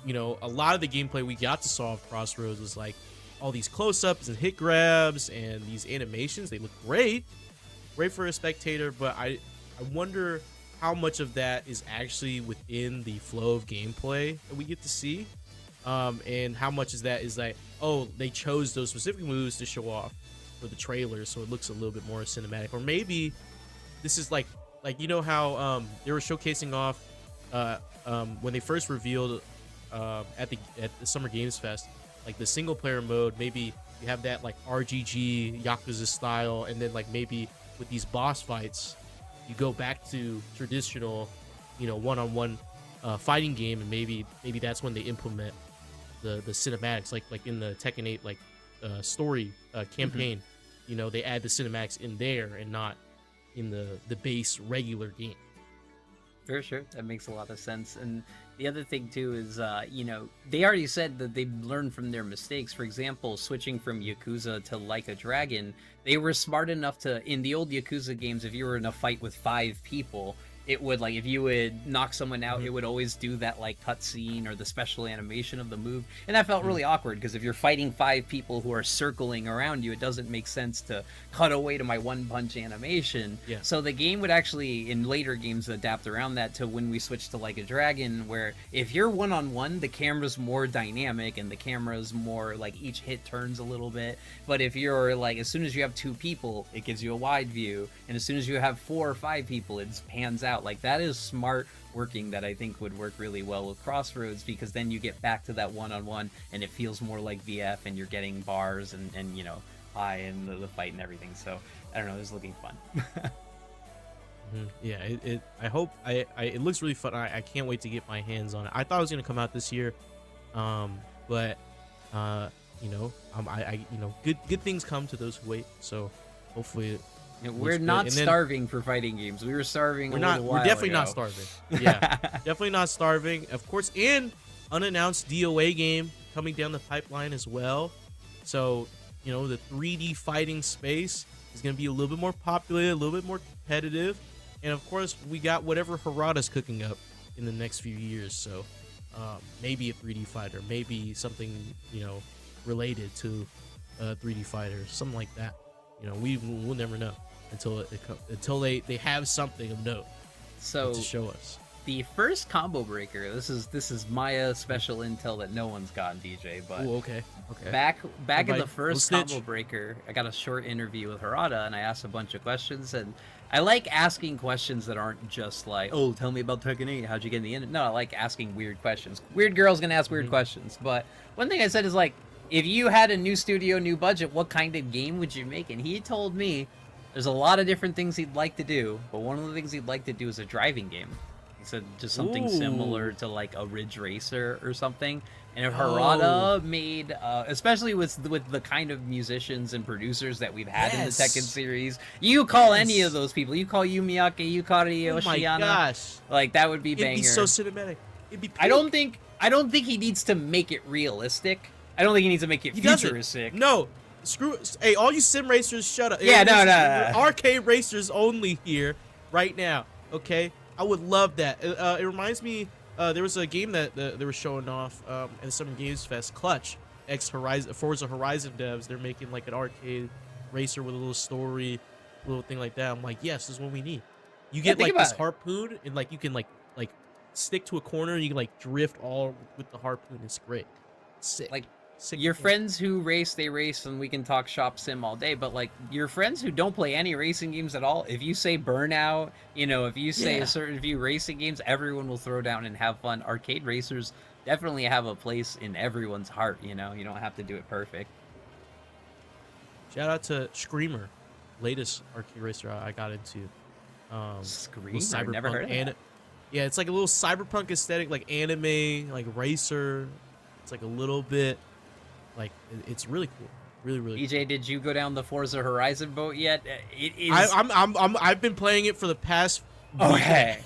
you know, a lot of the gameplay we got to saw of Crossroads was like all these close-ups and hit grabs and these animations. They look great for a spectator, but I wonder how much of that is actually within the flow of gameplay that we get to see, and how much is that is like, oh, they chose those specific moves to show off for the trailer, so it looks a little bit more cinematic. Or maybe this is like you know how they were showcasing off when they first revealed at the Summer Games Fest, like the single player mode. Maybe you have that like RGG Yakuza style, and then like maybe with these boss fights you go back to traditional, you know, one-on-one fighting game, and maybe that's when they implement the cinematics, like in the Tekken 8 like story campaign. You know, they add the cinematics in there and not in the base regular game. For sure, that makes a lot of sense. And the other thing too is, you know, they already said that they learned from their mistakes. For example, switching from Yakuza to Like a Dragon, they were smart enough to, in the old Yakuza games, if you were in a fight with 5 people, it would, like, if you would knock someone out, it would always do that, like, cutscene or the special animation of the move. And that felt really awkward, because if you're fighting 5 people who are circling around you, it doesn't make sense to cut away to my one-punch animation. Yeah. So the game would actually, in later games, adapt around that to when we switch to Like a Dragon, where if you're one-on-one, the camera's more dynamic, and the camera's more, like, each hit turns a little bit. But if you're, like, as soon as you have 2 people, it gives you a wide view, and as soon as you have 4 or 5 people, it pans out. Like, that is smart working that I think would work really well with Crossroads, because then you get back to that one-on-one and it feels more like VF, and you're getting bars and you know, high in the fight and everything. So I don't know, this is looking fun. Yeah, I hope it looks really fun. I can't wait to get my hands on it. I thought it was gonna come out this year, but you know, you know, good things come to those who wait. So hopefully. We're not starving for fighting games. We were starving. We're definitely not starving. Yeah, definitely not starving. Of course, and unannounced DOA game coming down the pipeline as well. So, you know, the 3D fighting space is going to be a little bit more popular, a little bit more competitive, and of course, we got whatever Harada's cooking up in the next few years. So, maybe a 3D fighter, maybe something, you know, related to 3D fighters, something like that. You know, we'll never know until they have something of note to show us. The first combo breaker. This is Maya special intel that no one's gotten, DJ. But ooh, okay. Back in the first combo breaker, I got a short interview with Harada, and I asked a bunch of questions. And I like asking questions that aren't just like, oh, tell me about Tekken 8. How'd you get in the end? No, I like asking weird questions. Weird girl's gonna ask weird questions. But one thing I said is like, if you had a new studio, new budget, what kind of game would you make? And he told me there's a lot of different things he'd like to do, but one of the things he'd like to do is a driving game. He said just something similar to like a Ridge Racer or something. And if Harada made, especially with the kind of musicians and producers that we've had in the Tekken series, you call any of those people, you call Yumiyake, Yukari, Oshiana, my gosh, like that would be banger. It'd be so cinematic. It'd be. I don't think he needs to make it realistic. I don't think he needs to make it futuristic. No, screw. Hey, all you sim racers, shut up. Yeah, hey, no. Arcade racers only here, right now. Okay, I would love that. It reminds me. There was a game that they were showing off at the Summer Games Fest. Clutch, Forza Horizon devs. They're making like an arcade racer with a little story, little thing like that. I'm like, yes, this is what we need. You get like this harpoon, and like you can like stick to a corner, and you can like drift all with the harpoon. It's great. Sick. Like. Your friends who race, they race, and we can talk shop sim all day, but like your friends who don't play any racing games at all, if you say Burnout, you know, if you say a certain few racing games, everyone will throw down and have fun. Arcade racers definitely have a place in everyone's heart, you know, you don't have to do it perfect. Shout out to Screamer, latest arcade racer I got into. Screamer? Never heard of that. Yeah, it's like a little cyberpunk aesthetic, like anime, like racer. It's like a little bit. Like, it's really cool, really EJ, cool. did you go down the Forza Horizon boat yet? It is. I've been playing it for the past. Okay.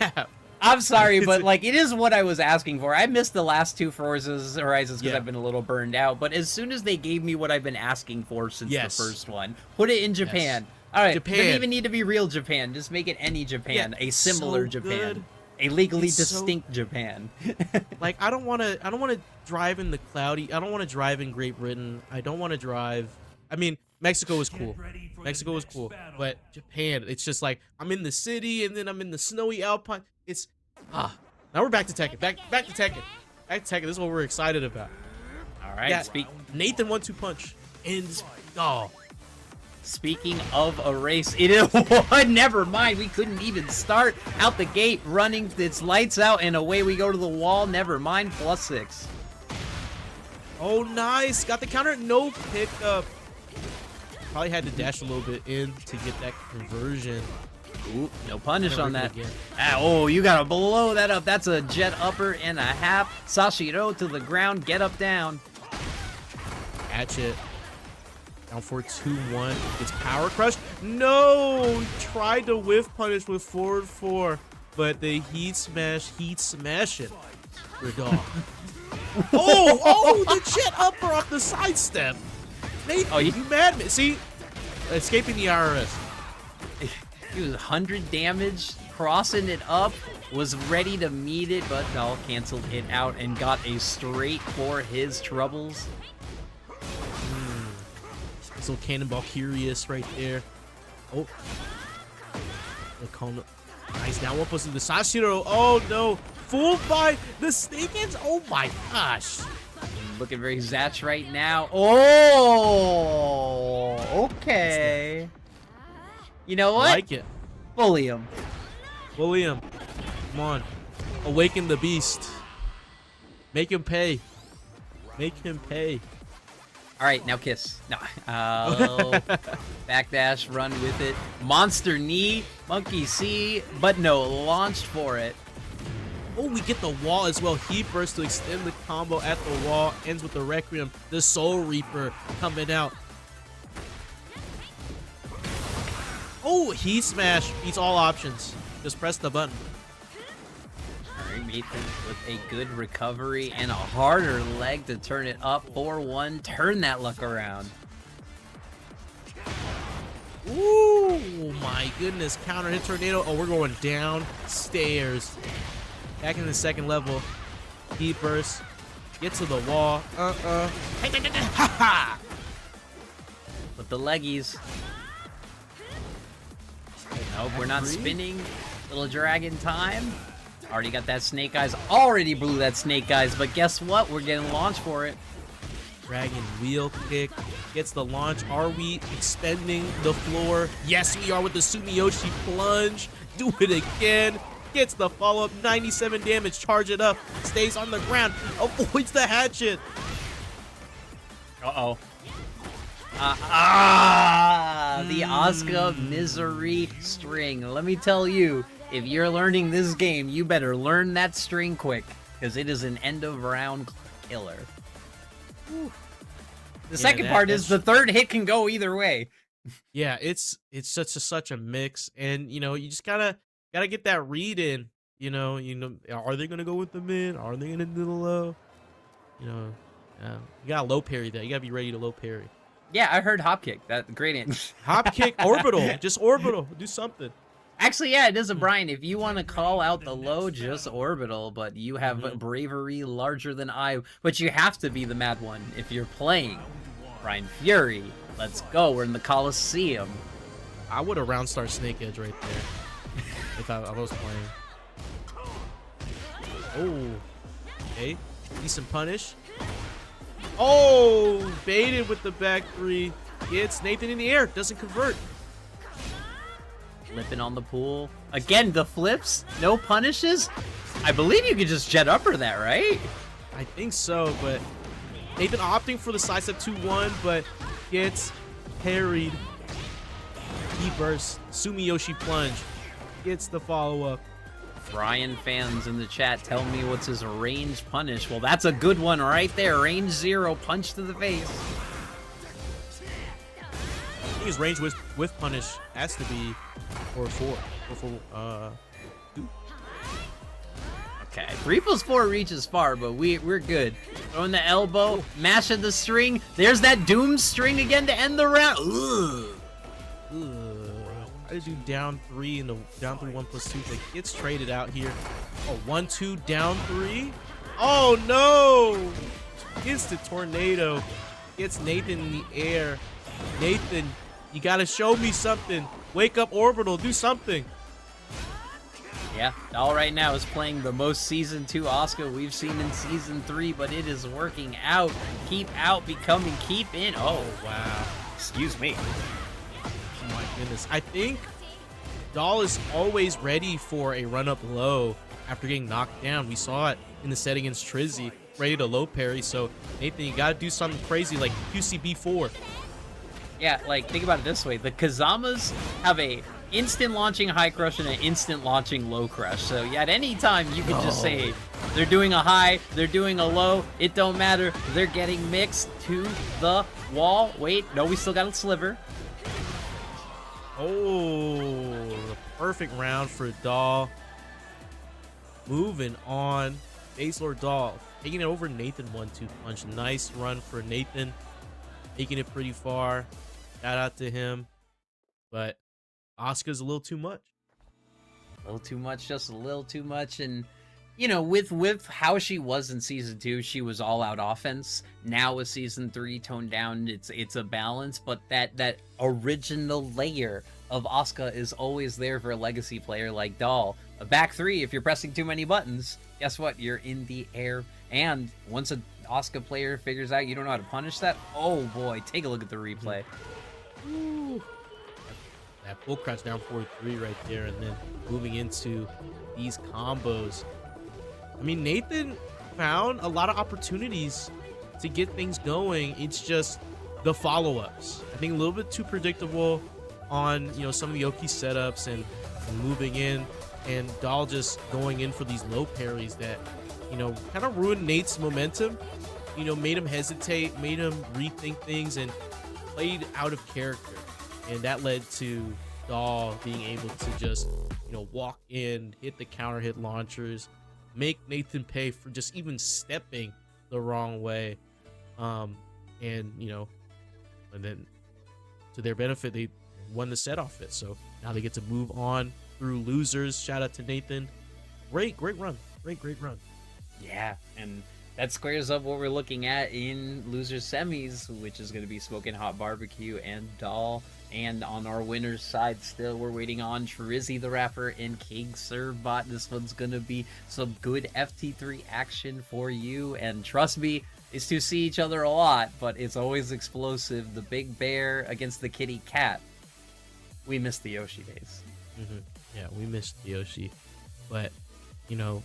I'm sorry, but like it is what I was asking for. I missed the last two Forza Horizons because I've been a little burned out. But as soon as they gave me what I've been asking for since the first one, put it in Japan. All right, Japan. doesn't even need to be real Japan. Just make it any Japan, a similar Japan, a legally distinct Japan. Like I don't want to drive in the cloudy. I don't want to drive in Great Britain. I don't want to drive. I mean, Mexico was cool. Mexico was cool, but Japan, it's just like I'm in the city and then I'm in the snowy Alpine. It's now we're back to Tekken. Back to Tekken. Back to Tekken. This is what we're excited about. All right. Yeah, Nathan 1-2 punch and Speaking of a race, it is one. Never mind. We couldn't even start out the gate running. It's lights out and away we go to the wall. Never mind. +6. Oh, nice. Got the counter. No pickup. Probably had to dash a little bit in to get that conversion. Ooh, no punish on that. Oh, you gotta blow that up. That's a jet upper and a half. Sashiro to the ground. Get up, down. Catch it. Down for 2-1. Gets power crushed. No! Tried to whiff punish with forward 4, but the heat smash it. Regal. oh, the jet upper off the sidestep. Nathan, you mad me? See, escaping the IRS. He was 100 damage, crossing it up, was ready to meet it, but no, canceled it out and got a straight for his troubles. This little cannonball curious right there. Oh. Nice, now up to the Sashiro. Oh no, fooled by the snake hands. Oh my gosh. Looking very Zatch right now. Oh, okay. You know what? I like it. Bully him. Bully him. Come on. Awaken the beast. Make him pay. Make him pay. All right, now kiss. No. Oh. Backdash, run with it. Monster knee, monkey C, but no, launched for it. Oh, we get the wall as well. Heat burst to extend the combo at the wall. Ends with the Requiem. The Soul Reaper coming out. Oh, Heat Smash beats all options. Just press the button. All right, Nathan with a good recovery and a harder leg to turn it up. 4-1. Turn that luck around. Ooh, my goodness. Counter hit tornado. Oh, we're going downstairs. Back in the second level. Heat burst. Get to the wall. With the leggies. Nope, we're not spinning. Little dragon time. Already got that snake eyes. Already blew that snake eyes, but guess what? We're getting launched for it. Dragon wheel kick. Gets the launch. Are we expending the floor? Yes, we are with the Sumiyoshi plunge. Do it again. Gets the follow-up, 97 damage, charge it up, stays on the ground, avoids the hatchet. Uh-oh. The Asuka misery string. Let me tell you, if you're learning this game, you better learn that string quick, because it is an end-of-round killer. Whew. The second part is the third hit can go either way. Yeah, it's such a mix, and you know, you just gotta get that read in. You know, are they gonna go with the mid? Are they gonna do the low? You know, you got a low parry there. You gotta be ready to low parry. Yeah, I heard hop kick. That great. Hop kick, orbital, just orbital. Do something. Actually, yeah, it is a Brian. If you want to call out the low, just orbital. But you have bravery larger than I. But you have to be the mad one if you're playing Brian Fury. Let's go. We're in the Coliseum. I would have round start Snake Edge right there if I was playing. Oh, okay, decent punish. Oh, baited with the back 3. Gets Nathan in the air, doesn't convert. Flipping on the pool. Again, the flips, no punishes. I believe you could just jet upper that, right? I think so, but Nathan opting for the sidestep 2-1, but gets parried. He bursts, Sumiyoshi plunge, gets the follow-up. Brian fans in the chat, tell me what's his range punish. Well, that's a good one right there. Range 0, punch to the face. I think his range with punish has to be 4-4. 2. Okay, 3+4 reaches far, but we're good. Throwing the elbow, mashing the string. There's that doom string again to end the round. I just do down 3 in the down 3 1+2 that gets traded out here. Oh, 1-2 down 3. Oh no! Hits the tornado. Gets Nathan in the air. Nathan, you gotta show me something. Wake up Orbital, do something. Yeah, all right now is playing the most Season 2 Asuka we've seen in Season 3, but it is working out. Keep out, becoming keep in. Oh, Wow. excuse me. Oh my goodness. I think Doll is always ready for a run up low after getting knocked down. We saw it in the set against Trizzy, ready to low parry. So, Nathan, you gotta do something crazy like QCB4. Yeah, like, think about it this way. The Kazamas have a instant launching high crush and an instant launching low crush. So, yeah, at any time, you can just say, they're doing a high, they're doing a low, it don't matter. They're getting mixed to the wall. Wait, no, we still got a sliver. Oh, the perfect round for Doll. Moving on. Base Lord Doll taking it over Nathan 1-2 punch. Nice run for Nathan. Taking it pretty far. Shout out to him. But Asuka's a little too much. A little too much, just a little too much. And, you know, with how she was in Season 2, she was all out offense. Now with Season 3 toned down, it's a balance, but that original layer of Asuka is always there for a legacy player like Doll. A back 3, if you're pressing too many buttons, guess what? You're in the air. And once a Asuka player figures out you don't know how to punish that, oh boy, take a look at the replay. Ooh. That full crouch down 4-3 right there, and then moving into these combos. I mean, Nathan found a lot of opportunities to get things going. It's just the follow-ups. I think a little bit too predictable on, you know, some of the Oki setups and moving in, and Doll just going in for these low parries that, you know, kind of ruined Nate's momentum. You know, made him hesitate, made him rethink things, and played out of character. And that led to Doll being able to just, you know, walk in, hit the counter hit launchers, make Nathan pay for just even stepping the wrong way. And, you know, and then to their benefit, they won the set off it. So now they get to move on through losers. Shout out to Nathan. Great run. Great run. Yeah, and that squares up what we're looking at in losers semis, which is going to be Smoking Hot Barbecue and Doll. And on our winner's side still, we're waiting on Trizzy the Rapper and King Servbot. This one's going to be some good FT3 action for you. And trust me, these two see each other a lot, but it's always explosive. The big bear against the kitty cat. We miss the Yoshi days. Yeah, we missed the Yoshi. But, you know,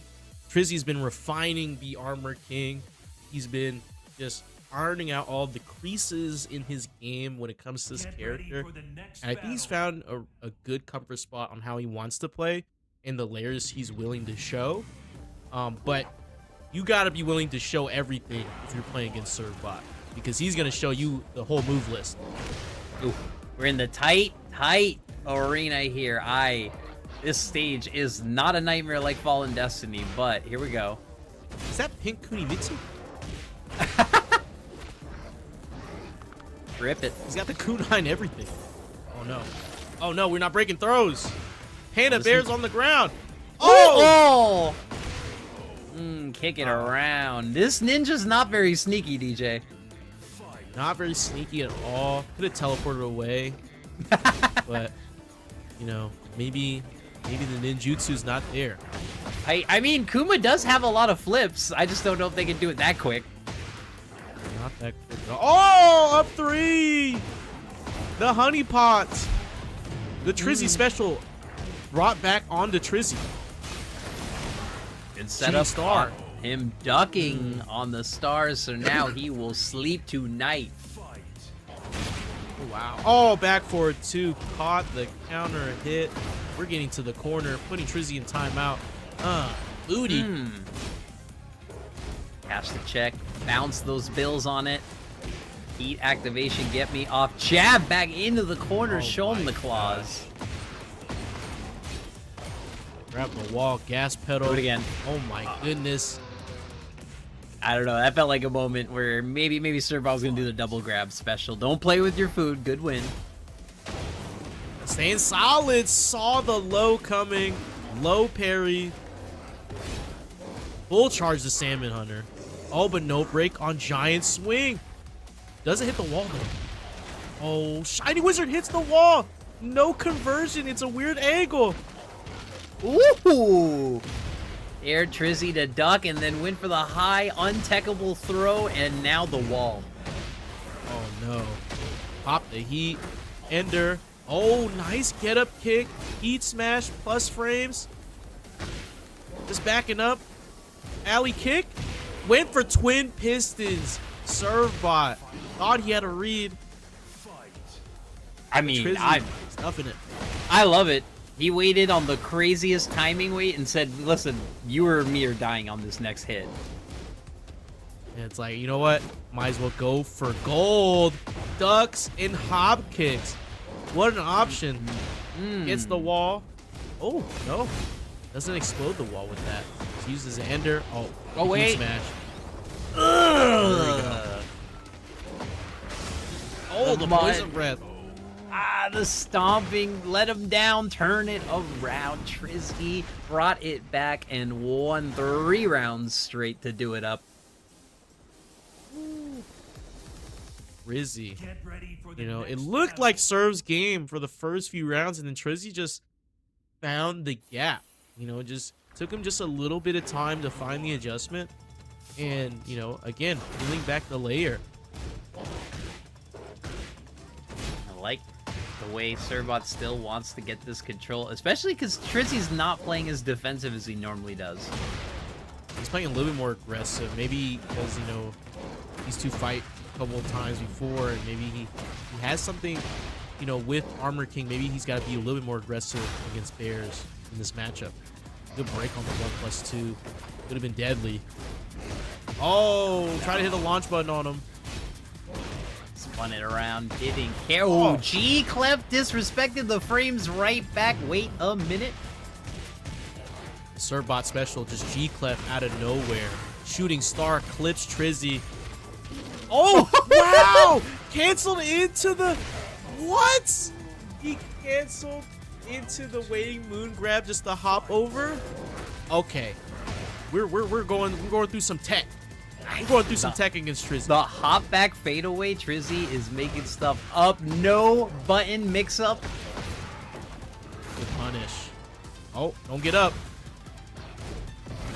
Trizzy's been refining the Armor King. He's been just ironing out all the creases in his game when it comes to this character. And I think he's found a good comfort spot on how he wants to play and the layers he's willing to show. But you got to be willing to show everything if you're playing against Servbot, because he's going to show you the whole move list. Ooh, we're in the tight arena here. This stage is not a nightmare like Fallen Destiny, but here we go. Is that Pink Kunimitsu? Rip it. He's got the kunai and everything. Oh no. Oh no, we're not breaking throws. Panda Bear's on the ground. Oh! Kick it around. This ninja's not very sneaky, DJ. Not very sneaky at all. Could have teleported away. But, you know, maybe the ninjutsu's not there. I mean, Kuma does have a lot of flips. I just don't know if they can do it that quick. Not that quick. Oh, up 3! The honey pot. The Trizzy special brought back onto Trizzy. Good setup star. Him ducking on the stars, so now he will sleep tonight. Oh, wow. Oh, back forward 2. Caught the counter hit. We're getting to the corner, putting Trizzy in timeout. Booty. Cash the check. Bounce those bills on it. Heat activation, get me off. Jab back into the corner, show him the claws. Grab the wall, gas pedal. Do it again. Oh my goodness. I don't know. That felt like a moment where maybe Servo was gonna do the double grab special. Don't play with your food. Good win. Staying solid. Saw the low coming. Low parry. Full charge the Salmon Hunter. Oh, but no break on Giant Swing. Doesn't hit the wall though. Oh, Shiny Wizard hits the wall. No conversion. It's a weird angle. Ooh! Air Trizzy to duck and then went for the high untechable throw and now the wall. Oh no. Pop the heat. Ender. Oh, nice get up kick. Heat smash plus frames. Just backing up. Alley kick. Went for twin pistons. Serve bot. Thought he had a read. I mean, Trizzy stuffing it. I love it. He waited on the craziest timing wait and said, listen, you or me are dying on this next hit. And it's like, you know what? Might as well go for gold. Ducks and hop kicks. What an option. Gets the wall. Oh, no. Doesn't explode the wall with that. Just uses an ender. Oh, wait. Heat smash. Oh, the poison breath. Ah, the stomping, let him down, turn it around. Trizzy brought it back and won 3 rounds straight to do it up. Trizzy. You know, it looked like Serve's game for the first few rounds, and then Trizzy just found the gap. You know, just took him just a little bit of time to find the adjustment. And, you know, again, peeling back the layer. I like the way Servbot still wants to get this control, especially because Trizzy's not playing as defensive as he normally does. He's playing a little bit more aggressive. Maybe because, you know, these two fight a couple of times before, and maybe he has something, you know, with Armor King. Maybe he's got to be a little bit more aggressive against Bears in this matchup. Good break on the 1+2. Could have been deadly. Oh, try to hit the launch button on him. Spun it around, didn't care. Oh, G-Clef disrespected the frames right back. Wait a minute. Servbot special, just G-Clef out of nowhere. Shooting star clips Trizzy. Oh, wow! Canceled into the... What? He canceled into the waiting moon grab just to hop over? Okay. We're going through some tech. We're going through some tech against Trizzy. The hop back fadeaway Trizzy is making stuff up. No button mix up. Good punish. Oh, don't get up.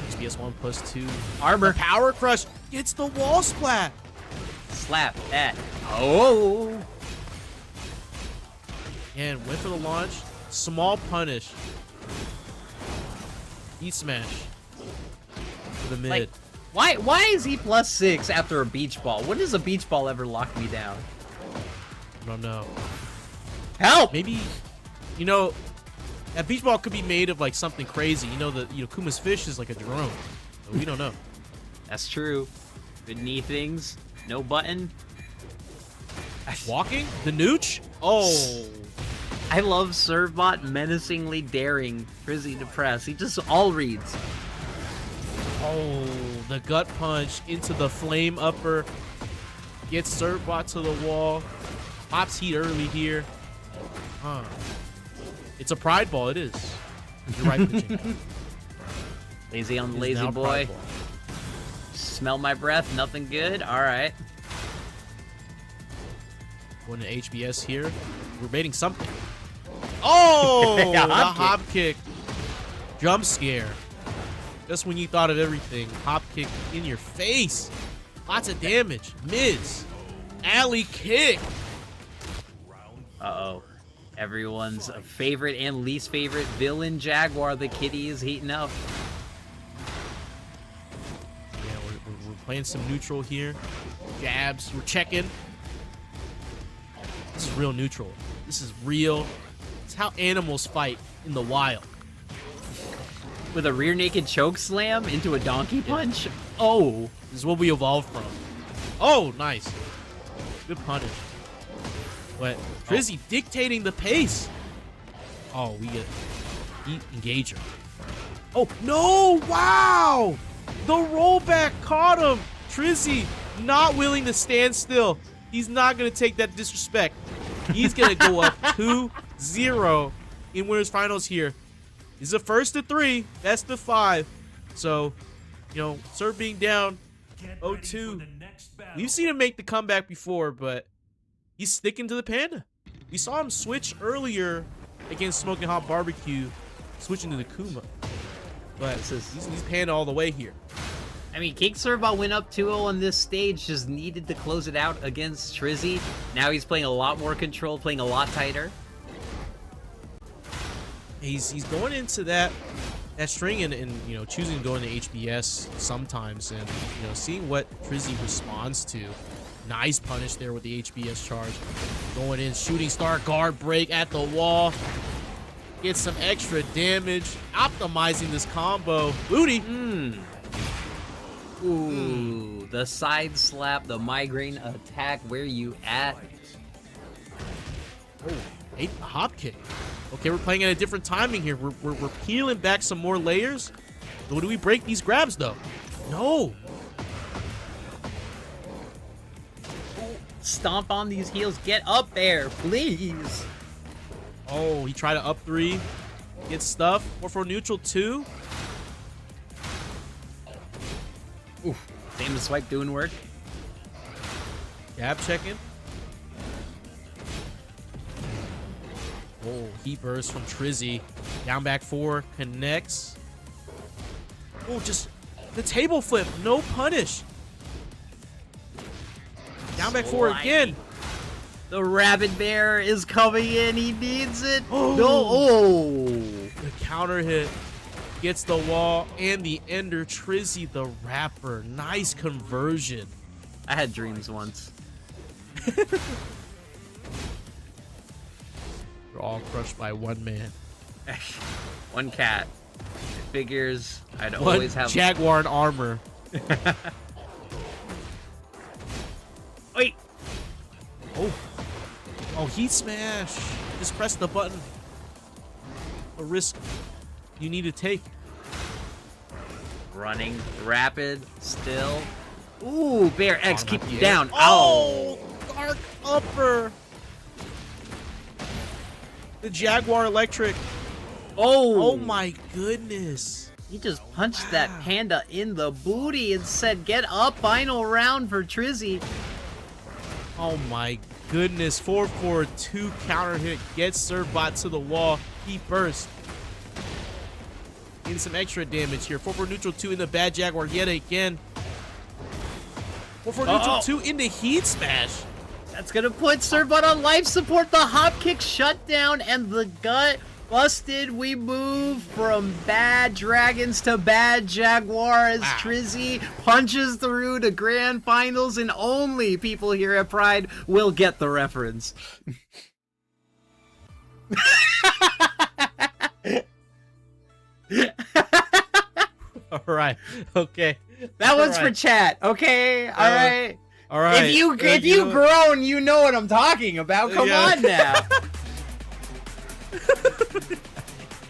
HBS 1+2. Armor. The power crush gets the wall splat. Slap that. Oh. And went for the launch. Small punish. Heat smash. To the mid. Like, why is he +6 after a beach ball? When does a beach ball ever lock me down? I don't know. Help! Maybe, you know, that beach ball could be made of like something crazy. You know, Kuma's fish is like a drone. But we don't know. That's true. Good knee things. No button. Walking? The nooch? Oh. I love Servbot menacingly daring Trizzy to press. He just all reads. Oh, the gut punch into the flame upper. Gets Servbot to the wall. Pops heat early here. Huh. It's a pride ball, it is. You're right, Pachinko. Lazy on the It is lazy now boy. pride ball. Smell my breath, nothing good. Alright. Going to HBS here. We're baiting something. Oh, Yeah, the hop hop kick. Jump scare. Just when you thought of everything. Hop kick in your face. Lots of damage. Miz. Alley kick. Uh-oh. Everyone's favorite and least favorite villain Jaguar, the kitty, is heating up. Yeah, we're playing some neutral here. Jabs. We're checking. This is real neutral. This is real. It's how animals fight in the wild. With a rear naked choke slam into a donkey punch? Oh. This is what we evolved from. Oh, nice. Good punish. But Trizzy dictating the pace. Oh, we get heat engager. Oh, no! Wow! The rollback caught him! Trizzy not willing to stand still. He's not going to take that disrespect. He's going to go up 2-0 in winners finals here. He's the first to 3. That's the 5. So, you know, Serb being down 0-2. We've seen him make the comeback before, but he's sticking to the Panda. We saw him switch earlier against Smoking Hot Barbecue, switching to the Kuma. But he's Panda all the way here. I mean, King Serba went up 2-0 on this stage, just needed to close it out against Trizzy. Now he's playing a lot more control, playing a lot tighter. He's going into that string and you know, choosing to go into HBS sometimes, and you know, seeing what Trizzy responds to. Nice punish there with the HBS charge. Going in, shooting star, guard break at the wall. Gets some extra damage. Optimizing this combo. Booty. Ooh, the side slap, the migraine attack. Where you at? Oh, ate the hop kick. Okay, we're playing at a different timing here. We're peeling back some more layers. So do we break these grabs, though? No. Stomp on these heels. Get up there, please. Oh, he tried to up 3. Gets stuffed. 4-4 neutral 2. Oof. Famous swipe doing work. Jab checking. Oh, heat burst from Trizzy. Down back 4. Connects. Oh, just the table flip. No punish. Down back 4 again. The rabbit bear is coming in. He needs it. Oh. No. Oh. The counter hit. Gets the wall and the ender. Trizzy the rapper. Nice conversion. I had dreams once. They're all crushed by one man. One cat. It figures I'd One always have Jaguar in armor. Wait. Oh, heat smash. Just press the button. A risk you need to take. Running rapid still. Ooh, Bear X, keep not him yet. down. Oh, dark upper. The Jaguar electric. Oh, Oh my goodness. he just punched that panda in the booty and said, "Get up!" Final round for Trizzy. Oh my goodness. 4-4-2 counter hit. Gets Serbbot to the wall. He burst. Getting some extra damage here. 4-4 neutral 2 in the bad Jaguar yet again. 4-4 neutral 2 in the heat smash. That's gonna put Servbot on life support. The hop kick shut down and the gut busted. We move from bad dragons to bad Jaguar as Trizzy punches through to grand finals, and only people here at Pride will get the reference. All right. Okay. That one's All for right. chat, okay? All right. All right. If you grown, you know what I'm talking about. Come Yeah. on now.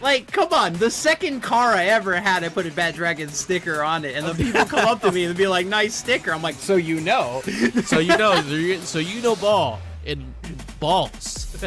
Like, come on. The second car I ever had, I put a Bad Dragon sticker on it, and the people come up to me and be like, "Nice sticker." I'm like, "So you know." So you know ball and balls.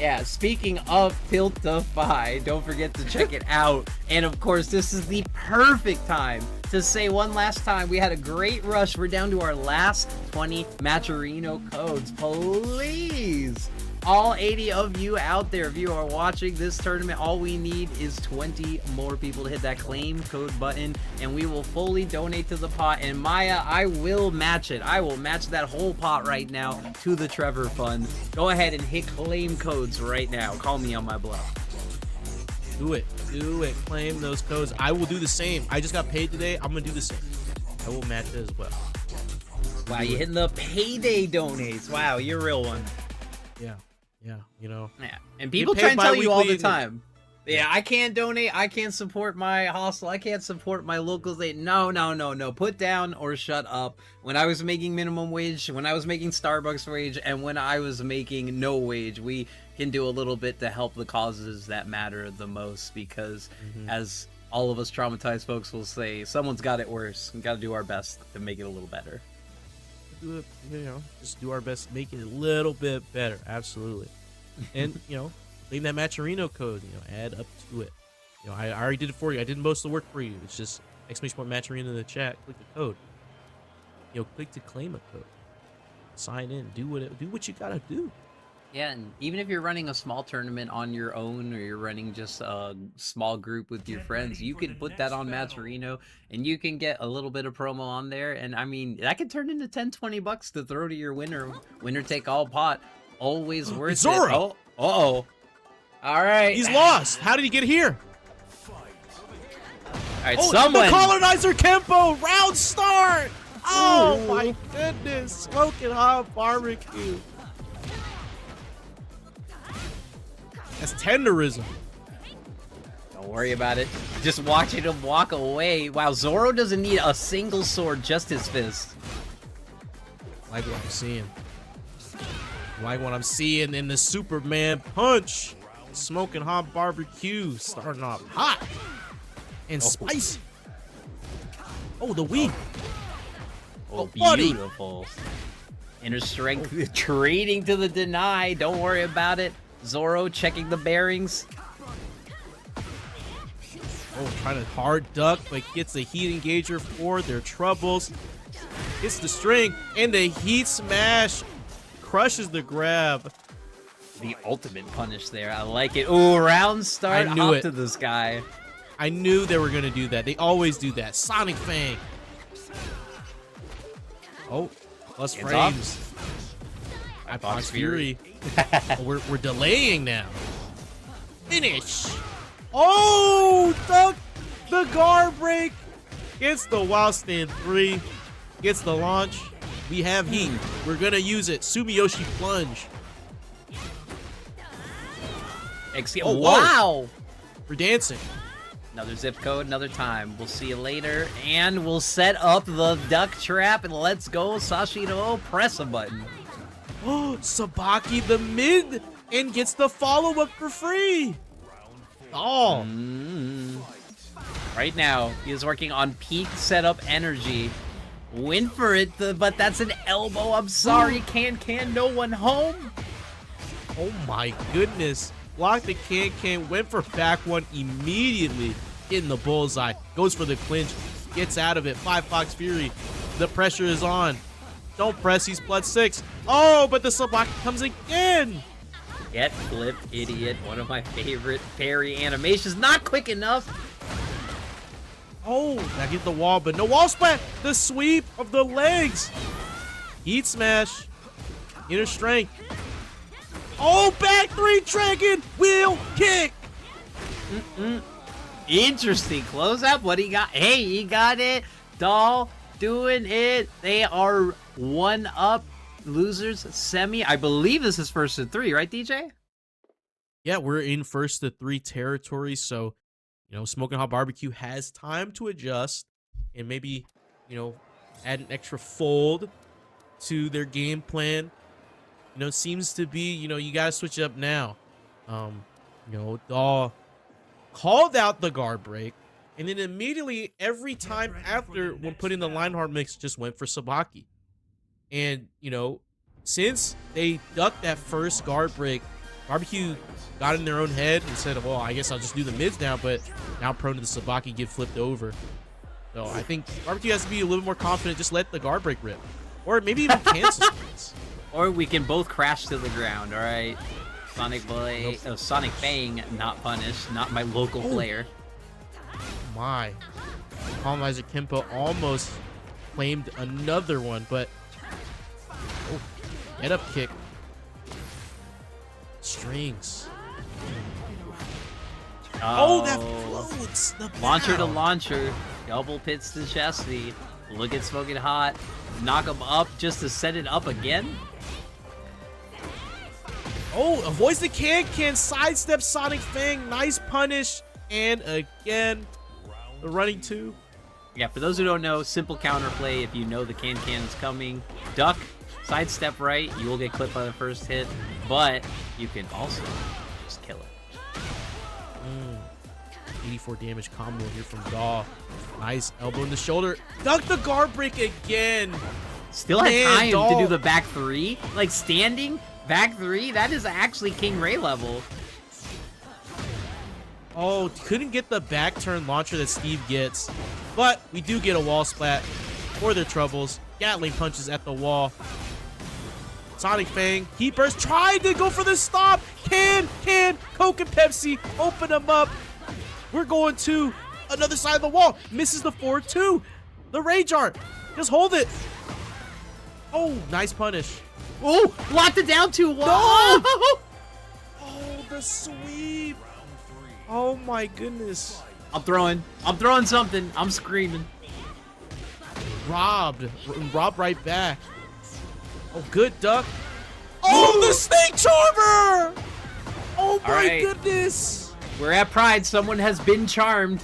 Yeah, speaking of Tiltify, don't forget to check it out. And of course, this is the perfect time to say one last time, we had a great rush. We're down to our last 20 Matcherino codes. Please, all 80 of you out there, if you are watching this tournament, all we need is 20 more people to hit that claim code button, and we will fully donate to the pot. And Maya, I will match it. I will match that whole pot right now to the Trevor Fund. Go ahead and hit claim codes right now. Call me on my bluff. Do it. Do it. Claim those codes. I will do the same. I just got paid today. I'm going to do the same. I will match it as well. Wow, you're hitting the payday donates. Wow, you're a real one. Yeah. Yeah. You know. Yeah, and people Get try paid and tell you all the bi-weekly. time. Yeah, I can't donate. I can't support my hostel. I can't support my locals. No. Put down or shut up. When I was making minimum wage, when I was making Starbucks wage, and when I was making no wage, we can do a little bit to help the causes that matter the most, because as all of us traumatized folks will say, someone's got it worse. We got to do our best to make it a little better. Do it, just do our best to make it a little bit better. Absolutely. And, claim that Matcherino code, add up to it. I already did it for you. I did most of the work for you. It's just !Matcherino in the chat. Click the code. Click to claim a code. Sign in. Do what you gotta do. Yeah, and even if you're running a small tournament on your own, or you're running just a small group with your friends, you can put that on Matcherino, and you can get a little bit of promo on there. And I mean, that could turn into 10-20 bucks to throw to your winner take all pot. Always worth Zoro! it. Oh, uh-oh. All right. He's lost. How did he get here? All right, The colonizer Kempo round start. Oh my goodness, smoking hot barbecue. That's tenderism. Don't worry about it. Just watching him walk away. Wow, Zoro doesn't need a single sword, just his fist. Like what I'm seeing. Like what I'm seeing in the Superman punch. Smoking hot barbecue, starting off hot and spicy. Oh, the weed. Oh, buddy. beautiful. Inner strength trading to the deny. Don't worry about it. Zoro checking the bearings. Oh, trying to hard duck, but gets the heat engager for their troubles. Gets the string, and the heat smash crushes the grab. The ultimate punish there. I like it. Ooh, round start. I knew up it. to this guy. I knew they were going to do that. They always do that. Sonic Fang. Oh, plus Hands frames. Fox Fury. Oh, we're delaying now. Finish. Oh, the guard break. Gets the wild stand 3. Gets the launch. We have heat. We're going to use it. Sumiyoshi plunge. Oh, wow. We're dancing. Another zip code, another time. We'll see you later. And we'll set up the duck trap, and let's go, Sashiro. Press a button. Oh, Sabaki the mid and gets the follow-up for free. Oh. Right now, he is working on peak setup energy. Win for it, but that's an elbow. I'm sorry, can no one home. Oh my goodness. Block the can, went for back one immediately. In the bullseye. Goes for the clinch. Gets out of it. 5 Fox Fury. The pressure is on. Don't press, he's +6. Oh, but the Sabaki comes again. Get flipped, idiot. One of my favorite parry animations. Not quick enough. Oh, I get the wall, but no wall splat. The sweep of the legs. Heat smash. Inner strength. Oh, back 3 dragon. Wheel kick. Interesting close-up. What he got? Hey, he got it. Doll doing it. They are 1-up. Losers semi. I believe this is first to 3, right, DJ? Yeah, we're in first to 3 territory, so Smoking Hot Barbecue has time to adjust and maybe add an extra fold to their game plan. Seems to be you gotta switch it up now. Daw called out the guard break, and then immediately every time after when putting the Lionheart mix just went for Sabaki. And since they ducked that first guard break, Barbecue got in their own head and said, well, I guess I'll just do the mids now, but now prone to the Sabaki get flipped over. So I think Barbecue has to be a little more confident, just let the guard break rip. Or maybe even cancel sprints. Or we can both crash to the ground, all right? Sonic Blade, Sonic Fang, not punished, not my local player. My. Colonizer Kempo almost claimed another one, but get up kick. Strings. Oh, that floats. The Launcher to bow. launcher. Double pits to chesty. Look at Smoking Hot. Knock him up just to set it up again. Oh, avoids the can, sidestep Sonic Fang. Nice punish. And again, the running 2. Yeah, for those who don't know, simple counterplay. If you know the can is coming, duck, sidestep right, you will get clipped by the first hit, but you can also just kill it. 84 damage combo here from Daw. Nice elbow in the shoulder. Duck the guard break again. Still had Man, time Daw. to do the back 3. Like, standing back 3, that is actually King Ray level. Oh, couldn't get the back turn launcher that Steve gets. But we do get a wall splat for their troubles. Gatling punches at the wall. Sonic Fang, Heat Burst, tried to go for the stop. Can, Coke and Pepsi, open them up. We're going to another side of the wall. Misses the 4-2. The Rage Art, just hold it. Oh, nice punish. Oh, locked it down to 1. No! Oh, the sweep. Oh my goodness. I'm throwing something. I'm screaming. Robbed right back. Oh, good duck. Oh, the snake charmer! Oh my right. goodness. We're at Pride. Someone has been charmed.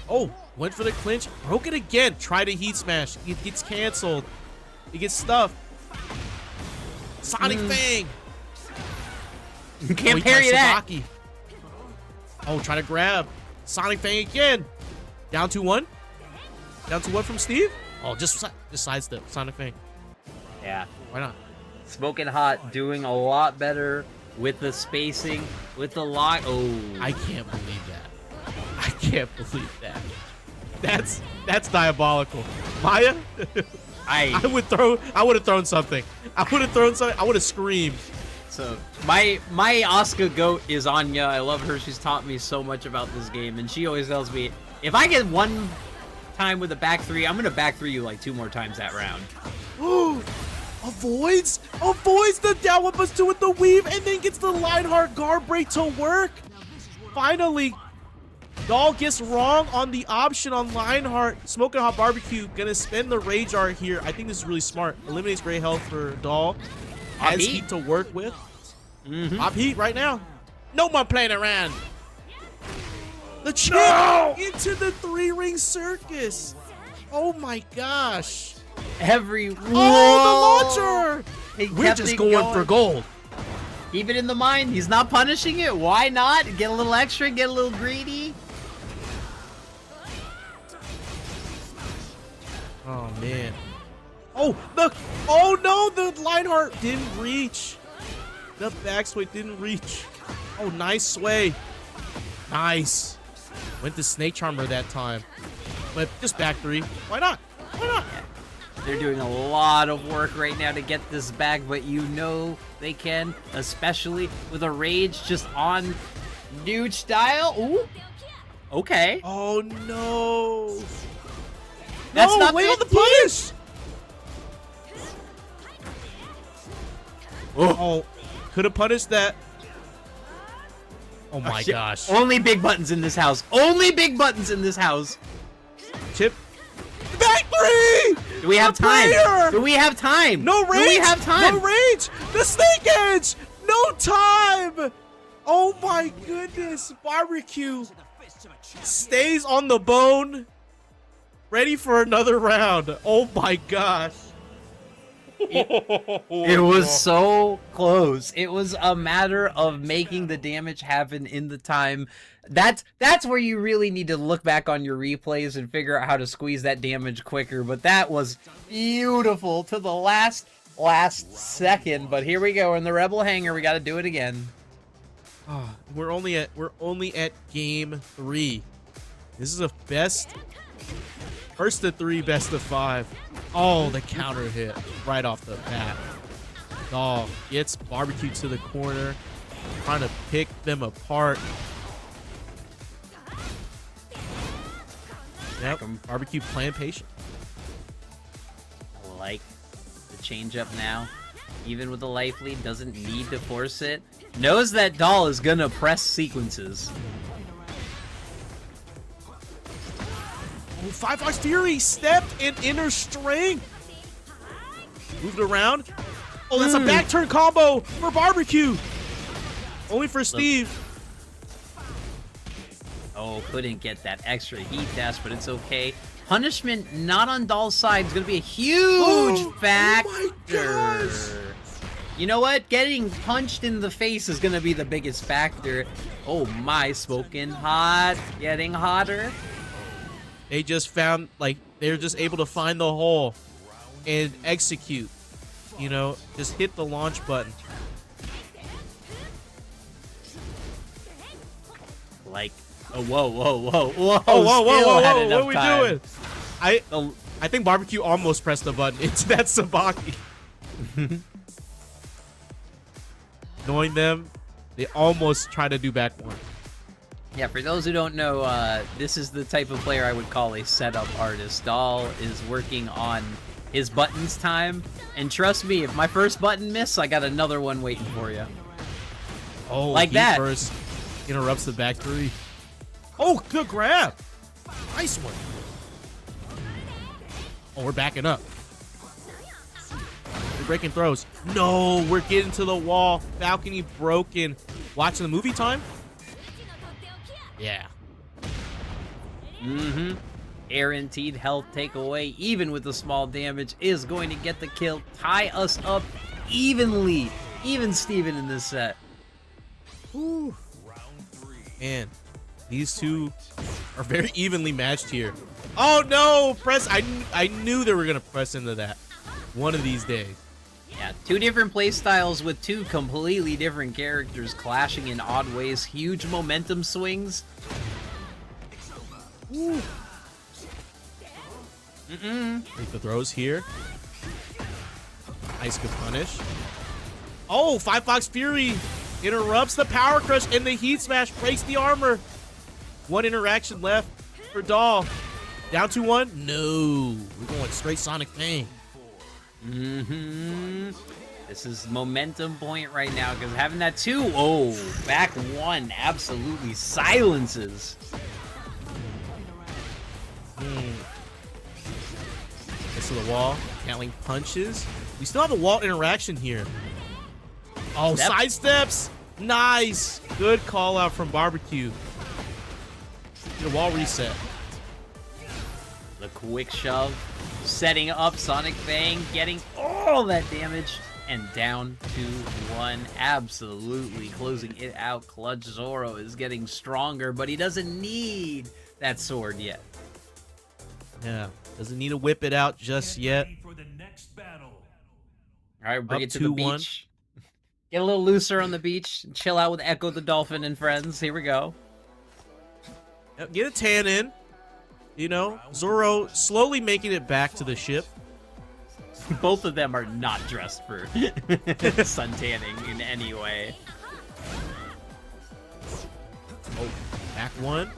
Oh, went for the clinch. Broke it again. Try to heat smash. It gets canceled. It gets stuffed. Sonic Fang. You can't he parry tries that. Sabaki. Oh, try to grab. Sonic Fang again. Down to 1. Down to 1 from Steve. Oh, just sidestep. Sonic Fang. Yeah. Why not? Smoking Hot doing a lot better with the spacing, with the lock. Oh. I can't believe that. I can't believe that. That's diabolical. Maya, I would have thrown something. I would have screamed. So my Asuka goat is Anya. I love her. She's taught me so much about this game, and she always tells me if I get one time with a back 3, I'm gonna back 3 you like 2 more times that round. Avoids the down 1+2 with the weave, and then gets the Lionheart guard break to work. Finally, Dahl gets wrong on the option on Lionheart. Smoking Hot Barbecue gonna spend the Rage Art here. I think this is really smart. Eliminates gray health for Dahl. Has heat to work with. Pop heat right now. No more playing around. The chip into the 3-ring circus. Oh my gosh. Whoa! Oh, the launcher. He We're kept just it going for gold. Keep it in the mind. He's not punishing it. Why not? Get a little extra, get a little greedy. Oh man. Oh no, the Lionheart didn't reach. The back sway didn't reach. Oh, nice sway. Nice. Went to Snake Charmer that time. But just back 3. Why not? Why not? They're doing a lot of work right now to get this back, but you know they can, especially with a Rage just on Nude style. Ooh. Okay. Oh no. That's not wait on the 15. punish. Oh, could have punished that. Oh my gosh. Only big buttons in this house. Only big buttons in this house. Chip. Back 3! Do we have time? player! Do we have time? No rage! Do we have time? No rage! The Snake Edge! No time! Oh my goodness. Barbecue stays on the bone. Ready for another round. Oh my gosh. It was so close. It was a matter of making the damage happen in the time. That's where you really need to look back on your replays and figure out how to squeeze that damage quicker. But that was beautiful to the last second. But here we go in the Rebel Hangar. We got to do it again. Oh, we're only at game 3. This is a first to 3, best of 5. Oh, the counter hit right off the bat. Oh, gets Barbecue to the corner, trying to pick them apart. Yep, Barbecue playing patient. I like the change up now. Even with the life lead, doesn't need to force it. Knows that Doll is gonna press sequences. Oh, 5-Fox Fury stepped in inner strength. Moved around. Oh, that's a back turn combo for Barbecue. Only for Steve. Oh, couldn't get that extra heat dash, but it's okay. punishment not on Doll's side is going to be a huge factor. Oh my gosh. You know what? Getting punched in the face is going to be the biggest factor. Oh my, smoking hot. Getting hotter. They just found, like, they're just able to find the hole and execute. You know, just hit the launch button. Like, oh, whoa, whoa, whoa, whoa. Oh, whoa, whoa, still whoa, had whoa, enough what are we time. doing? I think Barbecue almost pressed the button into that Sabaki. Knowing them, they almost try to do back one. Yeah, for those who don't know, this is the type of player I would call a setup artist. Doll is working on his buttons time, and trust me, if my first button miss, I got another one waiting for you. Oh, Like he that. First interrupts the back three. Oh, good grab. Nice one. Oh, we're backing up. We're breaking throws. No, we're getting to the wall. Balcony broken. Watching the movie time? Yeah. Mm-hmm. Guaranteed health takeaway, even with the small damage, is going to get the kill. Tie us up evenly. Even Steven in this set. Whew. Man, these two are very evenly matched here. Oh no, press! I knew they were gonna press into that one of these days. Yeah, two different play styles with two completely different characters clashing in odd ways. Huge momentum swings. Take the throws here. Nice, good punish. Oh, Five Fox Fury interrupts the power crush and the heat smash breaks the armor. One interaction left for Doll. Down 2-1. No, we're going straight Sonic Bang. This is momentum point right now because having that 2, oh, back 1 absolutely silences. Gets to the wall. Canceling punches. We still have a wall interaction here. Oh, Step. sidesteps. Nice. Good call out from Barbecue. Get a wall reset. The quick shove, setting up Sonic Bang, getting all that damage, and down 2-1. Absolutely closing it out. Clutch Zoro is getting stronger, but he doesn't need that sword yet. Yeah. Doesn't need to whip it out just yet. All right, bring Up it to the 2-1. beach. Get a little looser on the beach. And chill out with Echo the Dolphin and friends. Here we go. Yep, get a tan in. You know, Zoro slowly making it back to the ship. Both of them are not dressed for sun tanning in any way. Oh, back one.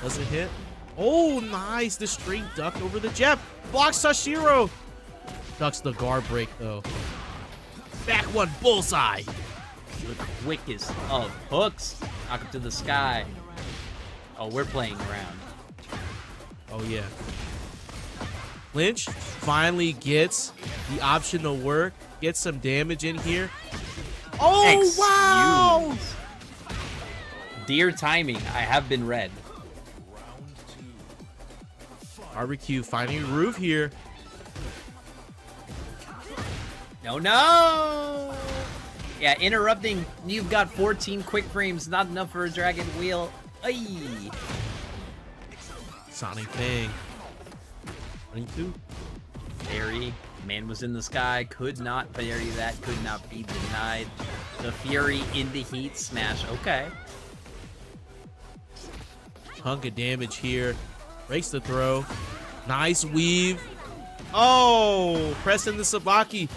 Doesn't hit. Oh, nice. The straight duck over the jab. Blocks Sashiro. Ducks the guard break, though. Back one. Bullseye. The quickest of hooks. Knock him to the sky. Oh, we're playing around. Oh, yeah. Lynch finally gets the option to work. Gets some damage in here. Oh, wow. Dear timing, I have been read. Barbecue finding a groove here. No! Yeah, interrupting. You've got 14 quick frames. Not enough for a dragon wheel. Ay! Sonic Bang. 22. Parry. Man was in the sky. Could not parry that. Could not be denied. The Fury in the heat smash. Okay. Chunk of damage here. Breaks the throw. Nice weave. Oh, pressing the Sabaki.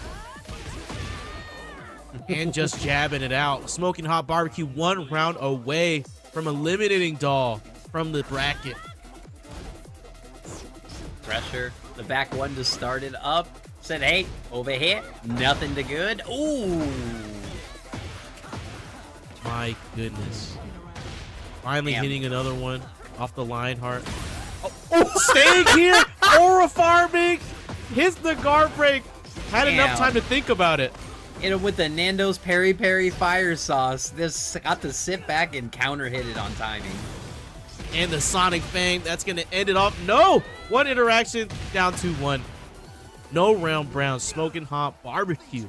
And just jabbing it out. Smoking Hot Barbecue 1 round away from eliminating Doll from the bracket. Pressure. The back one just started up. Said, hey, over here. Nothing to good. Ooh. My goodness. Finally Damn. hitting another one off the Lionheart. Oh, staying here. Aura farming. Hits the guard break. Had enough Damn. time to think about it. And with the Nando's Peri Peri fire sauce, this got to sit back and counter hit it on timing. And the Sonic Fang, that's going to end it off. No! One interaction, down 2-1. No round brown, smoking hot barbecue.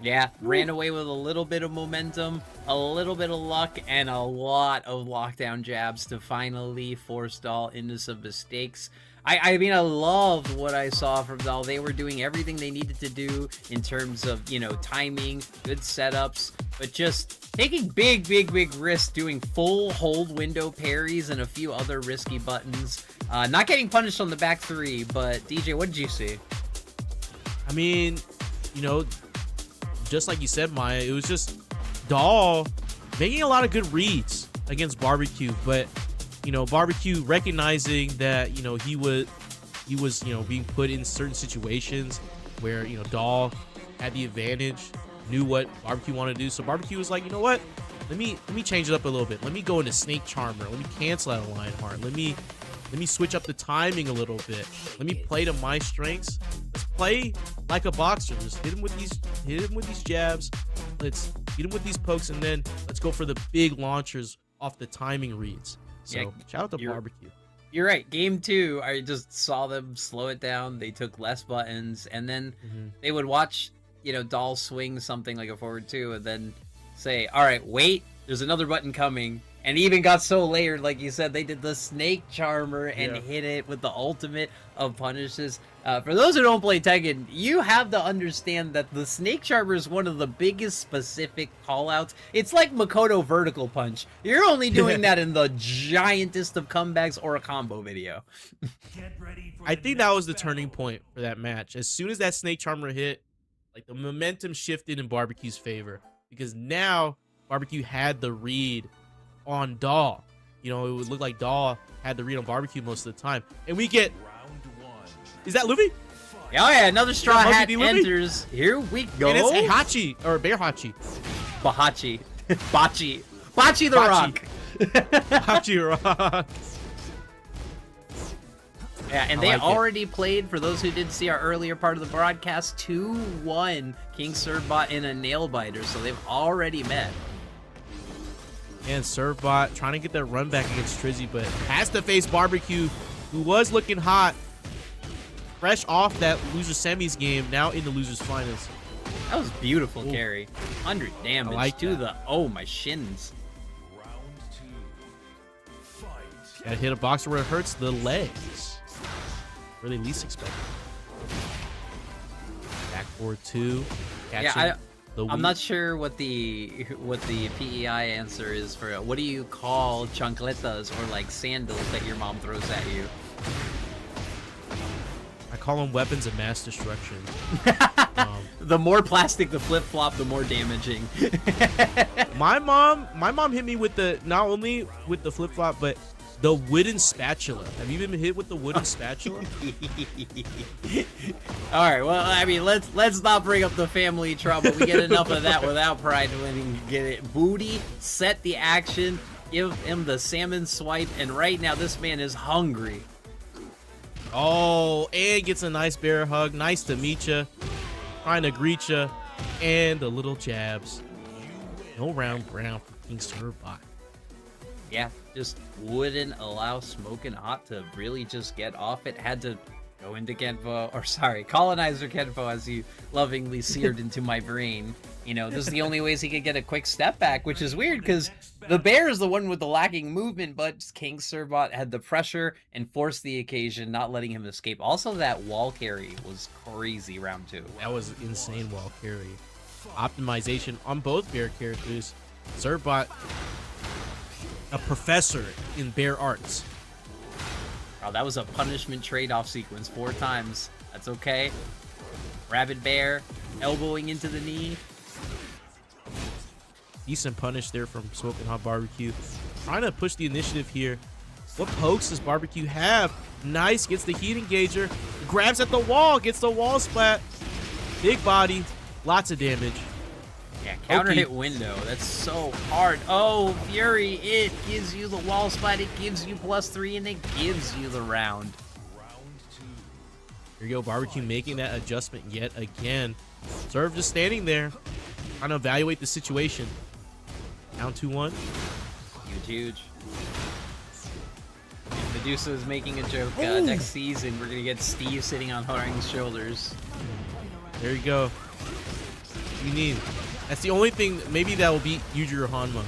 Yeah, ran away with a little bit of momentum, a little bit of luck, and a lot of lockdown jabs to finally force Dahl into some mistakes. I mean, I loved what I saw from Dahl. They were doing everything they needed to do in terms of, you know, timing, good setups, but just taking big risks, doing full hold window parries and a few other risky buttons. Not getting punished on the back three, but DJ, what did you see? I mean, you know, just like you said, Maya, it was just Dahl making a lot of good reads against Barbecue, but you know, Barbecue recognizing that, you know, he was, you know, being put in certain situations where, you know, Dahl had the advantage, knew what Barbecue wanted to do. So Barbecue was like, you know what? Let me change it up a little bit. Let me go into Snake Charmer. Let me cancel out a Lionheart. Let me switch up the timing a little bit. Let me play to my strengths. Let's play like a boxer. Just hit him with these jabs. Let's hit him with these pokes, and then let's go for the big launchers off the timing reads. So Yeah, shout out to Barbecue. You're right. Game 2, I just saw them slow it down. They took less buttons, and then they would watch, you know, Dahl swing something like a forward 2, and then say, all right, wait, there's another button coming. And even got so layered, like you said, they did the Snake Charmer and hit it with the ultimate of punishes. For those who don't play Tekken, you have to understand that the Snake Charmer is one of the biggest specific callouts. It's like Makoto Vertical Punch. You're only doing that in the giantest of comebacks or a combo video. I think that was the turning point for that match. As soon as that Snake Charmer hit, like the momentum shifted in Barbecue's favor, because now Barbecue had the read on Dahl. You know, it would look like Dahl had the read on Barbecue most of the time. And we get... Is that Luffy? Oh yeah, another Straw Hat Luffy? enters. Here we go. And it's a Hachi, or Bear Hachi. Bahachi. Bachi. Bachi the Rock. Hachi Rock. Yeah, and they already played, for those who didn't see our earlier part of the broadcast, 2-1 King Servbot in a nail biter, so they've already met. And Servbot trying to get that run back against Trizzy, but has to face Barbecue, who was looking hot, fresh off that loser semis game, now in the losers finals. That was beautiful carry. 100 damage like to that. my shins. Gotta hit a boxer where it hurts the legs, where they least expect it. Back forward 2. Yeah, I'm not sure what the PEI answer is for what do you call chancletas or like sandals that your mom throws at you? I call them weapons of mass destruction. The more plastic the flip-flop, the more damaging. My mom hit me with not only with the flip-flop, but the wooden spatula. Have you been hit with the wooden spatula? All right, well, I mean, let's not bring up the family trouble. We get enough of that without Pride winning. Get it? Booty, set the action, give him the salmon swipe, and right now this man is hungry. Oh, and gets a nice bear hug. Nice to meet ya. Trying to greet ya. And the little jabs. No round brown for King Servbot. Yeah, just wouldn't allow Smokin' Hot to really just get off it. Had to go into Kenpo, or sorry, Colonizer Kenpo, as you lovingly seared into my brain. You know, this is the only ways he could get a quick step back, which is weird because the bear is the one with the lacking movement, but King Servbot had the pressure and forced the occasion, not letting him escape. Also, that wall carry was crazy round 2. That was insane wall carry. Optimization on both bear characters. Servbot, a professor in bear arts. Oh, that was a punishment trade-off sequence 4 times. That's okay. Rabid bear, elbowing into the knee. Decent punish there from Smokin' Hot Barbecue. Trying to push the initiative here. What pokes does Barbecue have? Nice, gets the heat engager. Grabs at the wall, gets the wall splat. Big body, lots of damage. Yeah, counter hit window. That's so hard. Oh, Fury, it gives you the wall splat, it gives you +3, and it gives you the round. Here you go, Barbecue making that adjustment yet again. Serve just standing there, trying to evaluate the situation. Down 2-1. Huge. Medusa is making a joke. Next season, we're gonna get Steve sitting on Haring's shoulders. There you go. You need. That's the only thing. Maybe that will beat Yujiro Hanma.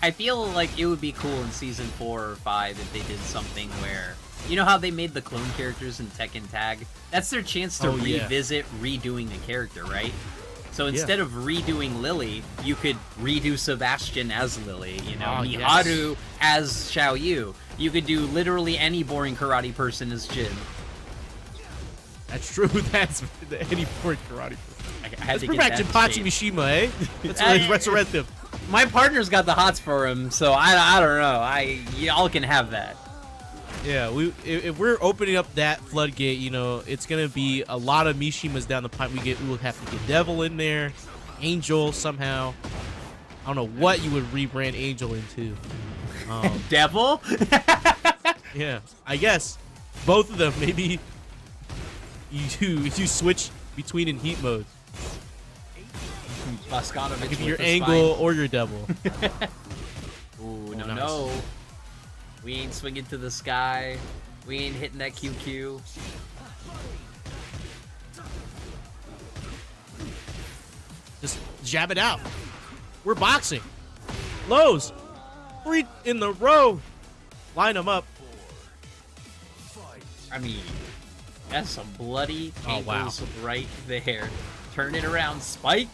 I feel like it would be cool in season 4 or 5 if they did something where, you know how they made the clone characters in Tekken Tag? That's their chance to revisit redoing the character, right? So instead of redoing Lily, you could redo Sebastian as Lily, you know, Miharu as Xiao Yu. You could do literally any boring karate person as Jin. That's true. That's any boring karate person. I had Let's to bring get back that Jinpachi shade. Mishima, eh? Let's resurrect him. My partner's got the hots for him, so I don't know. Y'all can have that. Yeah, if we're opening up that floodgate, you know, it's gonna be a lot of Mishimas down the pipe. We'll have to get Devil in there, Angel somehow. I don't know what you would rebrand Angel into. Devil? Yeah, I guess both of them. Maybe you switch between in heat modes. Boskonovich If with you're the Angle spine. or your Devil. Ooh, no, nice. no. We ain't swinging to the sky. We ain't hitting that QQ. Just jab it out. We're boxing. Lows. 3 in the row. Line them up. I mean, that's some bloody Oh, wow. ankles right there. Turn it around, Spike.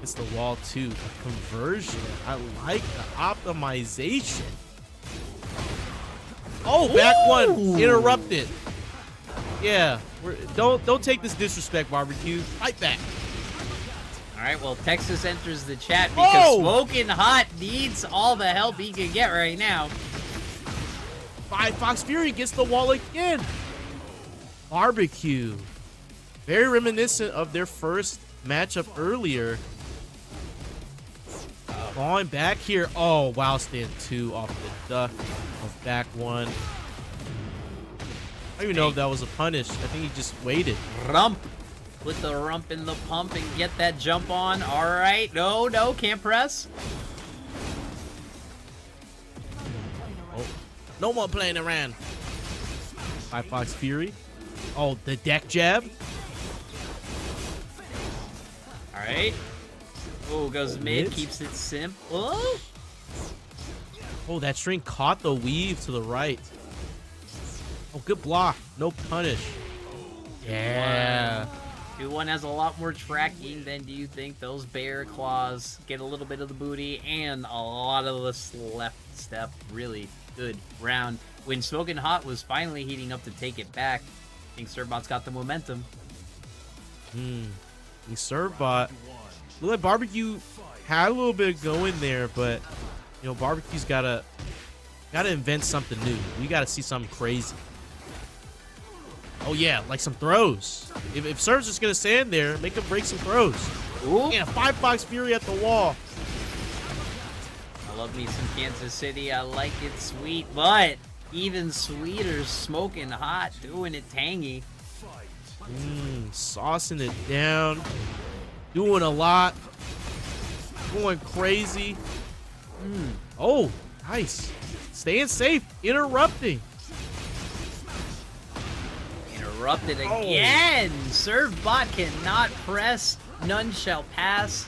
It's the wall too. A conversion. I like the optimization. Oh, back one. Interrupted. Yeah. Don't take this disrespect, Barbecue. Fight back. All right, well, Texas enters the chat because Oh! Smoking Hot needs all the help he can get right now. Fox Fury gets the wall again. Barbecue. Very reminiscent of their first matchup earlier. Falling back here. Oh, wow. Stand 2 off the duck of back 1. I don't even know if that was a punish. I think he just waited. Rump. Put the rump in the pump and get that jump on. All right. No, can't press. Oh, no more playing around. By Fox Fury. Oh, the deck jab. All right. Oh, goes mid, mid. keeps it simple. Oh, that string caught the weave to the right. Oh, good block. No punish. Yeah. 2-1 has a lot more tracking than do you think. Those bear claws get a little bit of the booty and a lot of this left step. Really good round. When Smoking Hot was finally heating up to take it back, I think Servbot's got the momentum. The serve bot. Look like Barbecue had a little bit going there, but you know, Barbecue's gotta invent something new. We gotta see something crazy. Oh yeah, like some throws. If Serve's just gonna stand there, make him break some throws. Ooh. Yeah, 5-box Fury at the wall. I love me some Kansas City. I like it sweet, but even sweeter, Smoking Hot, doing it tangy. Saucing it down. Doing a lot. Going crazy. Oh, nice. Staying safe. Interrupting. Interrupted again. Servbot cannot press. None shall pass.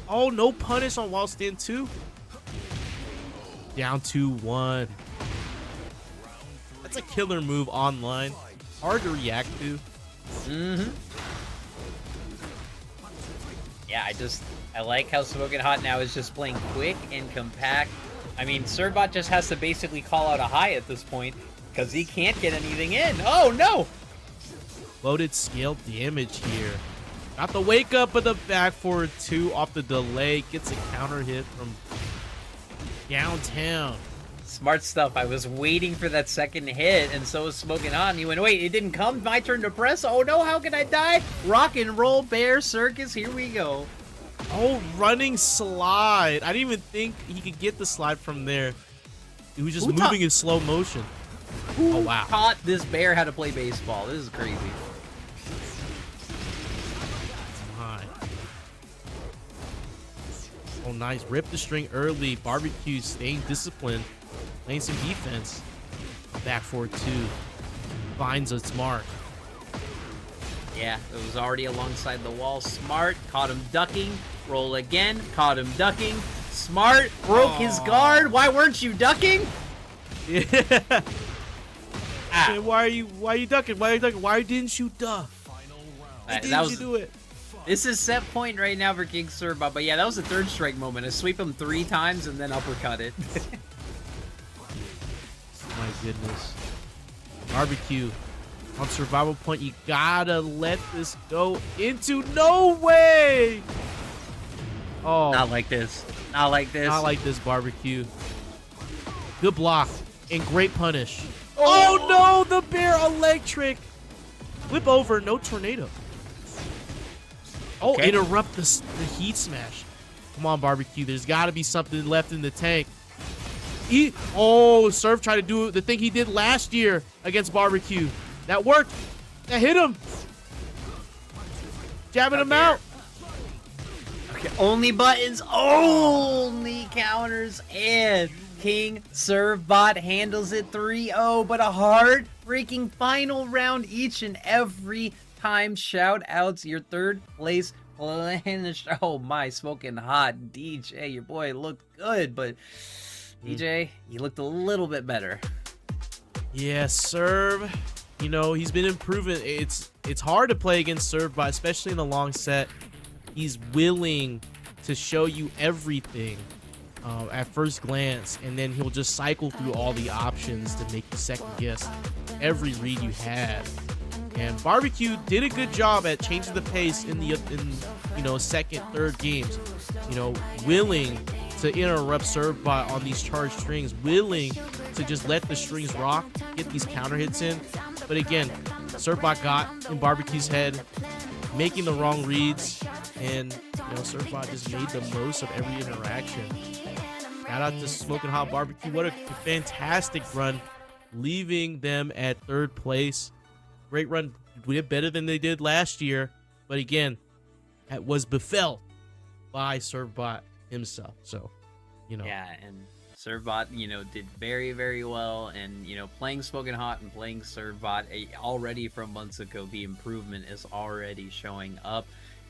Oh, no punish on wall stand 2. Down 2-1. That's a killer move online. Hard to react to. Yeah, I like how Smoking Hot now is just playing quick and compact. I mean, Servbot just has to basically call out a high at this point because he can't get anything in. Oh, no! Loaded scale damage here. Got the wake up of the back forward 2 off the delay. Gets a counter hit from downtown. Smart stuff. I was waiting for that second hit, and so was Smoking Hot. And he went, wait, it didn't come? My turn to press? Oh, no, how can I die? Rock and roll bear circus. Here we go. Oh, running slide. I didn't even think he could get the slide from there. He was just Who moving in slow motion. Oh, wow. Taught this bear how to play baseball. This is crazy. Nice. Oh, nice. Rip the string early. Barbecue staying disciplined. Playing some defense. Back forward 2. Finds its mark. Yeah, it was already alongside the wall. Smart. Caught him ducking. Roll again. Caught him ducking. Smart. Broke his guard. Why weren't you ducking? Yeah. Man, why are you ducking? Why didn't you duck? Why didn't you do it? This is set point right now for King Serba, but yeah, that was a third strike moment. I sweep him 3 times and then uppercut it. My goodness. Barbecue on survival point. You gotta let this go into no way. Oh, Not like this. Not like this. not like this, Barbecue. Good block and great punish. Oh no, the bear, a leg trick. Flip over, no tornado. Oh, Okay. interrupt the heat smash. Come on, Barbecue. There's got to be something left in the tank. Serve tried to do the thing he did last year against Barbecue. That worked. That hit him. Jabbing him out. Okay, only buttons, only counters, and King Servbot handles it 3-0, but a heartbreaking final round each and every time. Shout outs your third place finish. Oh my, smoking hot DJ, your boy looked good, but DJ, you looked a little bit better. Yeah, Serve. You know, he's been improving. It's hard to play against Servbot, especially in the long set. He's willing to show you everything at first glance, and then he'll just cycle through all the options to make you second guess every read you had. And Barbecue did a good job at changing the pace in second, third games. You know, willing to interrupt Servbot on these charged strings, willing to just let the strings rock, get these counter hits in. But again, Servbot got in Barbecue's head, making the wrong reads, and Servbot just made the most of every interaction. Shout out to Smoking Hot Barbecue. What a fantastic run, leaving them at third place. Great run. We did better than they did last year, but again, that was befell by Servbot himself. So, Yeah, and Servbot, did very, very well, and playing Smoking Hot and playing Servbot already from months ago, the improvement is already showing up.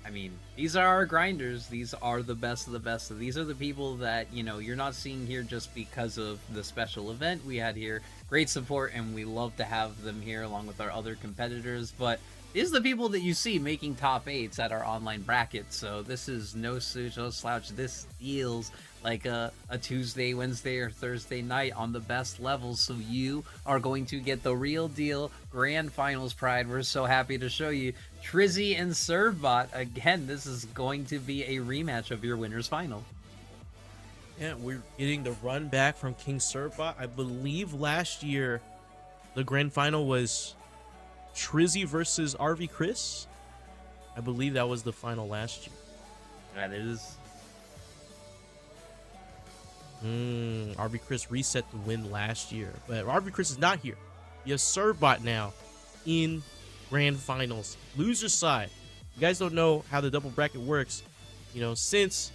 I mean, these are our grinders. These are the best of the best. These are the people that, you're not seeing here just because of the special event we had here. Great support, and we love to have them here along with our other competitors. But these are the people that you see making top 8s at our online bracket. So this is no slouch. This feels like a Tuesday, Wednesday, or Thursday night on the best levels. So you are going to get the real deal grand finals pride. We're so happy to show you Trizzy and Servbot. Again, this is going to be a rematch of your winner's final. Yeah, we're getting the run back from King Servbot. I believe last year the grand final was Trizzy versus RV Chris. I believe that was the final last year. That is. RV Chris reset the win last year, but RV Chris is not here. You have Servbot now in grand finals. Loser side. You guys don't know how the double bracket works. Since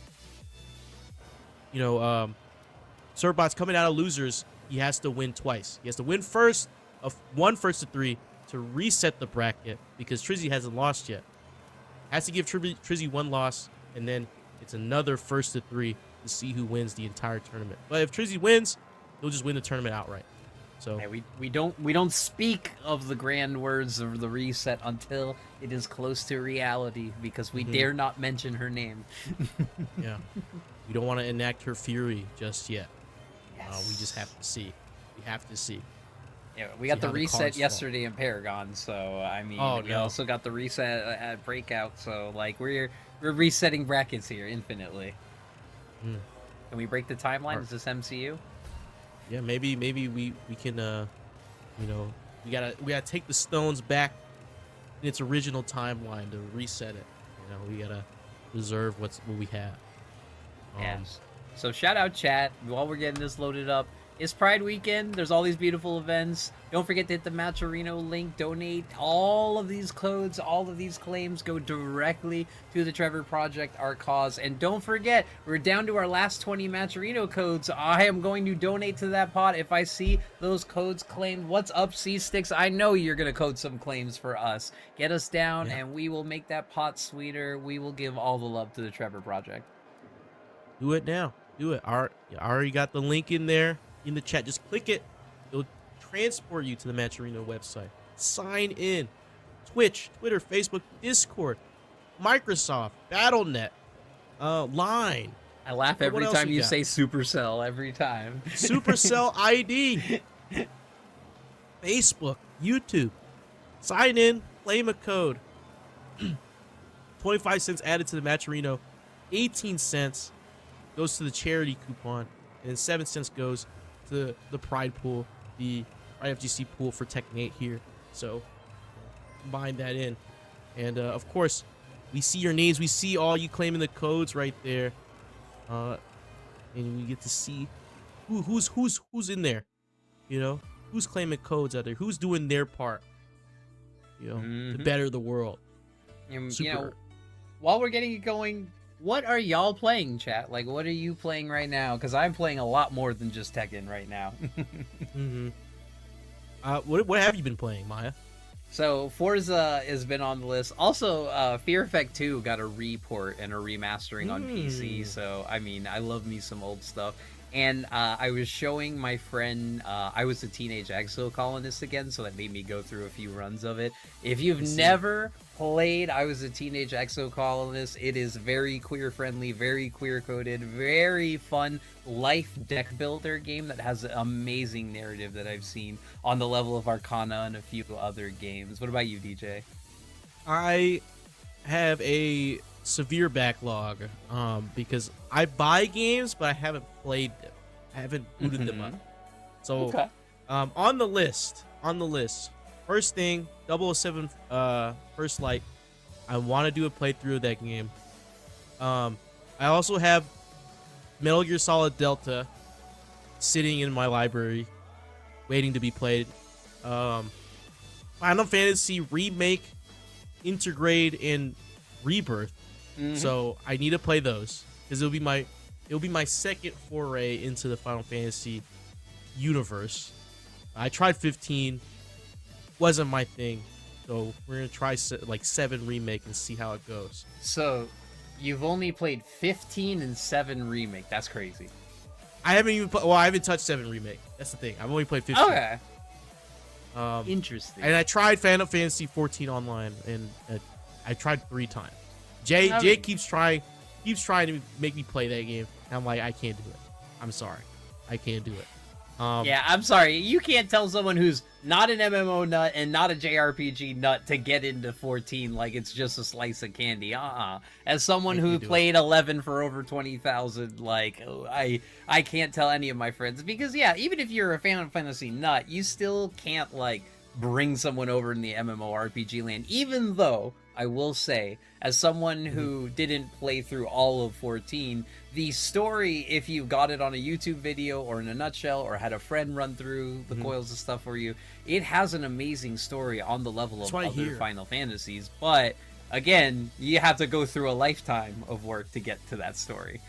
Servbot's coming out of losers, he has to win twice. He has to win first of one first to 3 to reset the bracket because Trizzy hasn't lost yet. Has to give Trizzy one loss, and then it's another first to 3 to see who wins the entire tournament. But if Trizzy wins, he'll just win the tournament outright. So yeah, we don't speak of the grand words of the reset until it is close to reality, because we dare not mention her name. yeah, we don't want to enact her fury just yet. Yes. We just have to see. We have to see. Yeah, we got the how the reset cards yesterday in Paragon, so I mean, we also got the reset at Breakout. So like we're resetting brackets here infinitely. Can we break the timeline? Is this MCU? Yeah, maybe we can we gotta take the stones back in its original timeline to reset it. We gotta preserve what we have. Yeah. So shout out chat while we're getting this loaded up. It's Pride weekend. There's all these beautiful events. Don't forget to hit the Matcherino link. Donate. All of these codes, all of these claims go directly to the Trevor Project, our cause. And don't forget, we're down to our last 20 Matcherino codes. I am going to donate to that pot if I see those codes claimed. What's up, C-Sticks? I know you're going to code some claims for us. Get us down, and we will make that pot sweeter. We will give all the love to the Trevor Project. Do it now. Do it. I already got the link in there in the chat. Just click it. It'll transport you to the Matcherino website. Sign in. Twitch, Twitter, Facebook, Discord, Microsoft, Battle.net, Line. I laugh What every else time we you got? say Supercell, every time. Supercell ID. Facebook, YouTube. Sign in, claim a code. 25 cents added to the Matcherino. 18 cents goes to the charity coupon. And 7 cents goes to the Pride pool, the PRIDEfgc pool for Tekken 8 here. So combine that in. And of course, we see your names. We see all you claiming the codes right there. And we get to see who's in there. You know, who's claiming codes out there, who's doing their part, you know, to better the world. And, Super. you know, while we're getting it going, what are y'all playing, chat? Like, what are you playing right now? Because I'm playing a lot more than just Tekken right now. What have you been playing, Maya? So Forza has been on the list. Also, Fear Effect 2 got a report and a remastering on PC. So I mean, I love me some old stuff. And I was showing my friend, I was a teenage exocolonist again, so that made me go through a few runs of it. If you've never played I Was a Teenage Exocolonist, it is very queer friendly, very queer coded, very fun life deck builder game that has an amazing narrative that I've seen on the level of Arcana and a few other games. What about you, DJ? I have a severe backlog because I buy games, but I haven't played them. I haven't booted them up. So Okay. on the list, first thing, 007 First Light. I want to do a playthrough of that game. I also have Metal Gear Solid Delta sitting in my library waiting to be played. Final Fantasy Remake, Intergrade, and Rebirth. So I need to play those because it'll be my second foray into the Final Fantasy universe. I tried 15, wasn't my thing, so we're gonna try like 7 remake and see how it goes. So, you've only played 15 and 7 remake. That's crazy. I haven't touched 7 remake. That's the thing. I've only played 15. Okay. Interesting. And I tried Final Fantasy 14 online, and I tried 3 times. Jay keeps trying to make me play that game. And I'm like, I can't do it. I'm sorry, I can't do it. Yeah, I'm sorry. You can't tell someone who's not an MMO nut and not a JRPG nut to get into 14 like it's just a slice of candy. As someone who played 11 for over 20,000, like, I can't tell any of my friends because, yeah, even if you're a Final Fantasy nut, you still can't, like, bring someone over in the MMORPG land, even though I will say, as someone who didn't play through all of 14, the story, if you got it on a YouTube video or in a nutshell or had a friend run through the coils of stuff for you, it has an amazing story on the level of other Final Fantasies. But again, you have to go through a lifetime of work to get to that story.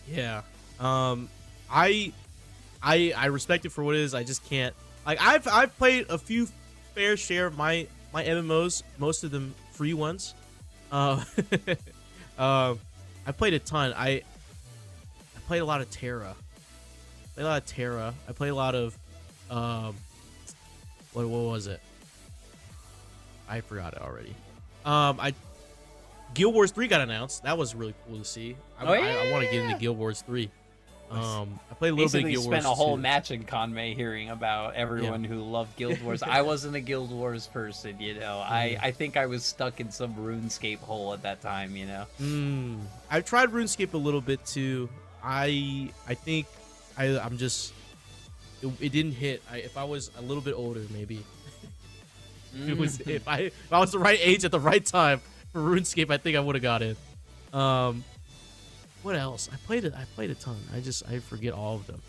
Yeah. I respect it for what it is. I just can't. Like, I've played a few fair share of my MMOs, most of them free ones. I played a ton. I played a lot of Terra. I played a lot of what was it? I forgot it already. Guild Wars 3 got announced. That was really cool to see. I want to get into Guild Wars 3. I played a little bit of Guild Wars. Spent a whole 2. match in Conway hearing about everyone who loved Guild Wars. I wasn't a Guild Wars person, you know. I think I was stuck in some RuneScape hole at that time, you know. I've tried RuneScape a little bit too. I think I'm just it didn't hit. If I was a little bit older, maybe. It was if I was the right age at the right time for RuneScape, I think I would have got in. What else? I played a ton. I forget all of them.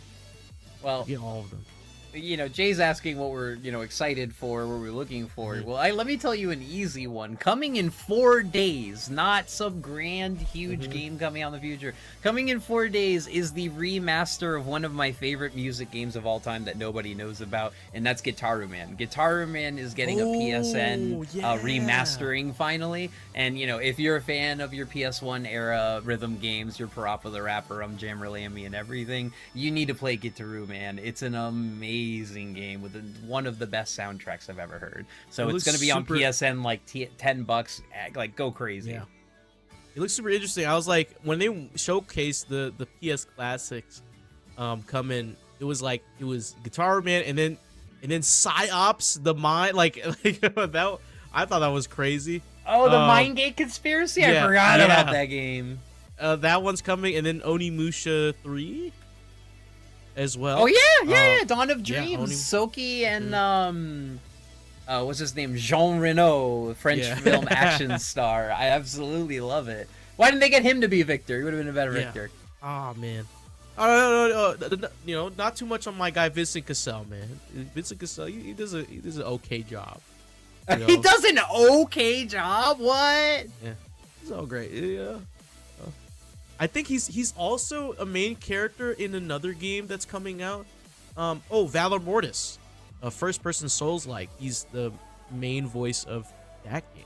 Well, Get all of them. you know, Jay's asking what we're, you know, excited for, what we're looking for. Well, let me tell you an easy one. Coming in 4 days, not some grand, huge game coming out in the future. Coming in 4 days is the remaster of one of my favorite music games of all time that nobody knows about, and that's Guitar Man. Guitar Man is getting a PSN remastering finally, and, you know, if you're a fan of your PS1 era rhythm games, your Parappa the Rapper, Jam Lammy, and everything, you need to play Guitar Man. It's an amazing game with one of the best soundtracks I've ever heard. So it's going to be on PSN like $10, like go crazy. Yeah. It looks super interesting. I was like, when they showcased the PS Classics come in, it was Guitar Man and then PsyOps the Mind like that. I thought that was crazy. Oh, the Mind Gate Conspiracy? I forgot about that game. That one's coming, and then Onimusha 3 as well. Oh yeah, Dawn of Dreams, Soki and what's his name, Jean Reno, French film action star. I absolutely love it. Why didn't they get him to be Victor? He would have been a better Victor. Oh man. You know, not too much on my guy Vincent Cassell, man. Vincent Cassell, he does an okay job. You know? He does an okay job. What? Yeah, he's all great. Yeah. I think he's also a main character in another game that's coming out. Valor Mortis, a first-person Souls-like. He's the main voice of that game.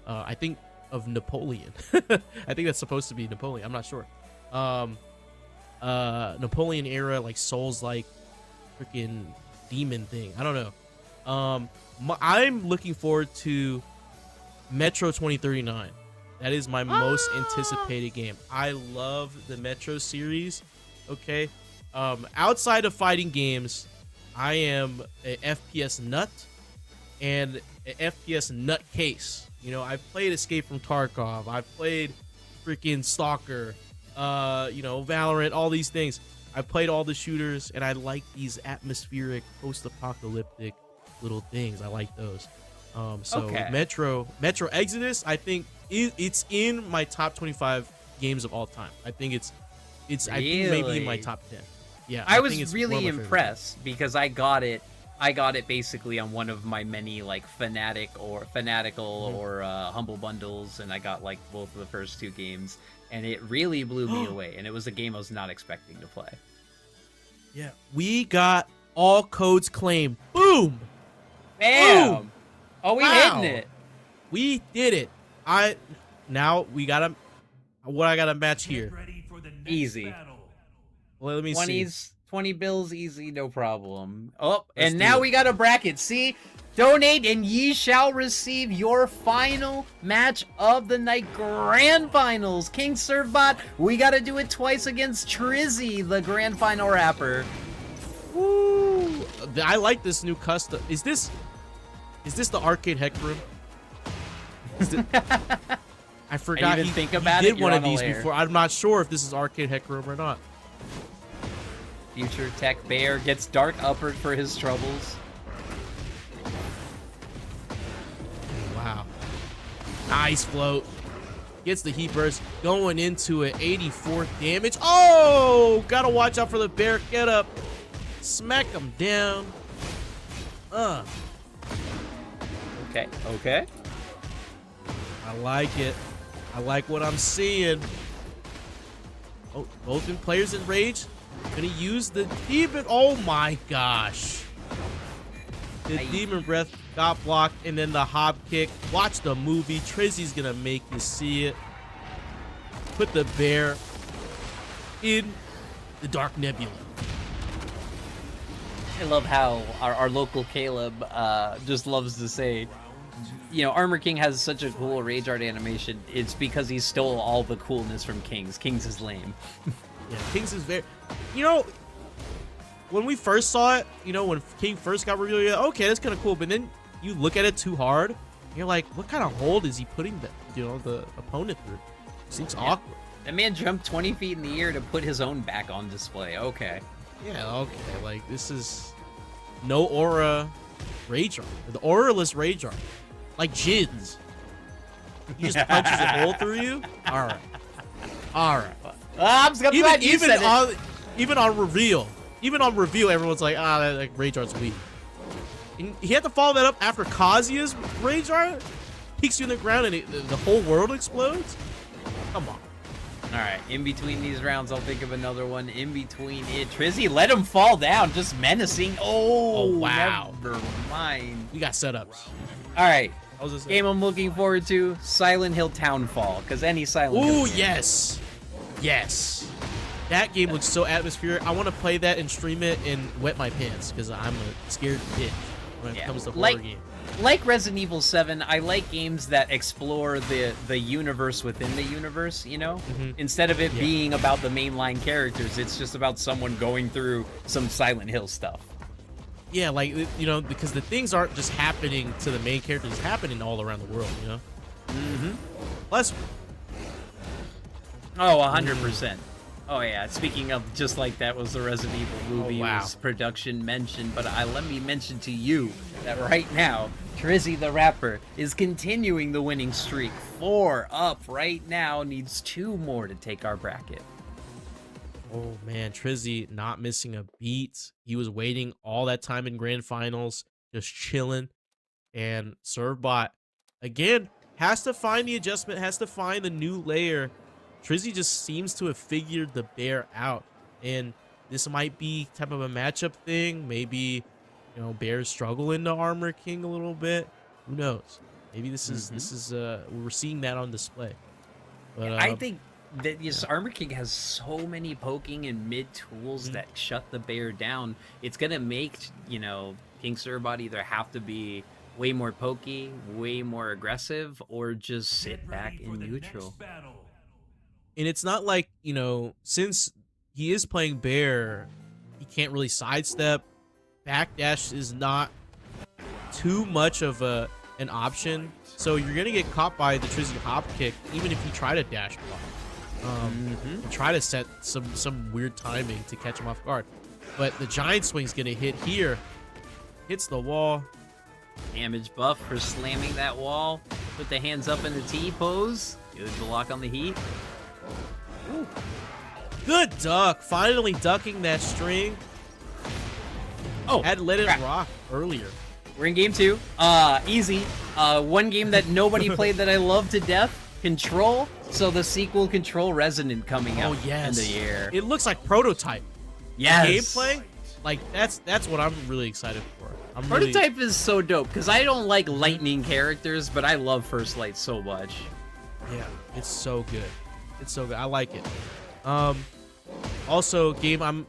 I think of Napoleon. I think that's supposed to be Napoleon. I'm not sure. Napoleon era, like Souls-like, freaking demon thing. I don't know. I'm looking forward to Metro 2039. That is my most anticipated game. I love the Metro series. Okay. Outside of fighting games, I am a FPS nut and an FPS nutcase. You know, I've played Escape from Tarkov. I've played freaking Stalker, you know, Valorant, all these things. I've played all the shooters, and I like these atmospheric, post-apocalyptic little things. I like those. Metro Exodus, I think it's in my top 25 games of all time. I think it's really? I think maybe in my top 10. Yeah, I was really impressed because I got it basically on one of my many like fanatical or humble bundles, and I got like both of the first 2 games, and it really blew me away. And it was a game I was not expecting to play. Yeah, we got all codes claimed. Boom! Bam! Boom! Oh, we hitting it. We did it. Now we gotta. What I gotta match here? Easy. Well, let me see. 20 bills, easy, no problem. Oh, and now we got a bracket. See, donate and ye shall receive your final match of the night, grand finals. King Servbot, we gotta do it twice against Trizzy, the grand final rapper. Woo! I like this new custom. Is this the arcade heck room? I forgot he did one of these before. I'm not sure if this is arcade heck room or not. Future Tech Bear gets dark upward for his troubles. Wow. Nice float. Gets the heat burst going into it. 84 damage. Oh! Gotta watch out for the bear. Get up. Smack him down. Okay. I like it. I like what I'm seeing. Oh, both players in rage. Gonna use the demon. Oh my gosh. The demon breath got blocked, and then the hop kick. Watch the movie. Trizzy's gonna make you see it. Put the bear in the Dark Nebula. I love how our local Caleb just loves to say, you know, Armor King has such a cool rage art animation. It's because he stole all the coolness from King's. King's is lame. Yeah, King's is very... You know, when we first saw it, you know, when King first got revealed, you're like, okay, that's kind of cool. But then you look at it too hard, and you're like, what kind of hold is he putting the opponent through? It seems awkward. That man jumped 20 feet in the air to put his own back on display. Okay. Yeah, okay. Like, this is no aura rage art. The auraless rage art. Like Jins. He just punches a hole through you? Alright. Alright. I'm just glad you said it. Even on reveal, even on review, everyone's like, that Rage Art's weak. And he had to follow that up after Kazuya's Rage Art peeks you in the ground and the whole world explodes. Come on. All right, in between these rounds, I'll think of another one. In between it, Trizzy, let him fall down, just menacing. Oh, wow. Never mind. We got setups. All right, I was just game I'm looking forward to: Silent Hill Townfall, because any Silent Hill. Ooh, game- yes. Yes. That game looks so atmospheric. I want to play that and stream it and wet my pants because I'm a scared bitch when it comes to horror games. Like Resident Evil 7, I like games that explore the universe within the universe, you know? Instead of it being about the mainline characters, it's just about someone going through some Silent Hill stuff. Yeah, like, you know, because the things aren't just happening to the main characters, it's happening all around the world, you know? Plus... Oh, 100%. Oh, yeah. Speaking of just like that was the Resident Evil movie was production mentioned, but let me mention to you that right now, Trizzy the Rapper is continuing the winning streak. 4 up right now, needs 2 more to take our bracket. Oh, man, Trizzy not missing a beat. He was waiting all that time in grand finals, just chilling. And Servbot, again, has to find the adjustment, has to find the new layer. Trizzy just seems to have figured the bear out, and this might be type of a matchup thing. Maybe, you know, Bear's struggle into Armor King a little bit. Who knows? Maybe this is we're seeing that on display. But I think that this Armor King has so many poking and mid tools that shut the bear down. It's gonna make, you know, King Surbot either have to be way more pokey, way more aggressive, or just sit back in neutral. And it's not like, you know, since he is playing bear, he can't really sidestep. Backdash is not too much of an option. So you're going to get caught by the Trizzy hop kick, even if you try to dash block. And try to set some weird timing to catch him off guard. But the giant swing's going to hit here. Hits the wall. Damage buff for slamming that wall. Put the hands up in the T pose. Good block on the heat. Ooh. Good duck. Finally ducking that string. Oh, had let it rock earlier. We're in game 2. Easy. One game that nobody played that I love to death. Control. So the sequel Control Resonant coming out in the year. It looks like Prototype. Yes. Gameplay. Like that's what I'm really excited for. Prototype is so dope because I don't like lightning characters, but I love First Light so much. Yeah, it's so good. It's so good. I like it. Also, game I'm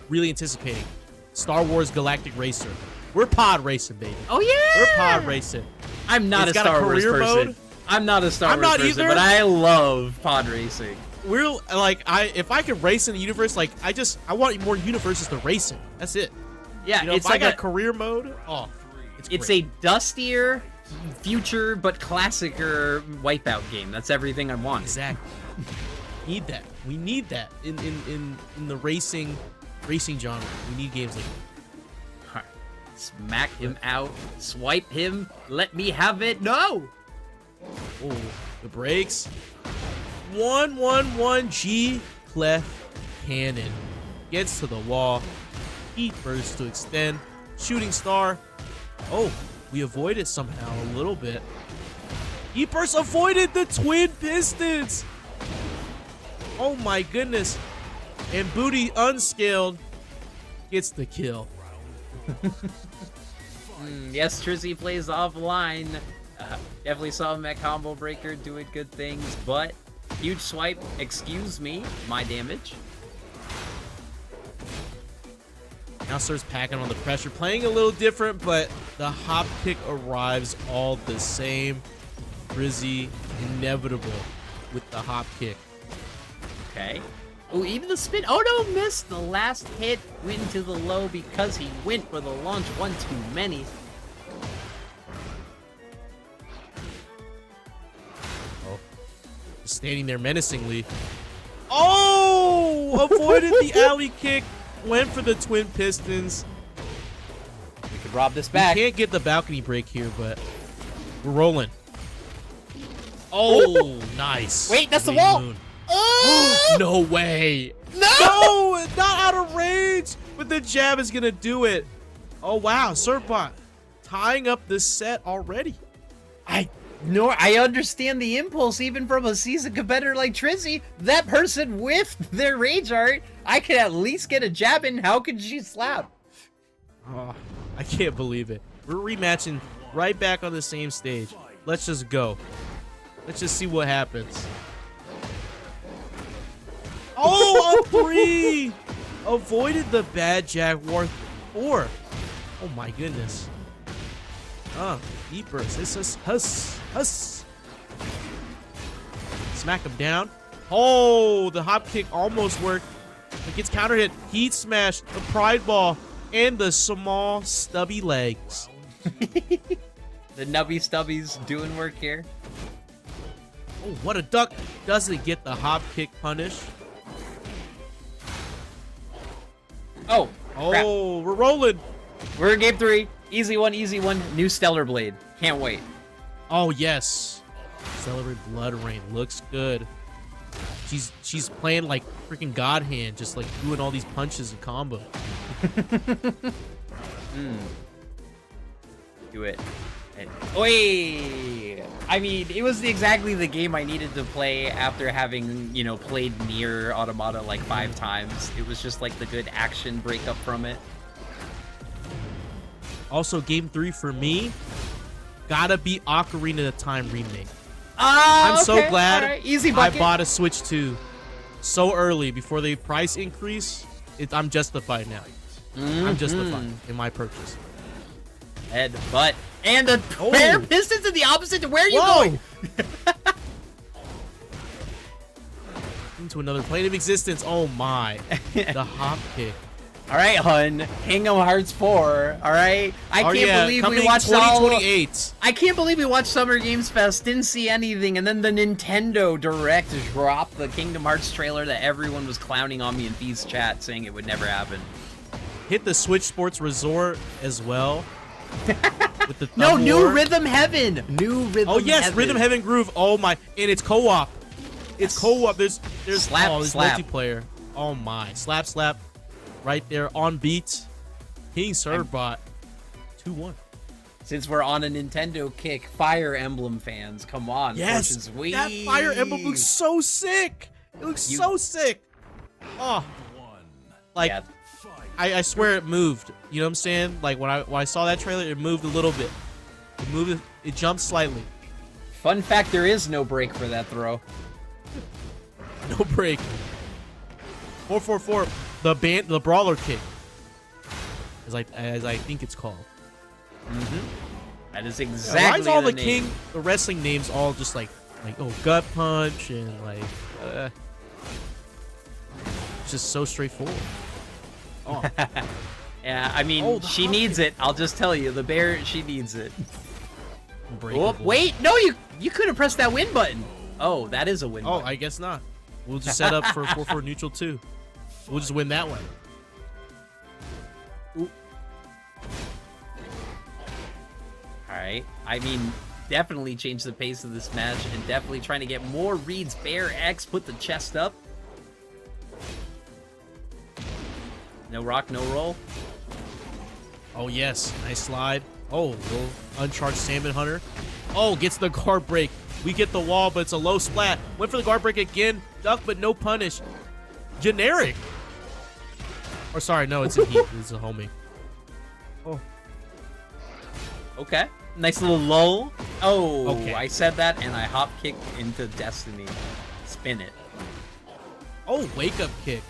really anticipating. Star Wars Galactic Racer. We're pod racing, baby. Oh yeah. We're pod racing. I'm not a Star Wars person. Mode. I'm not a Star Wars person, either. but I love pod racing. We're like if I could race in the universe, like I want more universes to race in. That's it. Yeah, you know, it's if like I got career mode. Oh, it's a dustier, future but classicer Wipeout game. That's everything I want. Exactly. Need that. We need that in the racing genre. We need games like that. All right. Smack him out. Swipe him. Let me have it. No. Oh, the brakes. 1-1-1 G Clef Cannon gets to the wall. Heat burst to extend. Shooting star. Oh, we avoided somehow a little bit. Heat burst avoided the twin pistons. Oh my goodness. And Booty unscaled gets the kill. Yes, Trizzy plays offline. Definitely saw him at Combo Breaker doing good things, but huge swipe, excuse me, my damage. Now starts packing on the pressure, playing a little different, but the hop kick arrives all the same. Trizzy inevitable with the hop kick. Okay. Oh, even the spin. Oh no, missed. The last hit went into the low because he went for the launch one too many. Oh, just standing there menacingly. Oh, avoided the alley kick. Went for the twin pistons. We could rob this back. We can't get the balcony break here, but we're rolling. Oh, nice. Wait, that's the wall. Oh, no way. No! No, not out of range. But the jab is gonna do it. Oh wow, Surfbot tying up this set already. I understand the impulse even from a seasoned competitor like Trizzy. That person whiffed their rage art. I could at least get a jab in. How could she slap? Oh, I can't believe it. We're rematching right back on the same stage. Let's just go. Let's just see what happens. Oh, a 3! Avoided the bad Jaguar 4. Oh my goodness. Deep burst. This is Huss. Smack him down. Oh, the hop kick almost worked. It gets counter hit. Heat smash. The pride ball. And the small stubby legs. The nubby stubbies doing work here. Oh, what a duck. Doesn't get the hop kick punish. Oh, crap. Oh, we're rolling. We're in game 3. Easy one, easy one. New Stellar Blade. Can't wait. Oh, yes. Celebrate Blood Rain. Looks good. She's playing like freaking God Hand, just like doing all these punches and combo. Do it. Oi! I mean, it was exactly the game I needed to play after having, played Nier Automata like 5 times. It was just like the good action breakup from it. Also, game 3 for me, gotta be Ocarina of Time remake. I'm so glad right. Easy I bucket. bought a Switch 2 so early before the price increase. I'm justified now. I'm justified in my purchase. Head, butt, and the Oh. pair of pistons in the opposite to where are you Whoa. going? Into another plane of existence. Oh my. The hop kick. All right, hun. Kingdom Hearts 4. All right. I Oh, can't yeah, believe we coming watched 2028. I can't believe we watched Summer Games Fest, didn't see anything, and then the Nintendo Direct dropped the Kingdom Hearts trailer that everyone was clowning on me in Feast chat, saying it would never happen. Hit the Switch Sports Resort as well. With the No, thumb new war. Rhythm Heaven. New Rhythm. Oh yes, Heaven. Rhythm Heaven Groove. Oh my, and it's co-op. It's co-op. There's Slap, there's slap. multiplayer. Oh my, slap, right there on beat. King Surbot, 2-1. Since we're on a Nintendo kick, Fire Emblem fans, come on. Yes, Fortune's Wheel. that Fire Emblem looks so sick. It looks so sick. Oh, like Yeah. I swear it moved. You know what I'm saying? Like when I saw that trailer, it moved a little bit. It moved. It jumped slightly. Fun fact: there is no break for that throw. No break. 444. The brawler kick. As I think it's called. That is Why exactly is all the name. the wrestling names all just like gut punch and like it's just so straightforward. Oh, Yeah, I mean, Oh, the she hop needs it. I'll just tell you, the bear, she needs it. Oh, unbreakable. wait, no, you could have pressed that win button. Oh, that is a win Oh, button. I guess not. We'll just set up for 4-4 neutral too. We'll just win that one. All right. I mean, definitely change the pace of this match and definitely trying to get more reads. Bear X, put the chest up. No rock, no roll. Oh yes, nice slide. Oh, little uncharged salmon hunter. Oh, gets the guard break. We get the wall, but it's a low splat. Went for the guard break again. Duck, but no punish. Generic. Or sorry, no, it's a heat. It's a homing. Oh, Okay. Nice little lull. Oh, Okay. I said that and I hop kicked into Destiny. Spin it. oh, wake up kick.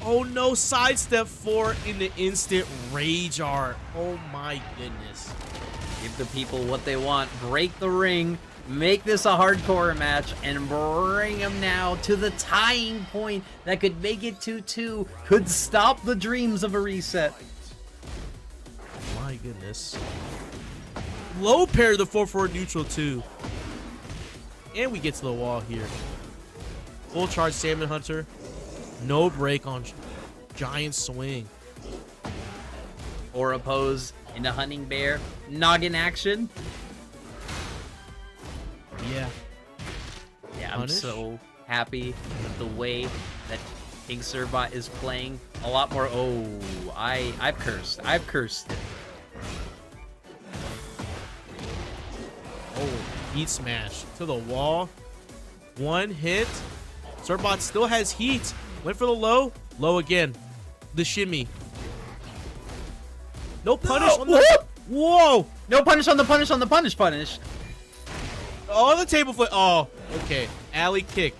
Oh no, sidestep 4 in the instant rage art. Oh my goodness. Give the people what they want. Break the ring. Make this a hardcore match and bring them now to the tying point that could make it 2-2. Could stop the dreams of a reset. My goodness. Low pair the 4-4 neutral too. And we get to the wall here. Full charge Salmon Hunter. No break on giant swing. Or oppose into Hunting Bear. Noggin action. Yeah. Yeah, I'm punish. so happy with the way that King Servbot is playing. A lot more. Oh, I've cursed. I've cursed it. Oh, heat smash to the wall. One hit. Servbot still has heat. Went for the low. Low again. The shimmy. No punish on the. Whoa! No punish on the punish on the punish. Oh, the table flip. Oh, okay. Alley kick.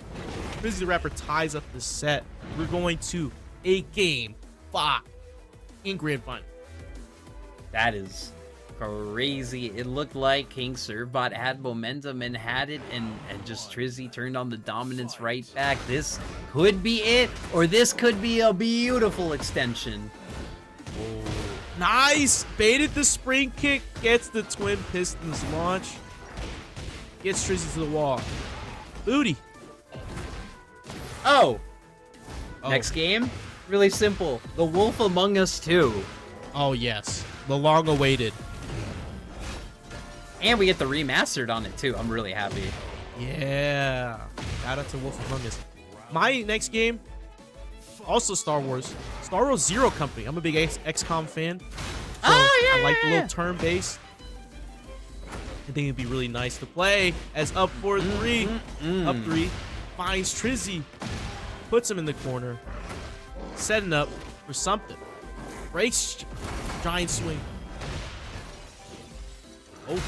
Frizzy the Rapper ties up the set. We're going to a game 5 in grand final. That is crazy. It looked like King Servbot had momentum and had it, and just Trizzy turned on the dominance right back. This could be it, or this could be a beautiful extension. Nice! Baited the spring kick. Gets the twin pistons launch. Gets Trizzy to the wall. Booty. Oh. Next game, really simple. The Wolf Among Us 2. Oh, yes. The long awaited. And we get the remastered on it, too. I'm really happy. Yeah. Shout out to Wolf Among Us. My next game, also Star Wars. Star Wars Zero Company. I'm a big XCOM fan. So I like the little turn-based. I think it'd be really nice to play as up 4-3. Up 3. Finds Trizzy. Puts him in the corner. Setting up for something. Breaks giant swing. Oh.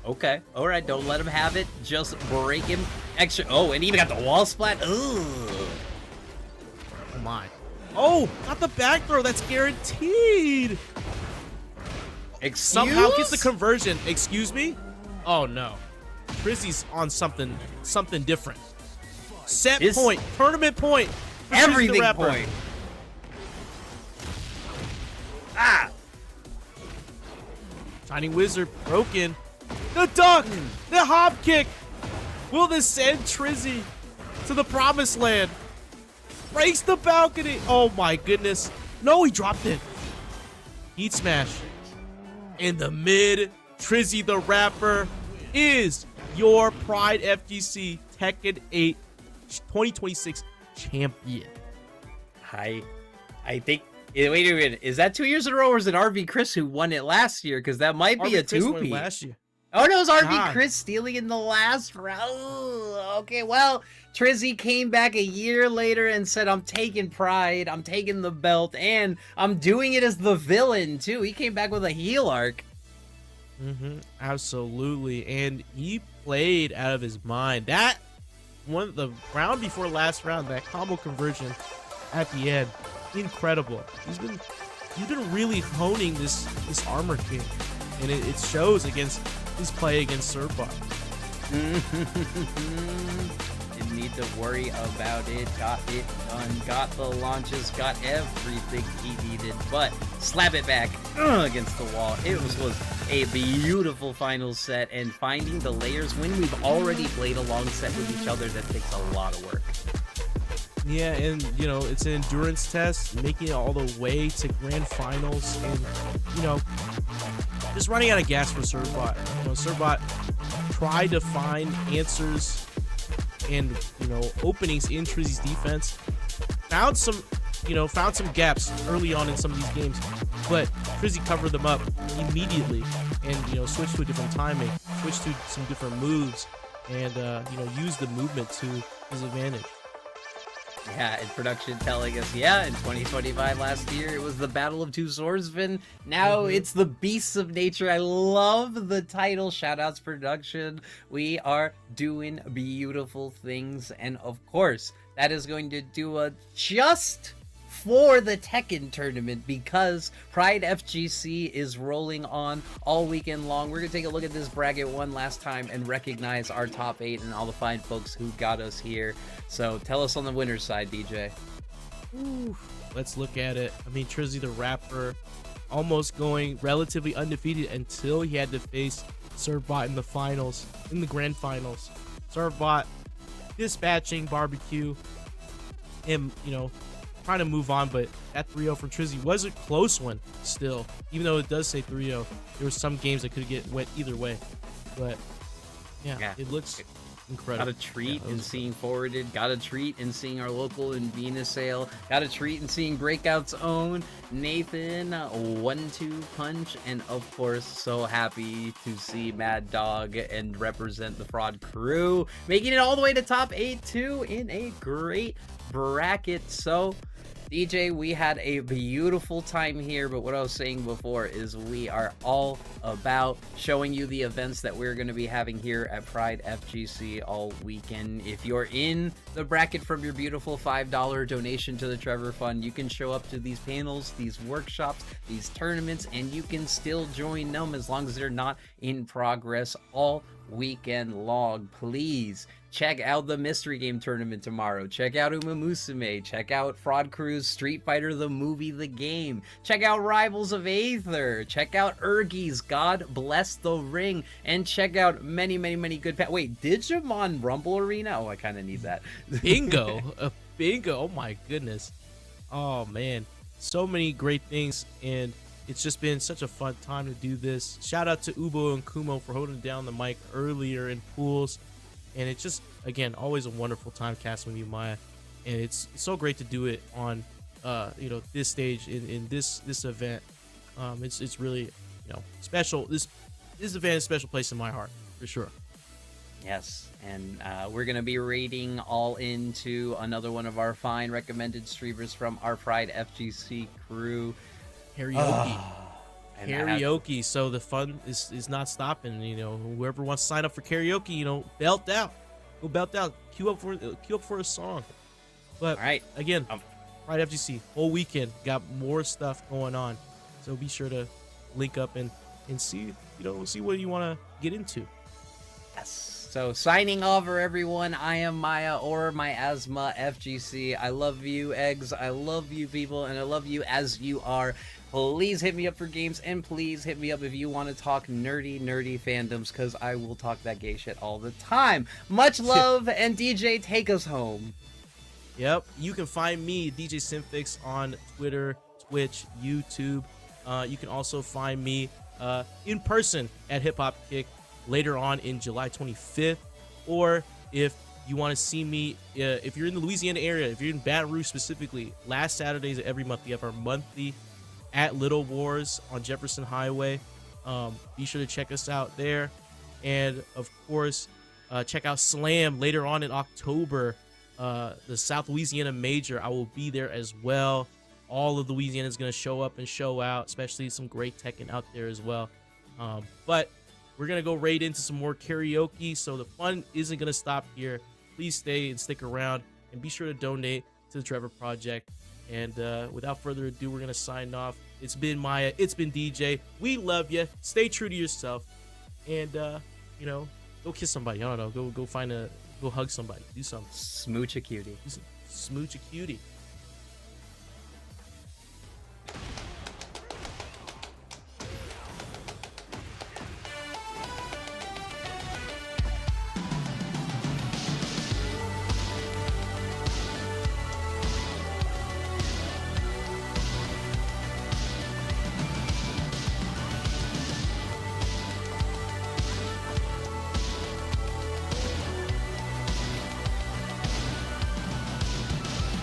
Okay. All right, don't let him have it. Just break him. Extra. Oh, and even got the wall splat. Ugh. Oh my. Oh, got the back throw. That's guaranteed. Somehow gets the conversion. Excuse me? Oh no. Trizzy's on something different. Set point. Tournament point. Everything point. Ah. Shining Wizard broken. The duck. The hop kick. Will this send Trizzy to the promised land? Breaks the balcony. Oh my goodness. No, he dropped it. Heat smash. In the mid, Trizzy the Rapper is your PRIDEfgc Tekken 8 2026 champion. I think. Wait a minute. Is that 2 years in a row, or is it RV Chris who won it last year? Because that might be a two-peat. Last year. Oh no, it was RV Chris stealing in the last round. Okay, well, Trizzy came back a year later and said, I'm taking Pride, I'm taking the belt, and I'm doing it as the villain, too. He came back with a heel arc. Absolutely. And he played out of his mind. That one, the round before last round, that combo conversion at the end, incredible. He's been really honing this armor king, and it shows against his play against Servbot. Didn't need to worry about it. Got it done. Got the launches. Got everything he needed. But slap it back against the wall. It was a beautiful final set. And finding the layers when we've already played a long set with each other, that takes a lot of work. Yeah, and it's an endurance test, making it all the way to grand finals, and just running out of gas for Servbot. Servbot tried to find answers and openings in Trizzy's defense. Found some gaps early on in some of these games, but Trizzy covered them up immediately, and switched to a different timing, switched to some different moves, and used the movement to his advantage. Yeah, and production telling us, in 2025 last year, it was the Battle of Two Swordsmen. Now it's the Beasts of Nature. I love the title. Shoutouts production. We are doing beautiful things. And of course, that is going to do a just for the Tekken tournament, because PRIDEfgc is rolling on all weekend long. We're going to take a look at this bracket one last time and recognize our top 8 and all the fine folks who got us here. So tell us on the winner's side, DJ. Ooh, let's look at it. I mean, Trizzy the Rapper almost going relatively undefeated until he had to face Servbot in the finals, in the grand finals. Servbot dispatching Barbecue and, trying to move on, but that 3-0 from Trizzy was a close one still. Even though it does say 3-0, there were some games that could went either way. But yeah, it looks incredible. Got a treat Yeah, in seeing Forwarded. Got a treat in seeing our local in Venus sale. Got a treat in seeing Breakout's own Nathan 1-2 Punch. And of course, so happy to see Mad Dog and represent the Fraud crew, making it all the way to top 8 too in a great bracket. So DJ, we had a beautiful time here, but what I was saying before is we are all about showing you the events that we're going to be having here at PRIDEfgc all weekend. If you're in the bracket from your beautiful $5 donation to the Trevor Fund, you can show up to these panels, these workshops, these tournaments, and you can still join them as long as they're not in progress all weekend long. Please check out the mystery game tournament tomorrow. Check out Uma Musume. Check out Fraud Crew's Street Fighter the movie, the game. Check out Rivals of Aether. Check out Ergi's God Bless the Ring. And check out many good wait, Digimon Rumble Arena? Oh, I kind of need that. Bingo. Bingo. Oh my goodness. Oh man. So many great things, and it's just been such a fun time to do this. Shout out to Ubo and Kumo for holding down the mic earlier in pools. And it's just, again, always a wonderful time casting with you, Maya. And it's so great to do it on, this stage in this event. It's really, special. This event is a special place in my heart, for sure. Yes, and we're going to be rating all into another one of our fine recommended streamers from our PRIDEfgc crew. Karaoke. Karaoke. So the fun is not stopping. Whoever wants to sign up for karaoke, belt out. Go belt out. Queue up for a song. But all right, again, PRIDEfgc whole weekend got more stuff going on. So be sure to link up and see what you want to get into. Yes. So signing off for everyone, I am Maya or my asthma FGC. I love you, eggs. I love you, people, and I love you as you are. Please hit me up for games, and please hit me up if you want to talk nerdy fandoms, because I will talk that gay shit all the time. Much love, and DJ, take us home. Yep, you can find me, DJ Simfix, on Twitter, Twitch, YouTube. You can also find me in person at Hip Hop Kick later on in July 25th, or if you want to see me, if you're in the Louisiana area, if you're in Baton Rouge specifically, last Saturdays of every month we have our monthly at Little Wars on Jefferson Highway. Be sure to check us out there, and of course check out Slam later on in October, the South Louisiana Major. I will be there as well. All of Louisiana is going to show up and show out, especially some great Tekken out there as well. But we're going to go right into some more karaoke, so the fun isn't going to stop here. Please stay and stick around, and be sure to donate to the Trevor Project. And without further ado, we're going to sign off. It's been Maya. It's been DJ. We love you. Stay true to yourself. And, go kiss somebody. I don't know. Go hug somebody. Do something. Smooch a cutie. Smooch a cutie.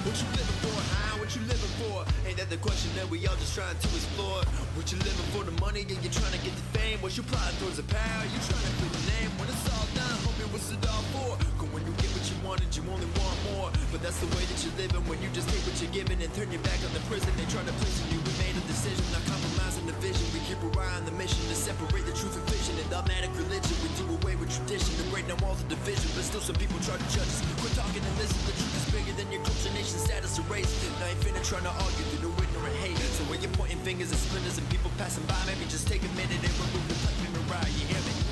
What you living for, huh? What you living for? Ain't that the question that we all just trying to explore? What you living for, the money, and you trying to get the fame? What you plotting towards the power? You trying to put the name? When it's all done, homie, what's it all for? Cause when you get what you wanted, you only want more. But that's the way that you're living, when you just take what you're given and turn your back on the prison they try to place on you. We made a decision, not compromising the vision. We keep our eye on the mission to separate the truth and fiction and dogmatic religion. We do away with tradition to break down walls of division, but still some people try to judge us. Quit talking and listen, the truth is bigger than your culture, nation, status, or race. Now I ain't finna trying to argue through the ignorant hate. So when you're pointing fingers at splinters and people passing by, maybe just take a minute and remove the touch and right, you hear me?